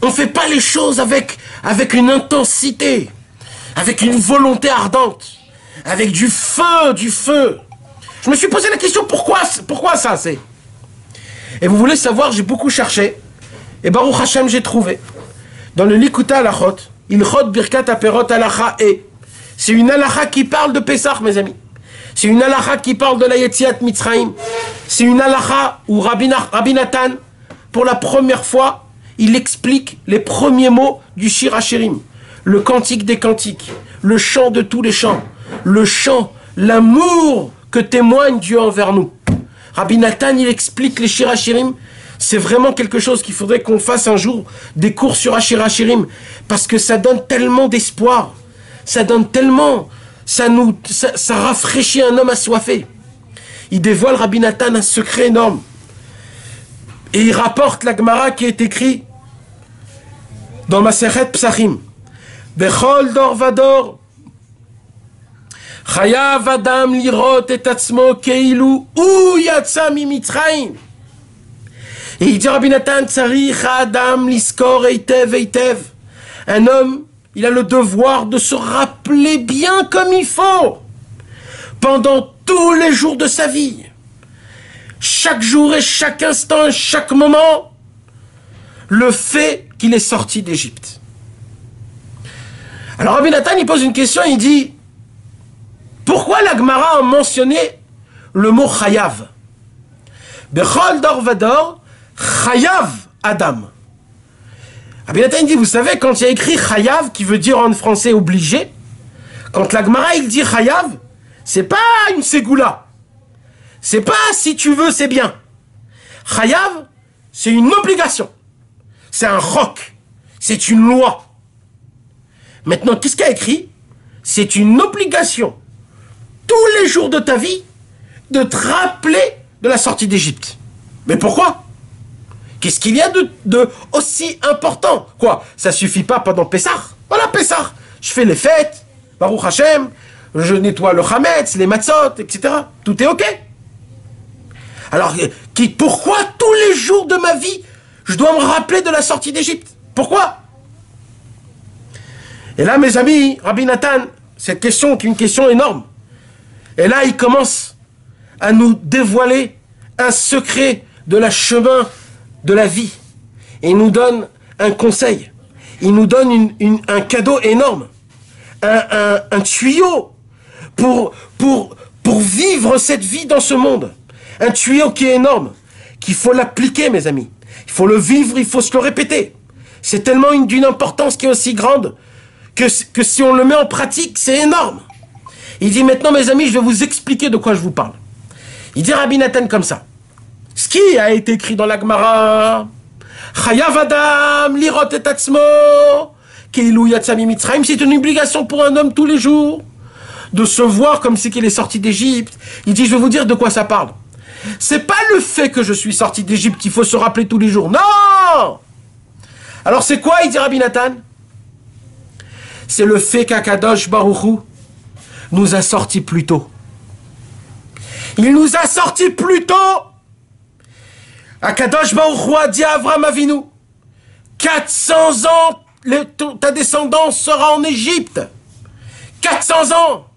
On fait pas les choses avec une intensité, avec une volonté ardente, avec du feu. Je me suis posé la question, pourquoi ça c'est? Et vous voulez savoir, j'ai beaucoup cherché, et Baruch Hashem j'ai trouvé. Dans le Likuta Halachot, Ilchot Birkat Aperot Halacha et c'est une halacha qui parle de Pessah, mes amis. C'est une halacha qui parle de la Yetziat Mitzrayim. C'est une halacha où Rabbi Nathan, pour la première fois, il explique les premiers mots du Shir HaShirim, le cantique des cantiques, le chant de tous les chants, le chant, l'amour que témoigne Dieu envers nous. Rabbi Nathan, il explique les Shir HaShirim. C'est vraiment quelque chose qu'il faudrait qu'on fasse un jour, des cours sur Shir HaShirim, parce que ça donne tellement d'espoir, ça donne tellement, ça rafraîchit un homme assoiffé. Il dévoile, Rabbi Nathan, un secret énorme. Et il rapporte la Gemara qui est écrit dans Masechet Psachim. Bechol dor vador, chayav adam lirot et atzmo keilu u yatsa mi Mitzrayim. Et il dit Rabbi Nathan, Tsarich Adam liskor eitev eitev. Un homme, il a le devoir de se rappeler bien comme il faut, pendant tous les jours de sa vie, chaque jour et chaque instant, chaque moment, le fait qu'il est sorti d'Égypte. Alors Rabbi Nathan, il pose une question, il dit, pourquoi la Gemara a mentionné le mot chayav? Bechol dor vador, chayav Adam. Rabbi Nathan dit, vous savez, quand il y a écrit chayav, qui veut dire en français obligé, quand la Gemara il dit chayav, c'est pas une ségoula. C'est pas si tu veux, c'est bien. Chayav, c'est une obligation. C'est un roc. C'est une loi. Maintenant, qu'est-ce qu'il y a écrit? C'est une obligation, tous les jours de ta vie, de te rappeler de la sortie d'Égypte. Mais pourquoi? Qu'est-ce qu'il y a de aussi important? Quoi? Ça suffit pas pendant Pessah? Voilà, Pessah. Je fais les fêtes, Baruch Hashem, je nettoie le Hametz, les matzot, etc. Tout est OK. Alors, pourquoi tous les jours de ma vie, je dois me rappeler de la sortie d'Égypte? Pourquoi? Et là, mes amis, Rabbi Nathan, cette question qui est une question énorme. Et là, il commence à nous dévoiler un secret de la chemin de la vie. Et il nous donne un conseil. Il nous donne un cadeau énorme. Un tuyau pour vivre cette vie dans ce monde. Un tuyau qui est énorme, qu'il faut l'appliquer, mes amis. Il faut le vivre, il faut se le répéter. C'est tellement d'une importance qui est aussi grande que si on le met en pratique, c'est énorme. Il dit maintenant, mes amis, je vais vous expliquer de quoi je vous parle. Il dit Rabbi Nathan comme ça. Ce qui a été écrit dans la Gemara, Chayav Adam, lirot et atzmo, keilu yatsa mimitzrayim, c'est une obligation pour un homme tous les jours de se voir comme si qu'il est sorti d'Égypte. Il dit, je vais vous dire de quoi ça parle. C'est pas le fait que je suis sorti d'Égypte qu'il faut se rappeler tous les jours. Non! Alors c'est quoi, il dit Rabbi Nathan? C'est le fait qu'Akadosh Baruch Hu nous a sortis plus tôt. Il nous a sortis plus tôt. Akadosh Baruch Hu a dit à Avram Avinu, 400 ans, ta descendance sera en Égypte. 400 ans.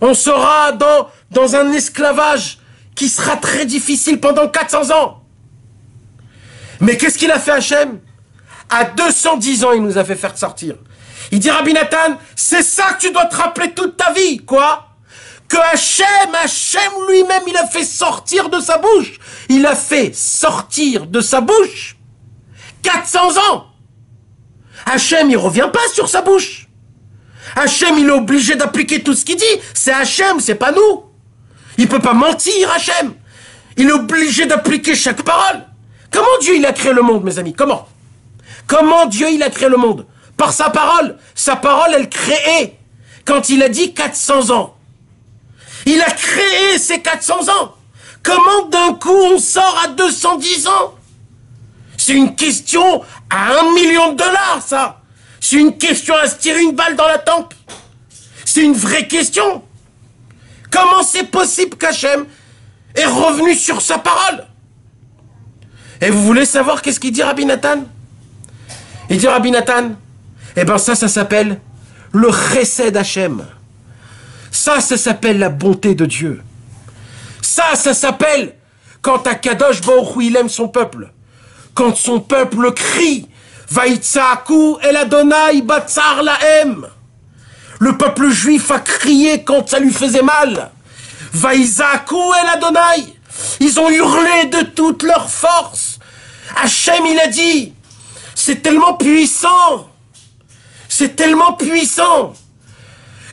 On sera dans un esclavage qui sera très difficile pendant 400 ans. Mais qu'est-ce qu'il a fait Hachem? À 210 ans, il nous a fait faire sortir. Il dit Rabbi Nathan, c'est ça que tu dois te rappeler toute ta vie, quoi? Que Hachem lui-même, il a fait sortir de sa bouche. Il a fait sortir de sa bouche 400 ans. Hachem, il revient pas sur sa bouche. Hachem, il est obligé d'appliquer tout ce qu'il dit. C'est Hachem, c'est pas nous. Il peut pas mentir, Hachem. Il est obligé d'appliquer chaque parole. Comment Dieu, il a créé le monde, mes amis? Comment? Comment Dieu, il a créé le monde? Par sa parole. Sa parole, elle créait. Quand il a dit 400 ans. Il a créé ces 400 ans. Comment d'un coup on sort à 210 ans? C'est une question à $1 million, ça. C'est une question à se tirer une balle dans la tempe. C'est une vraie question. Comment c'est possible qu'Hachem est revenu sur sa parole? Et vous voulez savoir qu'est-ce qu'il dit Rabbi Nathan? Il dit Rabbi Nathan, eh bien ça s'appelle le chesed Hachem. Ça s'appelle la bonté de Dieu. Ça s'appelle quand Akadosh Baruch Hu, il aime son peuple. Quand son peuple crie, Vaïtsaku el Adonai batsar lahem. Le peuple juif a crié quand ça lui faisait mal. Vaïtsaku el Adonai. Ils ont hurlé de toute leur force. Hachem, il a dit, c'est tellement puissant. C'est tellement puissant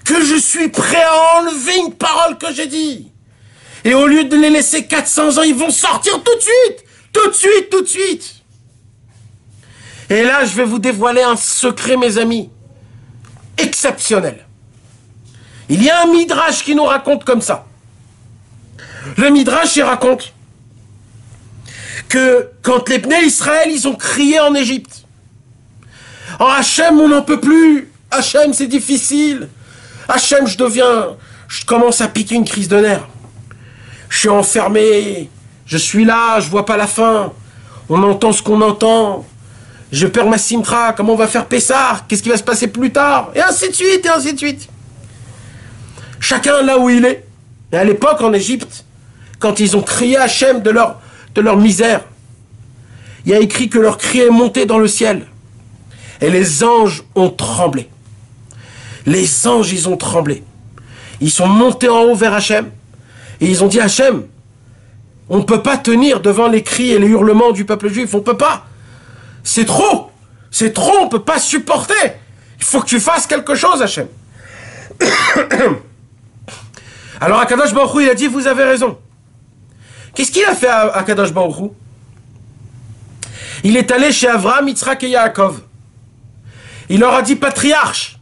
que je suis prêt à enlever une parole que j'ai dit. Et au lieu de les laisser 400 ans, ils vont sortir tout de suite. Tout de suite, tout de suite. Et là, je vais vous dévoiler un secret, mes amis, exceptionnel. Il y a un midrash qui nous raconte comme ça. Le midrash, il raconte que quand les Bnei Israël, ils ont crié en Égypte. Oh Hachem, on n'en peut plus. Hachem, c'est difficile. Hachem, je commence à piquer une crise de nerfs. Je suis enfermé. Je suis là, je vois pas la fin. On entend ce qu'on entend. Je perds ma simtra. Comment on va faire Pessah? Qu'est-ce qui va se passer plus tard? Et ainsi de suite, et ainsi de suite. Chacun là où il est. Et à l'époque, en Égypte, quand ils ont crié à Hachem de leur misère, il y a écrit que leur cri est monté dans le ciel. Et les anges ont tremblé. Les anges, ils ont tremblé. Ils sont montés en haut vers Hachem. Et ils ont dit, Hachem, on ne peut pas tenir devant les cris et les hurlements du peuple juif. On ne peut pas. C'est trop. C'est trop, on ne peut pas supporter. Il faut que tu fasses quelque chose, Hachem. Alors Akadosh Baruch Hu, il a dit, vous avez raison. Qu'est-ce qu'il a fait à Kadosh Baruch Hu? Il est allé chez Avraham, Yitzhak et Yaakov. Il leur a dit, patriarche,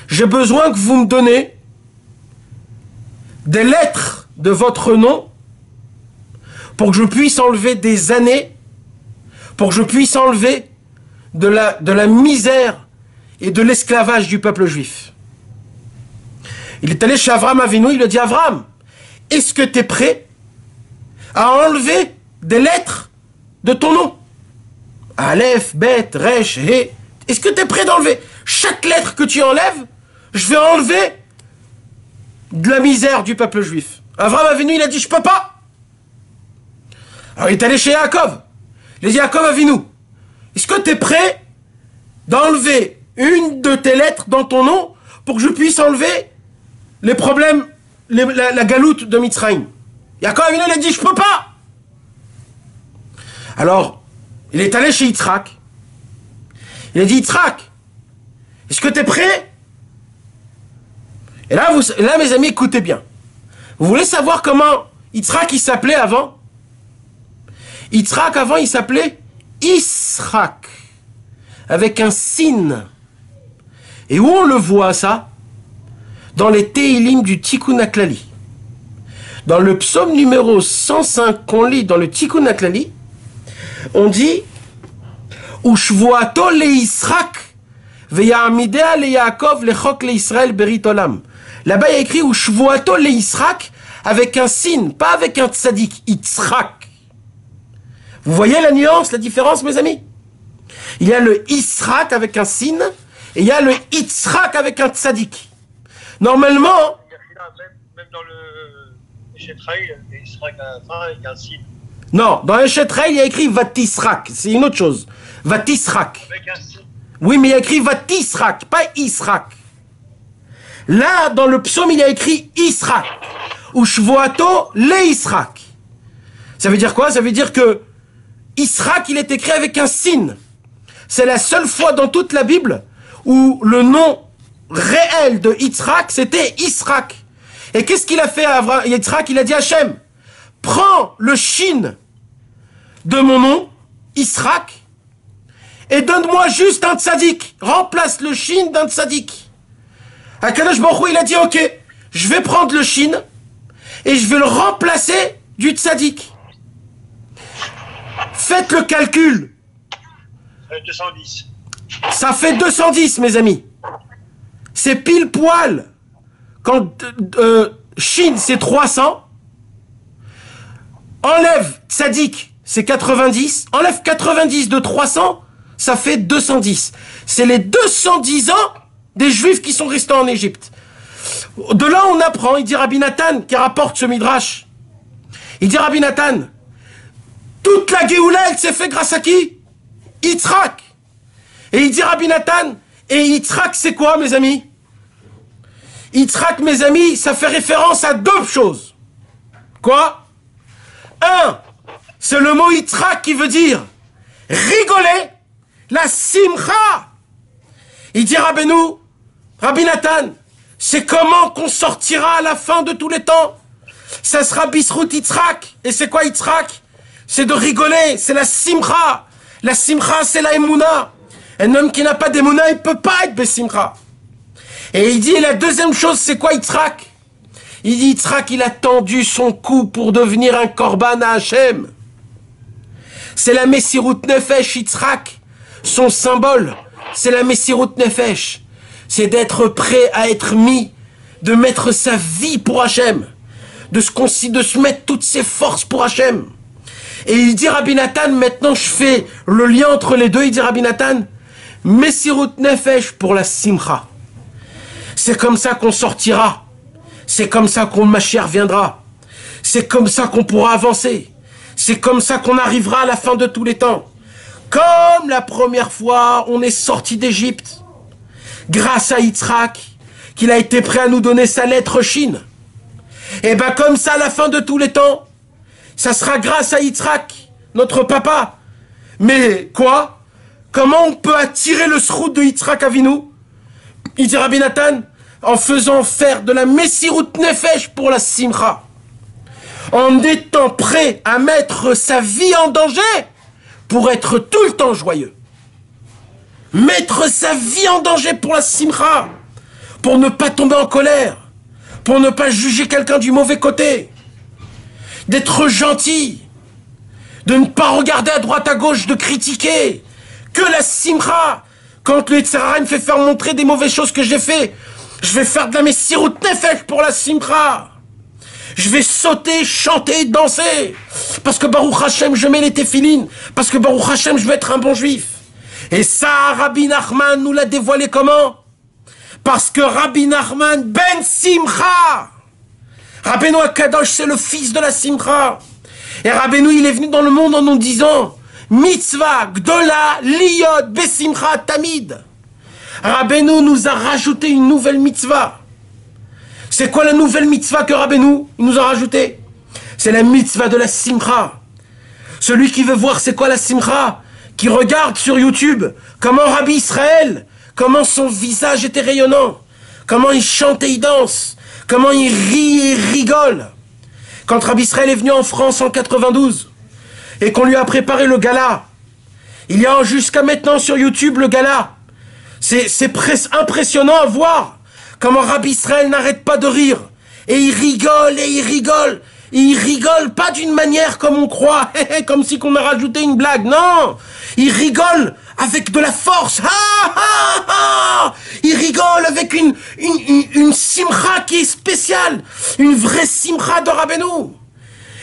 j'ai besoin que vous me donnez des lettres de votre nom pour que je puisse enlever des années, pour que je puisse enlever de la misère et de l'esclavage du peuple juif. Il est allé chez Avraham Avinu, il lui a dit, Avraham, est-ce que tu es prêt à enlever des lettres de ton nom? Aleph, Bet, Resh, He. Est-ce que tu es prêt d'enlever? Chaque lettre que tu enlèves, je vais enlever de la misère du peuple juif. Avraham Avinu, il a dit, je peux pas. Alors il est allé chez Yaakov. Il a dit, Yaakov Avinu, est-ce que tu es prêt d'enlever une de tes lettres dans ton nom pour que je puisse enlever les problèmes, la galoute de Mitzrayim? Yaakov Avinu, il a dit, je peux pas. Alors, il est allé chez Yitzhak. Il a dit, Yitzhak, est-ce que tu es prêt? Et là, mes amis, écoutez bien. Vous voulez savoir comment Yitzhak il s'appelait avant? Yitzhak avant, il s'appelait Yisrak, avec un sin. Et où on le voit ça? Dans les Teilim du Tikkun HaKlali. Dans le psaume numéro 105 qu'on lit dans le Tikkun HaKlali, on dit Ushvuato le Yisrak veyamidea le Yaakov le chok le Israël berit olam. Là-bas il y a écrit Ushvuato le Yisrak avec un sin, pas avec un tzadik, Yitzhak. Vous voyez la nuance, la différence, mes amis? Il y a le Yisrak avec un sin et il y a le Yitzhak avec un tzadik. Normalement, même dans le Eshetraï, il y a Yisrak à la fin avec un sin. Non, dans Eshetraï, il y a écrit Vatisrak, c'est une autre chose. Vatisrak. Avec un sin. Oui, mais il y a écrit Vatisrak, pas Yisrak. Là, dans le psaume, il y a écrit Yisrak. Ou Shvoato le Yisrak. Ça veut dire quoi? Ça veut dire que Yisrak, il est écrit avec un sin. C'est la seule fois dans toute la Bible où le nom réel de Yitzhak, c'était Yisrak. Et qu'est-ce qu'il a fait à Yitzhak? Il a dit à Hachem, prends le shin de mon nom, Yisrak, et donne-moi juste un tzadik. Remplace le shin d'un tzadik. Akadosh Baruch Hu, il a dit, ok, je vais prendre le shin et je vais le remplacer du tzadik. Faites le calcul. 210. Ça fait 210, mes amis. C'est pile poil. Quand Shin, c'est 300. Enlève Tzadik, c'est 90. Enlève 90 de 300, ça fait 210. C'est les 210 ans des Juifs qui sont restés en Égypte. De là, on apprend, il dit Rabbi Nathan, qui rapporte ce Midrash. Il dit Rabbi Nathan, toute la Géoula, elle s'est fait grâce à qui? Yitzhak. Et il dit Rabbi Nathan, et Yitzhak c'est quoi, mes amis? Yitzhak, mes amis, ça fait référence à deux choses. Quoi? Un, c'est le mot Yitzhak qui veut dire rigoler, la simcha. Il dit Rabbi Nathan, c'est comment qu'on sortira à la fin de tous les temps? Ça sera Bisrout Yitzhak. Et c'est quoi Yitzhak? C'est de rigoler, c'est la simcha. La simcha, c'est la emuna. Un homme qui n'a pas d'emuna, il ne peut pas être besimcha. Et il dit, la deuxième chose, c'est quoi Yitzhak? Il dit, Yitzhak, il a tendu son cou pour devenir un korban à Hachem. C'est la Messirut Nefesh, Yitzhak. Son symbole, c'est la Messirut Nefesh. C'est d'être prêt à être mis, de mettre sa vie pour Hachem. De se mettre toutes ses forces pour Hachem. Et il dit Rabbi Nathan, maintenant je fais le lien entre les deux, il dit Rabbi Nathan, Messirut Nefesh pour la Simcha. C'est comme ça qu'on sortira. C'est comme ça qu'on Mashiach viendra. C'est comme ça qu'on pourra avancer. C'est comme ça qu'on arrivera à la fin de tous les temps. Comme la première fois on est sorti d'Égypte, grâce à Yitzhak, qu'il a été prêt à nous donner sa lettre Shin. Et ben comme ça à la fin de tous les temps, ça sera grâce à Yitzhak, notre papa. Mais quoi? Comment on peut attirer le srout de Yitzhak Avinu? Il dit Rabbi Nathan, en faisant faire de la Messirut Nefesh pour la Simcha. en étant prêt à mettre sa vie en danger pour être tout le temps joyeux. Mettre sa vie en danger pour la simcha, pour ne pas tomber en colère, pour ne pas juger quelqu'un du mauvais côté, d'être gentil, de ne pas regarder à droite à gauche, de critiquer, que la simcha. Quand le Yetzer Hara me fait faire montrer des mauvaises choses que j'ai fait, je vais faire de la messirut nefesh pour la simcha. Je vais sauter, chanter, danser. Parce que Baruch Hashem, je mets les téphilines. Parce que Baruch Hashem, je vais être un bon juif. Et ça, Rabbi Nachman nous l'a dévoilé comment? Parce que Rabbi Nachman ben Simcha. Rabbeinu HaKadosh, c'est le fils de la Simcha. Et Rabbeinu, il est venu dans le monde en nous disant Mitzvah, Gdola, Liyot, Besimcha, Tamid. Rabbeinu nous a rajouté une nouvelle mitzvah. C'est quoi la nouvelle mitzvah que Rabbeinu nous a rajouté? C'est la mitzvah de la Simcha. Celui qui veut voir c'est quoi la Simcha, qui regarde sur YouTube comment Rabbi Israël, comment son visage était rayonnant, comment il chante et il danse, comment il rit et rigole. Quand Rabbi Israël est venu en France en 92 et qu'on lui a préparé le gala, il y a jusqu'à maintenant sur YouTube le gala. C'est impressionnant à voir comment Rabbi Israël n'arrête pas de rire. Et il rigole et il rigole. Et il rigole pas d'une manière comme on croit, comme si qu'on a rajouté une blague. Non, il rigole avec de la force. Il rigole avec une simcha qui est spéciale. Une vraie simcha de Rabbeinu.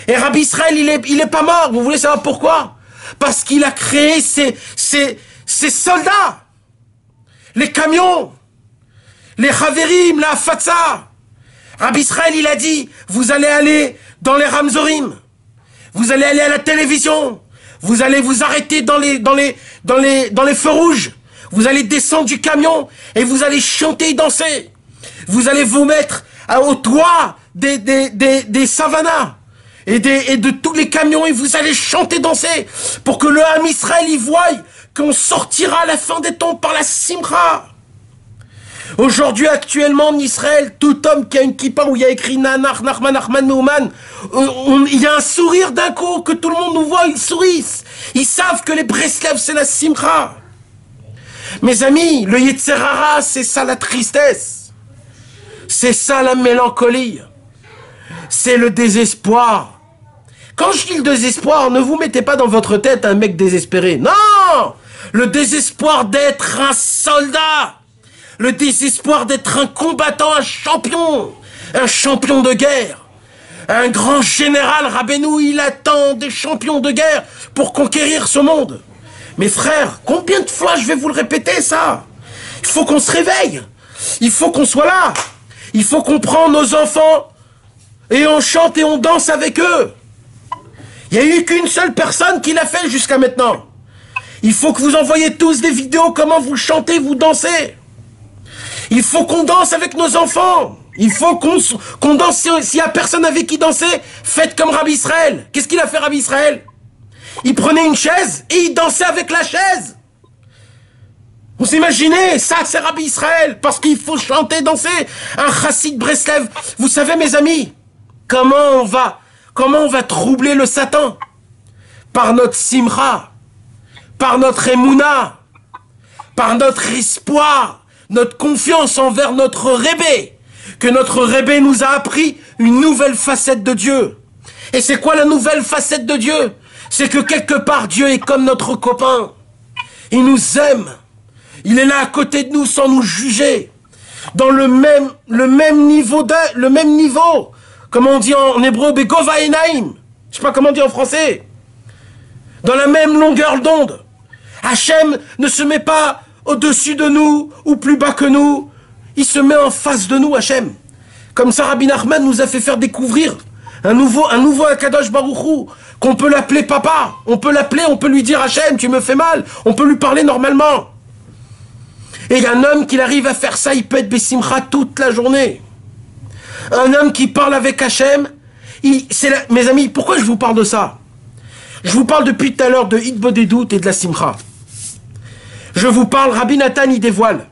Et Rabbi Israël, il est pas mort. Vous voulez savoir pourquoi? Parce qu'il a créé ses soldats. Les camions. Les Haverim, la Fatsa. Rabbi Israël, il a dit, vous allez aller dans les Ramzorim. Vous allez aller à la télévision. Vous allez vous arrêter dans les feux rouges. Vous allez descendre du camion et vous allez chanter et danser. Vous allez vous mettre au toit des savanas et de tous les camions et vous allez chanter et danser pour que le Ham Israël y voie qu'on sortira à la fin des temps par la Simcha. Aujourd'hui, actuellement, en Israël, tout homme qui a une kippa où il y a écrit Nanach, Nachman, Nachman, Meuman, il y a un sourire d'un coup, que tout le monde nous voit, ils sourissent. Ils savent que les Breslev, c'est la Simcha. Mes amis, le Yetzer Hara, c'est ça la tristesse. C'est ça la mélancolie. C'est le désespoir. Quand je dis le désespoir, ne vous mettez pas dans votre tête un mec désespéré. Non! Le désespoir d'être un soldat. Le désespoir d'être un combattant, un champion de guerre. Un grand général, Rabbeinu, il attend des champions de guerre pour conquérir ce monde. Mes frères, combien de fois je vais vous le répéter ça? Il faut qu'on se réveille. Il faut qu'on soit là. Il faut qu'on prend nos enfants et on chante et on danse avec eux. Il n'y a eu qu'une seule personne qui l'a fait jusqu'à maintenant. Il faut que vous envoyiez tous des vidéos comment vous chantez, vous dansez. Il faut qu'on danse avec nos enfants. Il faut qu'on danse. S'il n'y a personne avec qui danser, faites comme Rabbi Israël. Qu'est-ce qu'il a fait Rabbi Israël? Il prenait une chaise et il dansait avec la chaise. Vous imaginez? Ça, c'est Rabbi Israël. Parce qu'il faut chanter, danser. Un chassid Breslev. Vous savez, mes amis, comment on va troubler le Satan? Par notre simcha, par notre émouna, par notre espoir, notre confiance envers notre Rébé, que notre Rébé nous a appris une nouvelle facette de Dieu. Et c'est quoi la nouvelle facette de Dieu? C'est que quelque part Dieu est comme notre copain. Il nous aime. Il est là à côté de nous sans nous juger. Dans le même niveau. Comment on dit en hébreu? Begova Enaim. Je sais pas comment on dit en français. Dans la même longueur d'onde. Hachem ne se met pas au-dessus de nous, ou plus bas que nous. Il se met en face de nous, Hachem. Comme ça, Rabbi Nachman nous a fait faire découvrir un nouveau Akadosh Baruch Hu, qu'on peut l'appeler papa. On peut l'appeler, on peut lui dire Hachem, tu me fais mal. On peut lui parler normalement. Et il y a un homme qui arrive à faire ça, il peut être Bessimcha toute la journée. Un homme qui parle avec Hachem. Mes amis, pourquoi je vous parle de ça? Je vous parle depuis tout à l'heure de Hitbodedut et de la Simcha. Je vous parle, Rabbi Nathan, il dévoile.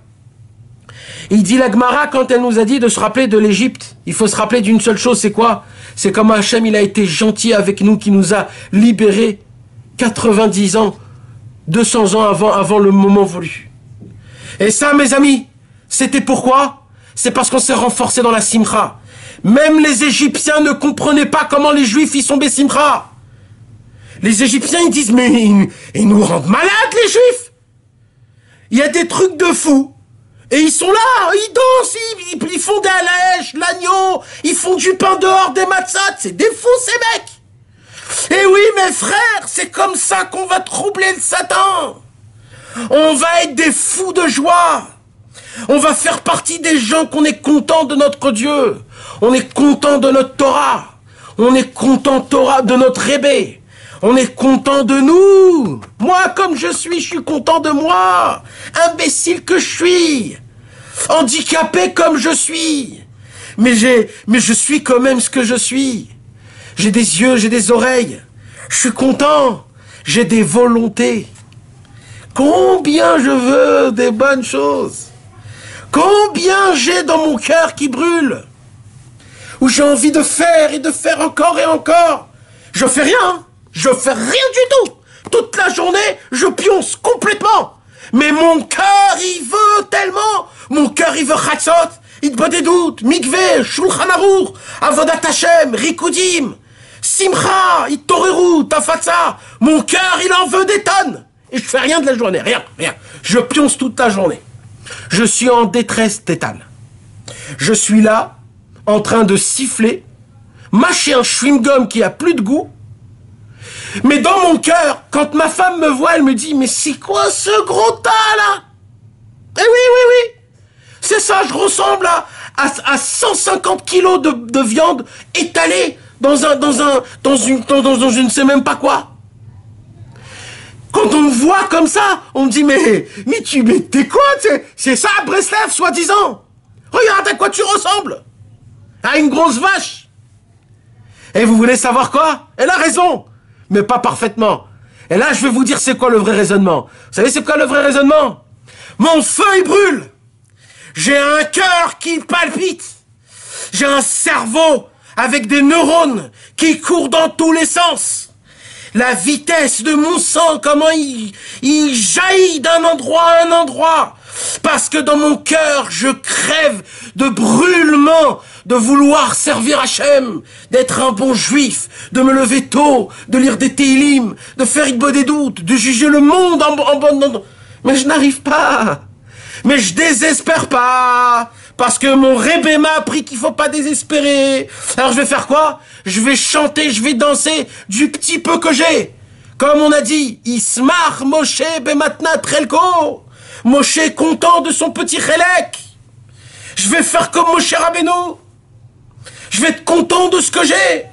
Il dit la Gemara quand elle nous a dit de se rappeler de l'Égypte. Il faut se rappeler d'une seule chose, c'est quoi? C'est comme Hachem, il a été gentil avec nous, qui nous a libérés 90 ans, 200 ans avant le moment voulu. Et ça, mes amis, c'était pourquoi? C'est parce qu'on s'est renforcé dans la simcha. Même les Égyptiens ne comprenaient pas comment les Juifs y sont simcha. Les Égyptiens, ils disent, mais ils nous rendent malades, les Juifs. Il y a des trucs de fous. Et ils sont là, ils dansent, ils font des halèches, l'agneau, ils font du pain dehors, des matzot, c'est des fous ces mecs. Et oui mes frères, c'est comme ça qu'on va troubler le Satan. On va être des fous de joie. On va faire partie des gens qu'on est content de notre Dieu. On est content de notre Torah. On est content de notre Rébé. On est content de nous. Moi, comme je suis content de moi. Imbécile que je suis. Handicapé comme je suis. Mais je suis quand même ce que je suis. J'ai des yeux, j'ai des oreilles. Je suis content. J'ai des volontés. Combien je veux des bonnes choses. Combien j'ai dans mon cœur qui brûle. Où j'ai envie de faire et de faire encore et encore. Je fais rien. Je fais rien du tout. Toute la journée, je pionce complètement. Mais mon cœur, il veut tellement. Mon cœur, il veut chatzot, itbodedut, mikveh, shulchan aruch, avodat Hashem, rikudim, simcha, ittoreru, tafatza. Mon cœur, il en veut des tonnes. Et je fais rien de la journée, rien. Je pionce toute la journée. Je suis en détresse tétale. Je suis là, en train de siffler, mâcher un chewing-gum qui a plus de goût. Mais dans mon cœur, quand ma femme me voit, elle me dit, mais c'est quoi ce gros tas là? Eh oui. C'est ça, je ressemble à 150 kilos de viande étalée dans je ne sais même pas quoi. Quand on me voit comme ça, on me dit, mais t'es quoi? C'est ça, Breslev, soi-disant. Regarde à quoi tu ressembles. À une grosse vache. Et vous voulez savoir quoi? Elle a raison. Mais pas parfaitement. Et là, je vais vous dire c'est quoi le vrai raisonnement. Vous savez c'est quoi le vrai raisonnement? Mon feu, il brûle. J'ai un cœur qui palpite. J'ai un cerveau avec des neurones qui courent dans tous les sens. La vitesse de mon sang, comment il jaillit d'un endroit à un endroit. Parce que dans mon cœur, je crève de brûlement, de vouloir servir Hachem, d'être un bon juif, de me lever tôt, de lire des Télim, de faire itbodedut, de juger le monde en bonne... Mais je n'arrive pas. Mais je désespère pas. Parce que mon Rébé m'a appris qu'il faut pas désespérer. Alors je vais faire quoi? Je vais chanter, je vais danser du petit peu que j'ai. Comme on a dit, Ismar Moshe Bematnat Relko. Moshe est content de son petit Relek. Je vais faire comme Moshe Rabbeinu. Je vais être content de ce que j'ai.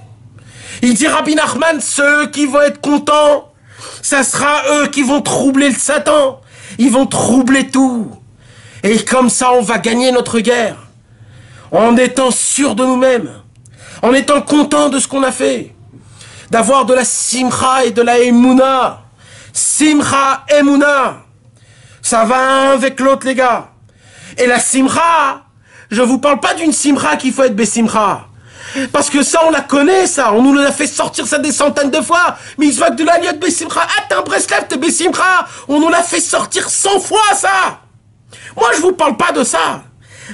Il dit Rabbi Nachman, ceux qui vont être contents, ça sera eux qui vont troubler le Satan. Ils vont troubler tout. Et comme ça, on va gagner notre guerre. En étant sûr de nous-mêmes. En étant content de ce qu'on a fait. D'avoir de la simcha et de la emuna. Simcha, emuna. Ça va un avec l'autre, les gars. Et la simcha, je vous parle pas d'une simcha qu'il faut être besimcha. Parce que ça, on la connaît, ça. On nous l'a fait sortir ça des centaines de fois. Mais il se voit que de la liot besimcha. Ah, t'es un Breslev, t'es besimcha. On nous l'a fait sortir 100 fois, ça. Moi, je vous parle pas de ça.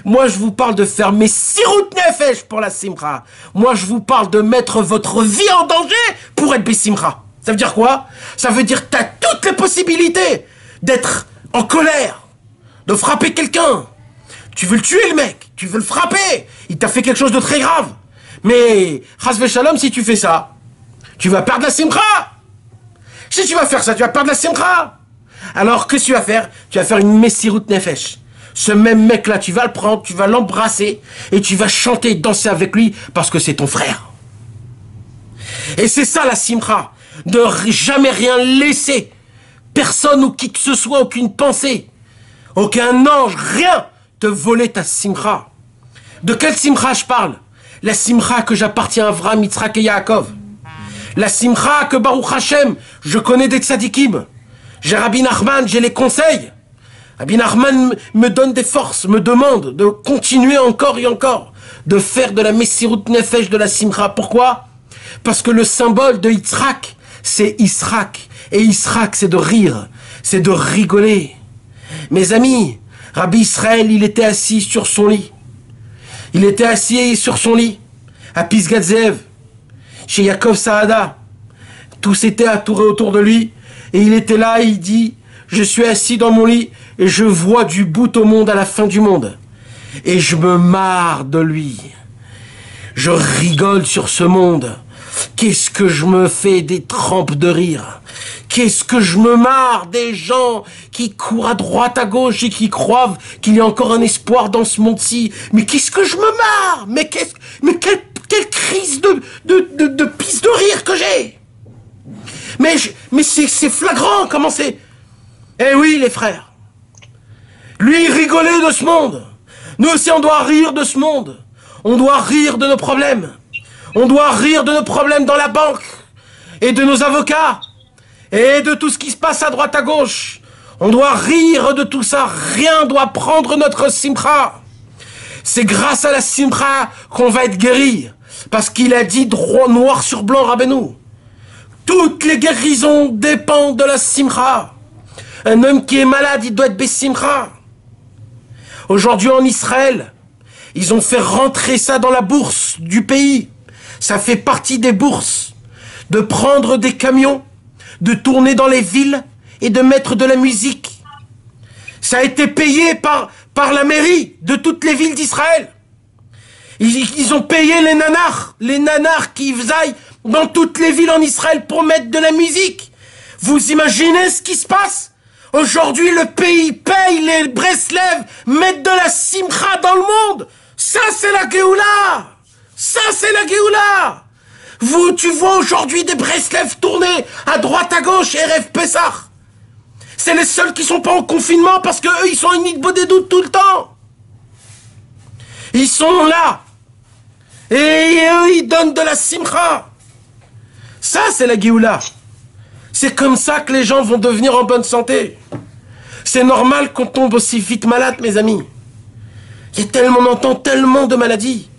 Moi, je vous parle de faire mes sirut nefesh pour la simcha. Moi, je vous parle de mettre votre vie en danger pour être besimcha. Ça veut dire quoi? Ça veut dire que t'as toutes les possibilités d'être en colère, de frapper quelqu'un. Tu veux le tuer, le mec. Tu veux le frapper. Il t'a fait quelque chose de très grave. Mais, chas v'shalom, si tu fais ça, tu vas perdre la simcha. Si tu vas faire ça, tu vas perdre la simcha. Alors, qu'est-ce que tu vas faire? Tu vas faire une messirut nefesh. Ce même mec-là, tu vas le prendre, tu vas l'embrasser, et tu vas chanter, danser avec lui, parce que c'est ton frère. Et c'est ça la simcha. De jamais rien laisser. Personne ou qui que ce soit, aucune pensée, aucun ange, rien, te voler ta simcha. De quelle simcha je parle? La simcha que j'appartiens à Avraham, Yitzhak et Yaakov. La simcha que Baruch Hashem, je connais des tzadikim. J'ai Rabbi Nachman, j'ai les conseils. Rabbi Nachman me donne des forces, me demande de continuer encore et encore, de faire de la Messirut Nefesh, de la Simcha. Pourquoi? Parce que le symbole de Yitzhak, c'est Yitzhak. Et Yitzhak, c'est de rire, c'est de rigoler. Mes amis, Rabbi Israël, il était assis sur son lit. Il était assis sur son lit, à Pisgat Ze'ev, chez Yaakov Saada. Tous étaient entourés autour de lui. Et il était là et il dit, je suis assis dans mon lit et je vois du bout au monde à la fin du monde. Et je me marre de lui. Je rigole sur ce monde. Qu'est-ce que je me fais des trempes de rire. Qu'est-ce que je me marre des gens qui courent à droite, à gauche et qui croient qu'il y a encore un espoir dans ce monde-ci. Mais qu'est-ce que je me marre. Mais quelle crise de pisse de rire que j'ai. Mais c'est flagrant, comment c'est. Eh oui, les frères. Lui, il rigolait de ce monde. Nous aussi, on doit rire de ce monde. On doit rire de nos problèmes. On doit rire de nos problèmes dans la banque. Et de nos avocats. Et de tout ce qui se passe à droite, à gauche. On doit rire de tout ça. Rien doit prendre notre simcha. C'est grâce à la simcha qu'on va être guéri. Parce qu'il a dit droit, noir sur blanc, Rabbeinu. Toutes les guérisons dépendent de la simcha. Un homme qui est malade, il doit être bessimcha. Aujourd'hui en Israël, ils ont fait rentrer ça dans la bourse du pays. Ça fait partie des bourses. De prendre des camions, de tourner dans les villes et de mettre de la musique. Ça a été payé par la mairie de toutes les villes d'Israël. Ils ont payé les nanars qui faisaient dans toutes les villes en Israël pour mettre de la musique. Vous imaginez ce qui se passe? Aujourd'hui, le pays paye, les Breslev mettent de la simcha dans le monde. Ça, c'est la Géoula. Ça, c'est la Géoula. Tu vois aujourd'hui des Breslev tourner à droite, à gauche, RF Pessah. C'est les seuls qui sont pas en confinement parce que eux, ils sont en Nidbodédout tout le temps. Ils sont là. Et eux, ils donnent de la simcha. Ça, c'est la Géoula. C'est comme ça que les gens vont devenir en bonne santé. C'est normal qu'on tombe aussi vite malade, mes amis. On entend tellement de maladies.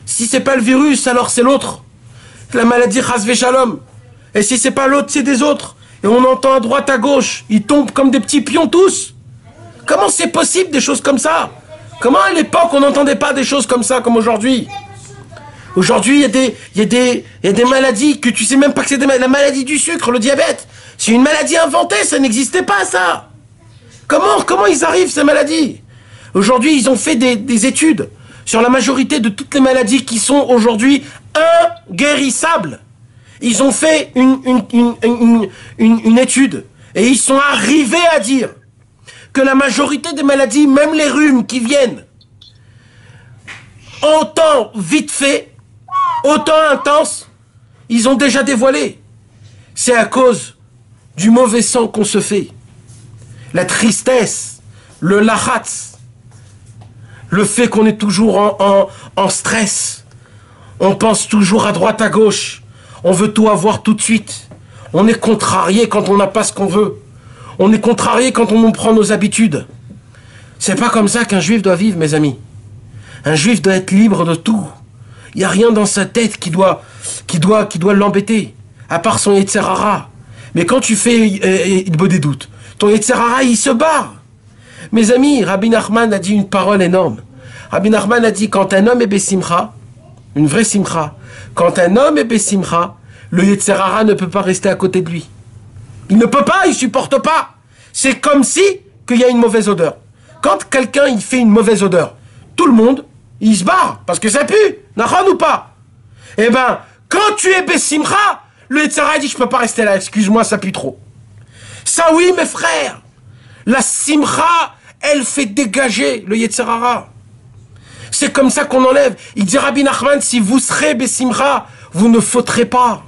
Si c'est pas le virus, alors c'est l'autre. La maladie Chas Shalom. Et si c'est pas l'autre, c'est des autres. Et on entend à droite, à gauche. Ils tombent comme des petits pions tous. Comment c'est possible des choses comme ça? Comment à l'époque on n'entendait pas des choses comme ça comme aujourd'hui? Aujourd'hui, il y a des maladies que tu sais même pas que c'est la maladie du sucre, le diabète. C'est une maladie inventée, ça n'existait pas, ça. Comment ils arrivent, ces maladies? Aujourd'hui, ils ont fait des études sur la majorité de toutes les maladies qui sont aujourd'hui inguérissables. Ils ont fait une étude et ils sont arrivés à dire que la majorité des maladies, même les rhumes qui viennent en temps vite fait, autant intense, ils ont déjà dévoilé. C'est à cause du mauvais sang qu'on se fait. La tristesse, le lachatz, le fait qu'on est toujours en stress. On pense toujours à droite, à gauche. On veut tout avoir tout de suite. On est contrarié quand on n'a pas ce qu'on veut. On est contrarié quand on prend nos habitudes. C'est pas comme ça qu'un juif doit vivre, mes amis. Un juif doit être libre de tout. Il n'y a rien dans sa tête qui doit l'embêter, à part son Yetzer Hara. Mais quand tu fais des doutes, ton Yetzer Hara, il se barre. Mes amis, Rabbi Nachman a dit une parole énorme. Rabbi Nachman a dit, quand un homme est bessimcha, une vraie simcha, quand un homme est bessimcha, le Yetzer Hara ne peut pas rester à côté de lui. Il ne peut pas, il supporte pas. C'est comme si qu'il y a une mauvaise odeur. Quand quelqu'un il fait une mauvaise odeur, tout le monde, il se barre, parce que ça pue, n'achon ou pas. Eh ben, quand tu es bessimcha, le Yetzer Hara dit, je peux pas rester là, excuse-moi, ça pue trop. Ça oui, mes frères, la simcha, elle fait dégager le Yetzer Hara. C'est comme ça qu'on enlève. Il dit Rabbi Nachman, si vous serez bessimcha, vous ne fauterez pas.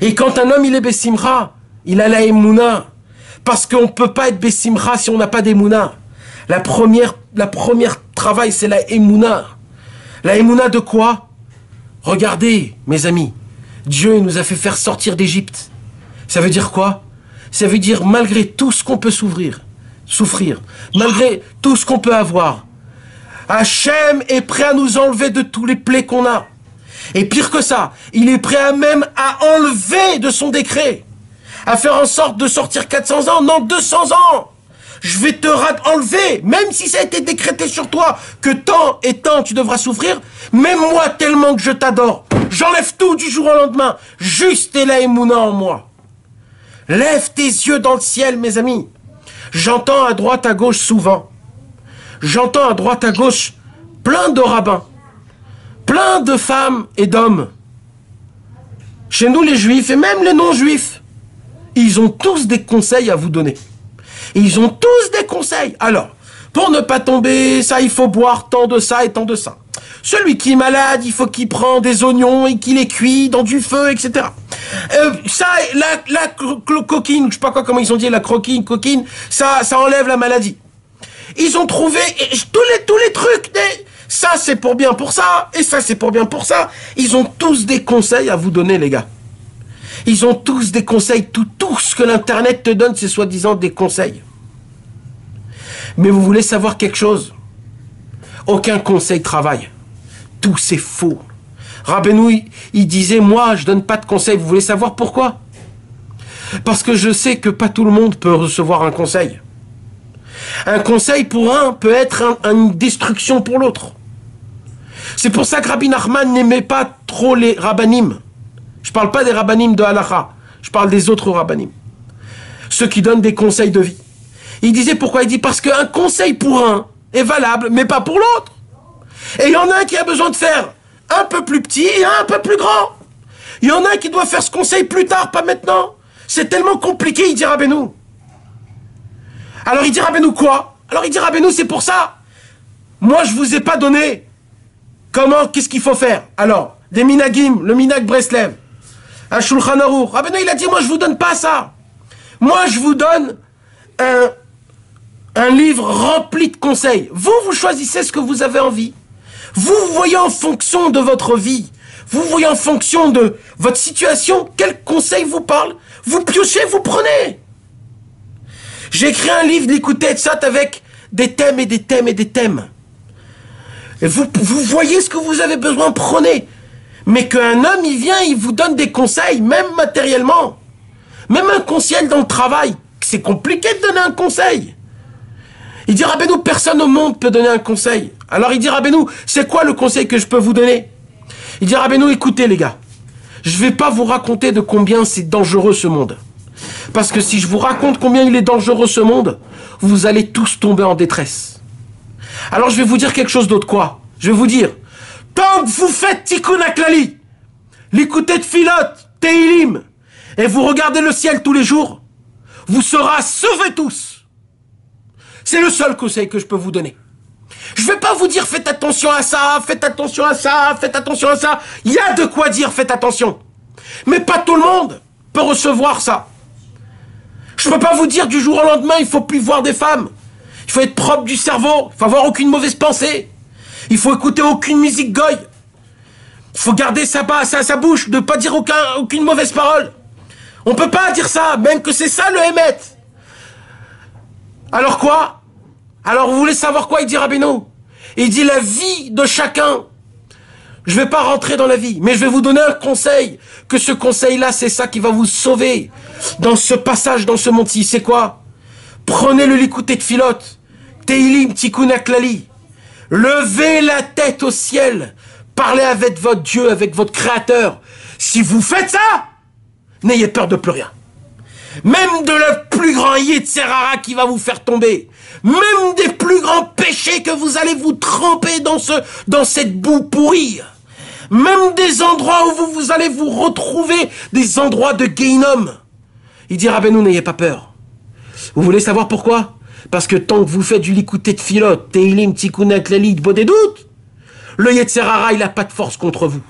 Et quand un homme il est bessimcha, il a la émouna. Parce qu'on ne peut pas être bessimcha si on n'a pas d'émouna. La première travail, c'est la émouna. La émouna de quoi? Regardez, mes amis, Dieu nous a fait faire sortir d'Égypte. Ça veut dire quoi? Ça veut dire malgré tout ce qu'on peut s'ouvrir, souffrir, malgré tout ce qu'on peut avoir. Hachem est prêt à nous enlever de tous les plaies qu'on a. Et pire que ça, il est prêt même à enlever de son décret, à faire en sorte de sortir 400 ans, non 200 ans. Je vais te enlever, même si ça a été décrété sur toi, que tant et tant tu devras souffrir, même moi tellement que je t'adore, j'enlève tout du jour au lendemain, juste et la émouna en moi. Lève tes yeux dans le ciel, mes amis. J'entends à droite à gauche souvent, j'entends à droite à gauche plein de rabbins, plein de femmes et d'hommes. Chez nous les juifs et même les non-juifs, ils ont tous des conseils à vous donner. Et ils ont tous des conseils. Alors, pour ne pas tomber, ça, il faut boire tant de ça et tant de ça. Celui qui est malade, il faut qu'il prenne des oignons et qu'il les cuit dans du feu, etc. Ça, la coquine, je sais pas quoi, comment ils ont dit, la coquine, ça enlève la maladie. Ils ont trouvé tous les trucs, ça c'est pour bien pour ça, et ça c'est pour bien pour ça. Ils ont tous des conseils à vous donner, les gars. Ils ont tous des conseils, tout ce que l'internet te donne, c'est soi-disant des conseils. Mais vous voulez savoir quelque chose? Aucun conseil travaille. Tout c'est faux. Rabbeinu, il disait, moi je donne pas de conseils. Vous voulez savoir pourquoi? Parce que je sais que pas tout le monde peut recevoir un conseil. Un conseil pour un peut être une destruction pour l'autre. C'est pour ça que Rabbi Nachman n'aimait pas trop les rabbanim. Je parle pas des rabbanim de Halacha, je parle des autres rabbanim. Ceux qui donnent des conseils de vie. Il disait pourquoi? Il dit parce qu'un conseil pour un est valable, mais pas pour l'autre. Et il y en a un qui a besoin de faire un peu plus petit et un peu plus grand. Il y en a un qui doit faire ce conseil plus tard, pas maintenant. C'est tellement compliqué, il dit Rabbeinu. Alors il dit Rabbeinu quoi? Alors il dit Rabbeinu, c'est pour ça. Moi je vous ai pas donné qu'est-ce qu'il faut faire. Alors, des minagim, le minag Breslev, un Shulchan Aruch. Rabbeinu il a dit, moi je vous donne pas ça. Moi je vous donne un livre rempli de conseils. Vous choisissez ce que vous avez envie. Vous voyez en fonction de votre vie. Vous voyez en fonction de votre situation, quel conseil vous parle. Vous piochez, vous prenez. J'ai écrit un livre, l'écoutez de ça, avec des thèmes et des thèmes et des thèmes. Et vous voyez ce que vous avez besoin, prenez. Mais qu'un homme, il vient, il vous donne des conseils, même matériellement. Même un conseil dans le travail. C'est compliqué de donner un conseil. Il dit, Rabbeinu, personne au monde peut donner un conseil. Alors il dit, Rabbeinu, c'est quoi le conseil que je peux vous donner? Il dit, Rabbeinu, écoutez les gars, je vais pas vous raconter de combien c'est dangereux ce monde. Parce que si je vous raconte combien il est dangereux ce monde, vous allez tous tomber en détresse. Alors je vais vous dire quelque chose d'autre, quoi? Je vais vous dire, tant que vous faites Tikkun HaKlali, l'écoutez de Philot, Teilim, et vous regardez le ciel tous les jours, vous serez sauvés tous. C'est le seul conseil que je peux vous donner. Je vais pas vous dire faites attention à ça, faites attention à ça, faites attention à ça. Il y a de quoi dire faites attention. Mais pas tout le monde peut recevoir ça. Je peux pas vous dire du jour au lendemain il faut plus voir des femmes. Il faut être propre du cerveau, il faut avoir aucune mauvaise pensée. Il faut écouter aucune musique goy. Il faut garder sa bouche, ne pas dire aucune mauvaise parole. On peut pas dire ça, même que c'est ça le Hémet. Alors quoi? Alors vous voulez savoir quoi? Il dit Rabbeinu. Il dit la vie de chacun. Je vais pas rentrer dans la vie, mais je vais vous donner un conseil. Que ce conseil-là, c'est ça qui va vous sauver. Dans ce passage, dans ce monde-ci, c'est quoi? Prenez le Likutei Tfilot, Teilim, Tikkun HaKlali. Levez la tête au ciel. Parlez avec votre Dieu, avec votre Créateur. Si vous faites ça, n'ayez peur de plus rien. Même de le plus grand Yetzer Hara qui va vous faire tomber. Même des plus grands péchés que vous allez vous tremper dans cette boue pourrie. Même des endroits où vous allez vous retrouver, des endroits de Gehinom. Il dit Rabbeinu, n'ayez pas peur. Vous voulez savoir pourquoi? Parce que tant que vous faites du Likutei Tfilot, Teilim, Tikkun HaKlali, Bodedut, le Yetzer Hara, il n'a pas de force contre vous.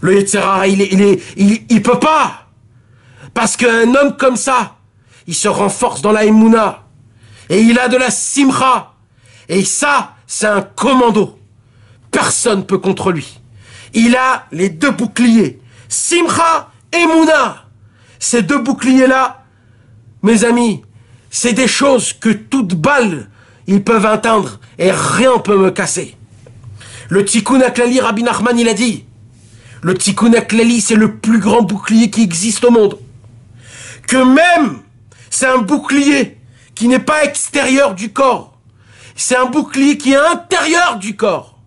Le Yetzer Hara, il peut pas. Parce qu'un homme comme ça, il se renforce dans la Emouna. Et il a de la Simcha. Et ça, c'est un commando. Personne ne peut contre lui. Il a les deux boucliers. Simcha, Emouna. Ces deux boucliers-là, mes amis, c'est des choses que toute balle, ils peuvent atteindre et rien peut me casser. Le Tikkun HaKlali, Rabbi Nachman, il a dit, le Tikkun HaKlali, c'est le plus grand bouclier qui existe au monde. Que même, c'est un bouclier qui n'est pas extérieur du corps. C'est un bouclier qui est intérieur du corps.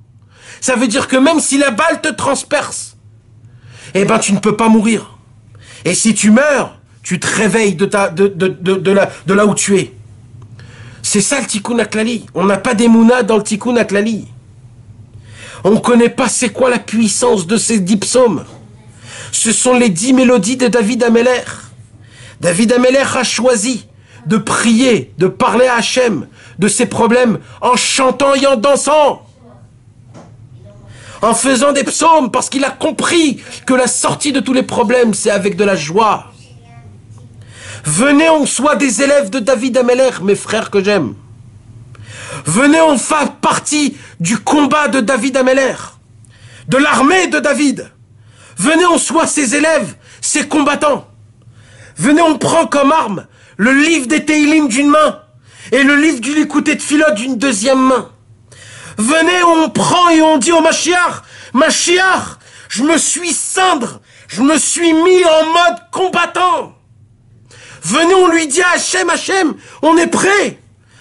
Ça veut dire que même si la balle te transperce, eh ben tu ne peux pas mourir. Et si tu meurs, tu te réveilles de là où tu es. C'est ça le Tikkun HaKlali. On n'a pas d'émouna dans le Tikkun HaKlali. On ne connaît pas c'est quoi la puissance de ces 10 psaumes. Ce sont les 10 mélodies de David Ameller. David Ameller a choisi de prier, de parler à Hachem de ses problèmes en chantant et en dansant. En faisant des psaumes parce qu'il a compris que la sortie de tous les problèmes, c'est avec de la joie. Venez, on soit des élèves de David Ameller, mes frères que j'aime. Venez, on fasse partie du combat de David Ameller, de l'armée de David. Venez, on soit ses élèves, ses combattants. Venez, on prend comme arme le livre des Teilim d'une main et le livre du Likutei Tfilot d'une deuxième main. Venez, on prend et on dit au Mashiach, Mashiach, je me suis cindre, je me suis mis en mode combattant. Venez, on lui dit à Hachem, Hachem, on est prêt.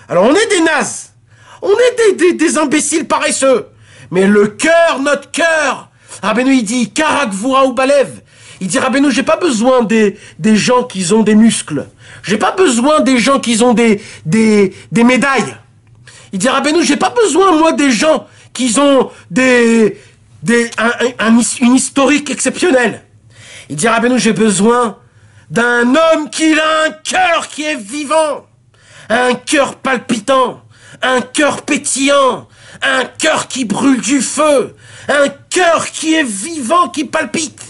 Alors on est des nazes, on est des imbéciles paresseux. Mais le cœur, notre cœur, Rabbeinu il dit, Karak Vura ou Balev. Il dit, Rabbeinu, j'ai pas besoin des gens qui ont des muscles. J'ai pas besoin des gens qui ont des médailles. Il dit, Rabbeinu, j'ai pas besoin, moi, des gens qui ont une historique exceptionnelle. Il dit, Rabbeinu, j'ai besoin d'un homme qui a un cœur qui est vivant, un cœur palpitant, un cœur pétillant, un cœur qui brûle du feu, un cœur qui est vivant, qui palpite.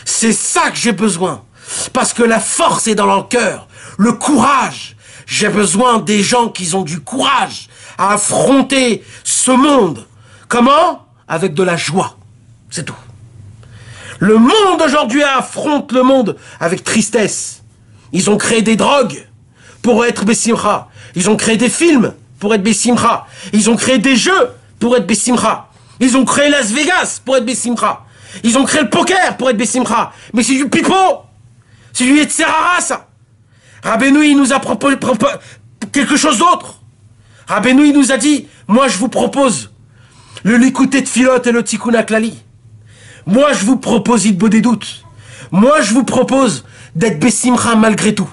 C'est ça que j'ai besoin. Parce que la force est dans le cœur, le courage. J'ai besoin des gens qui ont du courage à affronter ce monde. Comment? Avec de la joie. C'est tout. Le monde aujourd'hui affronte le monde avec tristesse. Ils ont créé des drogues pour être Bessimcha. Ils ont créé des films pour être Bessimcha. Ils ont créé des jeux pour être Bessimcha. Ils ont créé Las Vegas pour être Bessimcha. Ils ont créé le poker pour être Bessimcha. Mais c'est du pipeau. C'est du Yetzerara, ça. Rabbeinu, il nous a proposé quelque chose d'autre. Rabbeinu, il nous a dit, moi je vous propose le Likutei Tfilot et le Tikkun HaKlali. Moi je vous propose Hitbo des doutes. Moi je vous propose d'être Bessimcha malgré tout.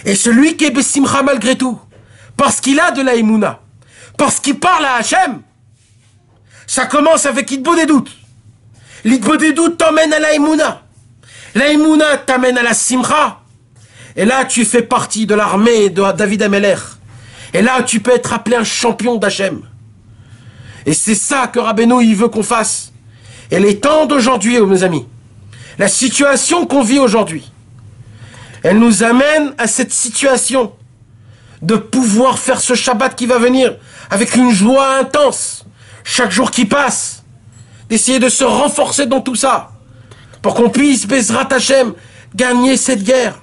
Et celui qui est Bessimcha malgré tout, parce qu'il a de la Emouna, parce qu'il parle à Hachem, ça commence avec Hitbo des doutes. L'Hitbo des doutes t'emmène à la Emouna. La Emouna t'amène à la Simcha. Et là, tu fais partie de l'armée de David Ameller. Et là, tu peux être appelé un champion d'Hachem. Et c'est ça que Rabbeinu, il veut qu'on fasse. Et les temps d'aujourd'hui, mes amis, la situation qu'on vit aujourd'hui, elle nous amène à cette situation de pouvoir faire ce Shabbat qui va venir avec une joie intense, chaque jour qui passe, d'essayer de se renforcer dans tout ça, pour qu'on puisse, Bezrat Hashem, gagner cette guerre,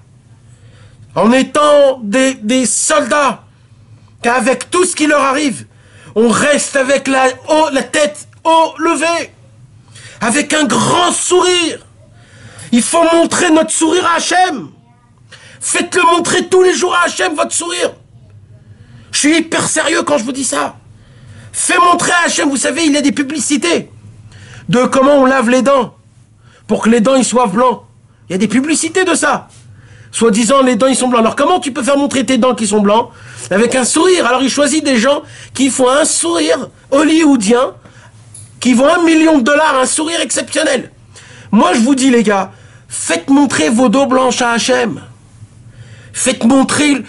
en étant des soldats, qu'avec tout ce qui leur arrive, on reste avec la tête haut levée, avec un grand sourire. Il faut montrer notre sourire à Hachem. Faites-le montrer tous les jours à Hachem, votre sourire. Je suis hyper sérieux quand je vous dis ça. Faites montrer à Hachem, vous savez, il y a des publicités de comment on lave les dents pour que les dents ils soient blancs. Il y a des publicités de ça. Soi-disant, les dents ils sont blancs. Alors comment tu peux faire montrer tes dents qui sont blancs avec un sourire? Alors il choisit des gens qui font un sourire hollywoodien, qui vaut $1 million, un sourire exceptionnel. Moi je vous dis les gars, faites montrer vos dents blanches à Hachem. Faites montrer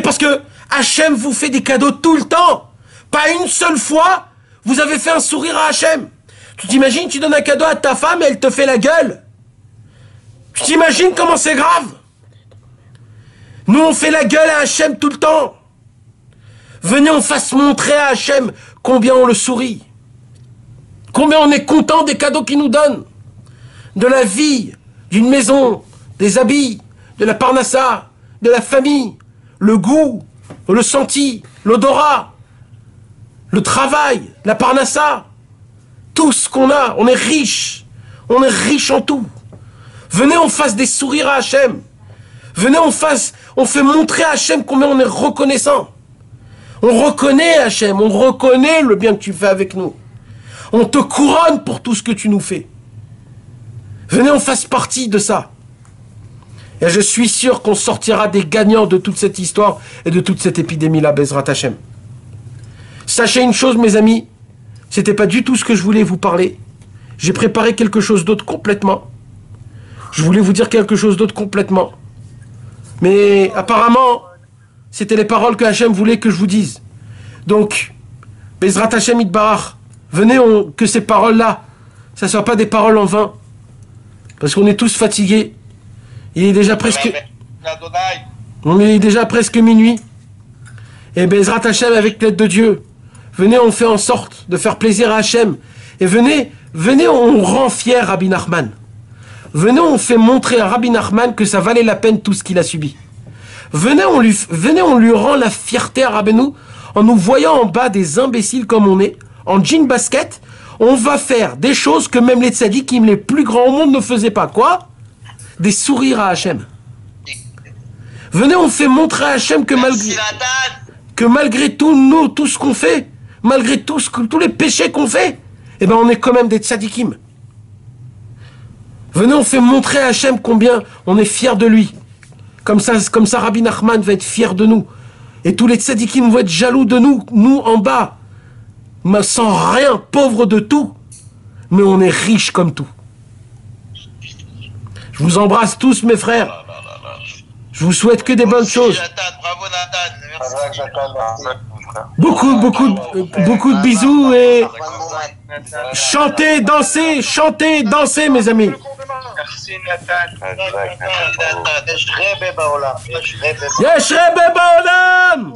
parce que Hachem vous fait des cadeaux tout le temps. Pas une seule fois, vous avez fait un sourire à Hachem. Tu t'imagines, tu donnes un cadeau à ta femme et elle te fait la gueule. Tu t'imagines comment c'est grave? Nous, on fait la gueule à Hachem tout le temps. Venez, on fasse montrer à Hachem combien on le sourit. Combien on est content des cadeaux qu'il nous donne. De la vie, d'une maison, des habits, de la parnassa, de la famille, le goût, le senti, l'odorat, le travail, la parnassa, tout ce qu'on a, on est riche en tout. Venez, on fasse des sourires à Hachem. Venez, on fait montrer à Hachem combien on est reconnaissant. On reconnaît Hachem, on reconnaît le bien que tu fais avec nous. On te couronne pour tout ce que tu nous fais. Venez, on fasse partie de ça. Et je suis sûr qu'on sortira des gagnants de toute cette histoire et de toute cette épidémie-là, Bezrat Hachem. Sachez une chose, mes amis, c'était pas du tout ce que je voulais vous parler. J'ai préparé quelque chose d'autre complètement. Je voulais vous dire quelque chose d'autre complètement. Mais apparemment, c'était les paroles que Hachem voulait que je vous dise. Donc, Bezrat Hachem Yitbarach, venez, que ces paroles-là, ça ne soit pas des paroles en vain. Parce qu'on est tous fatigués. Il est déjà presque minuit. Et Bezrat Hachem, avec l'aide de Dieu, venez, on fait en sorte de faire plaisir à Hachem. Et venez, on rend fier Rabbi Nachman. Venez, on fait montrer à Rabbi Nachman que ça valait la peine tout ce qu'il a subi. Venez, on lui rend la fierté à Rabbeinu en nous voyant en bas des imbéciles comme on est, en jean basket. On va faire des choses que même les tzadikim les plus grands au monde ne faisaient pas. Quoi? Des sourires à Hachem. Venez, on fait montrer à Hachem que malgré tout ce qu'on fait, malgré tous les péchés qu'on fait, eh ben on est quand même des tzadikim. Venez, on fait montrer à Hachem combien on est fiers de lui. Comme ça, Rabbi Nachman va être fier de nous. Et tous les tzadikim vont être jaloux de nous, nous en bas. Sans rien, pauvres de tout. Mais on est riches comme tout. Je vous embrasse tous, mes frères. Je vous souhaite que des bonnes choses. Bravo Nathan, merci. Beaucoup de bisous et chantez, dansez, mes amis. Merci Nathan. Yesh Rebbe Baolam.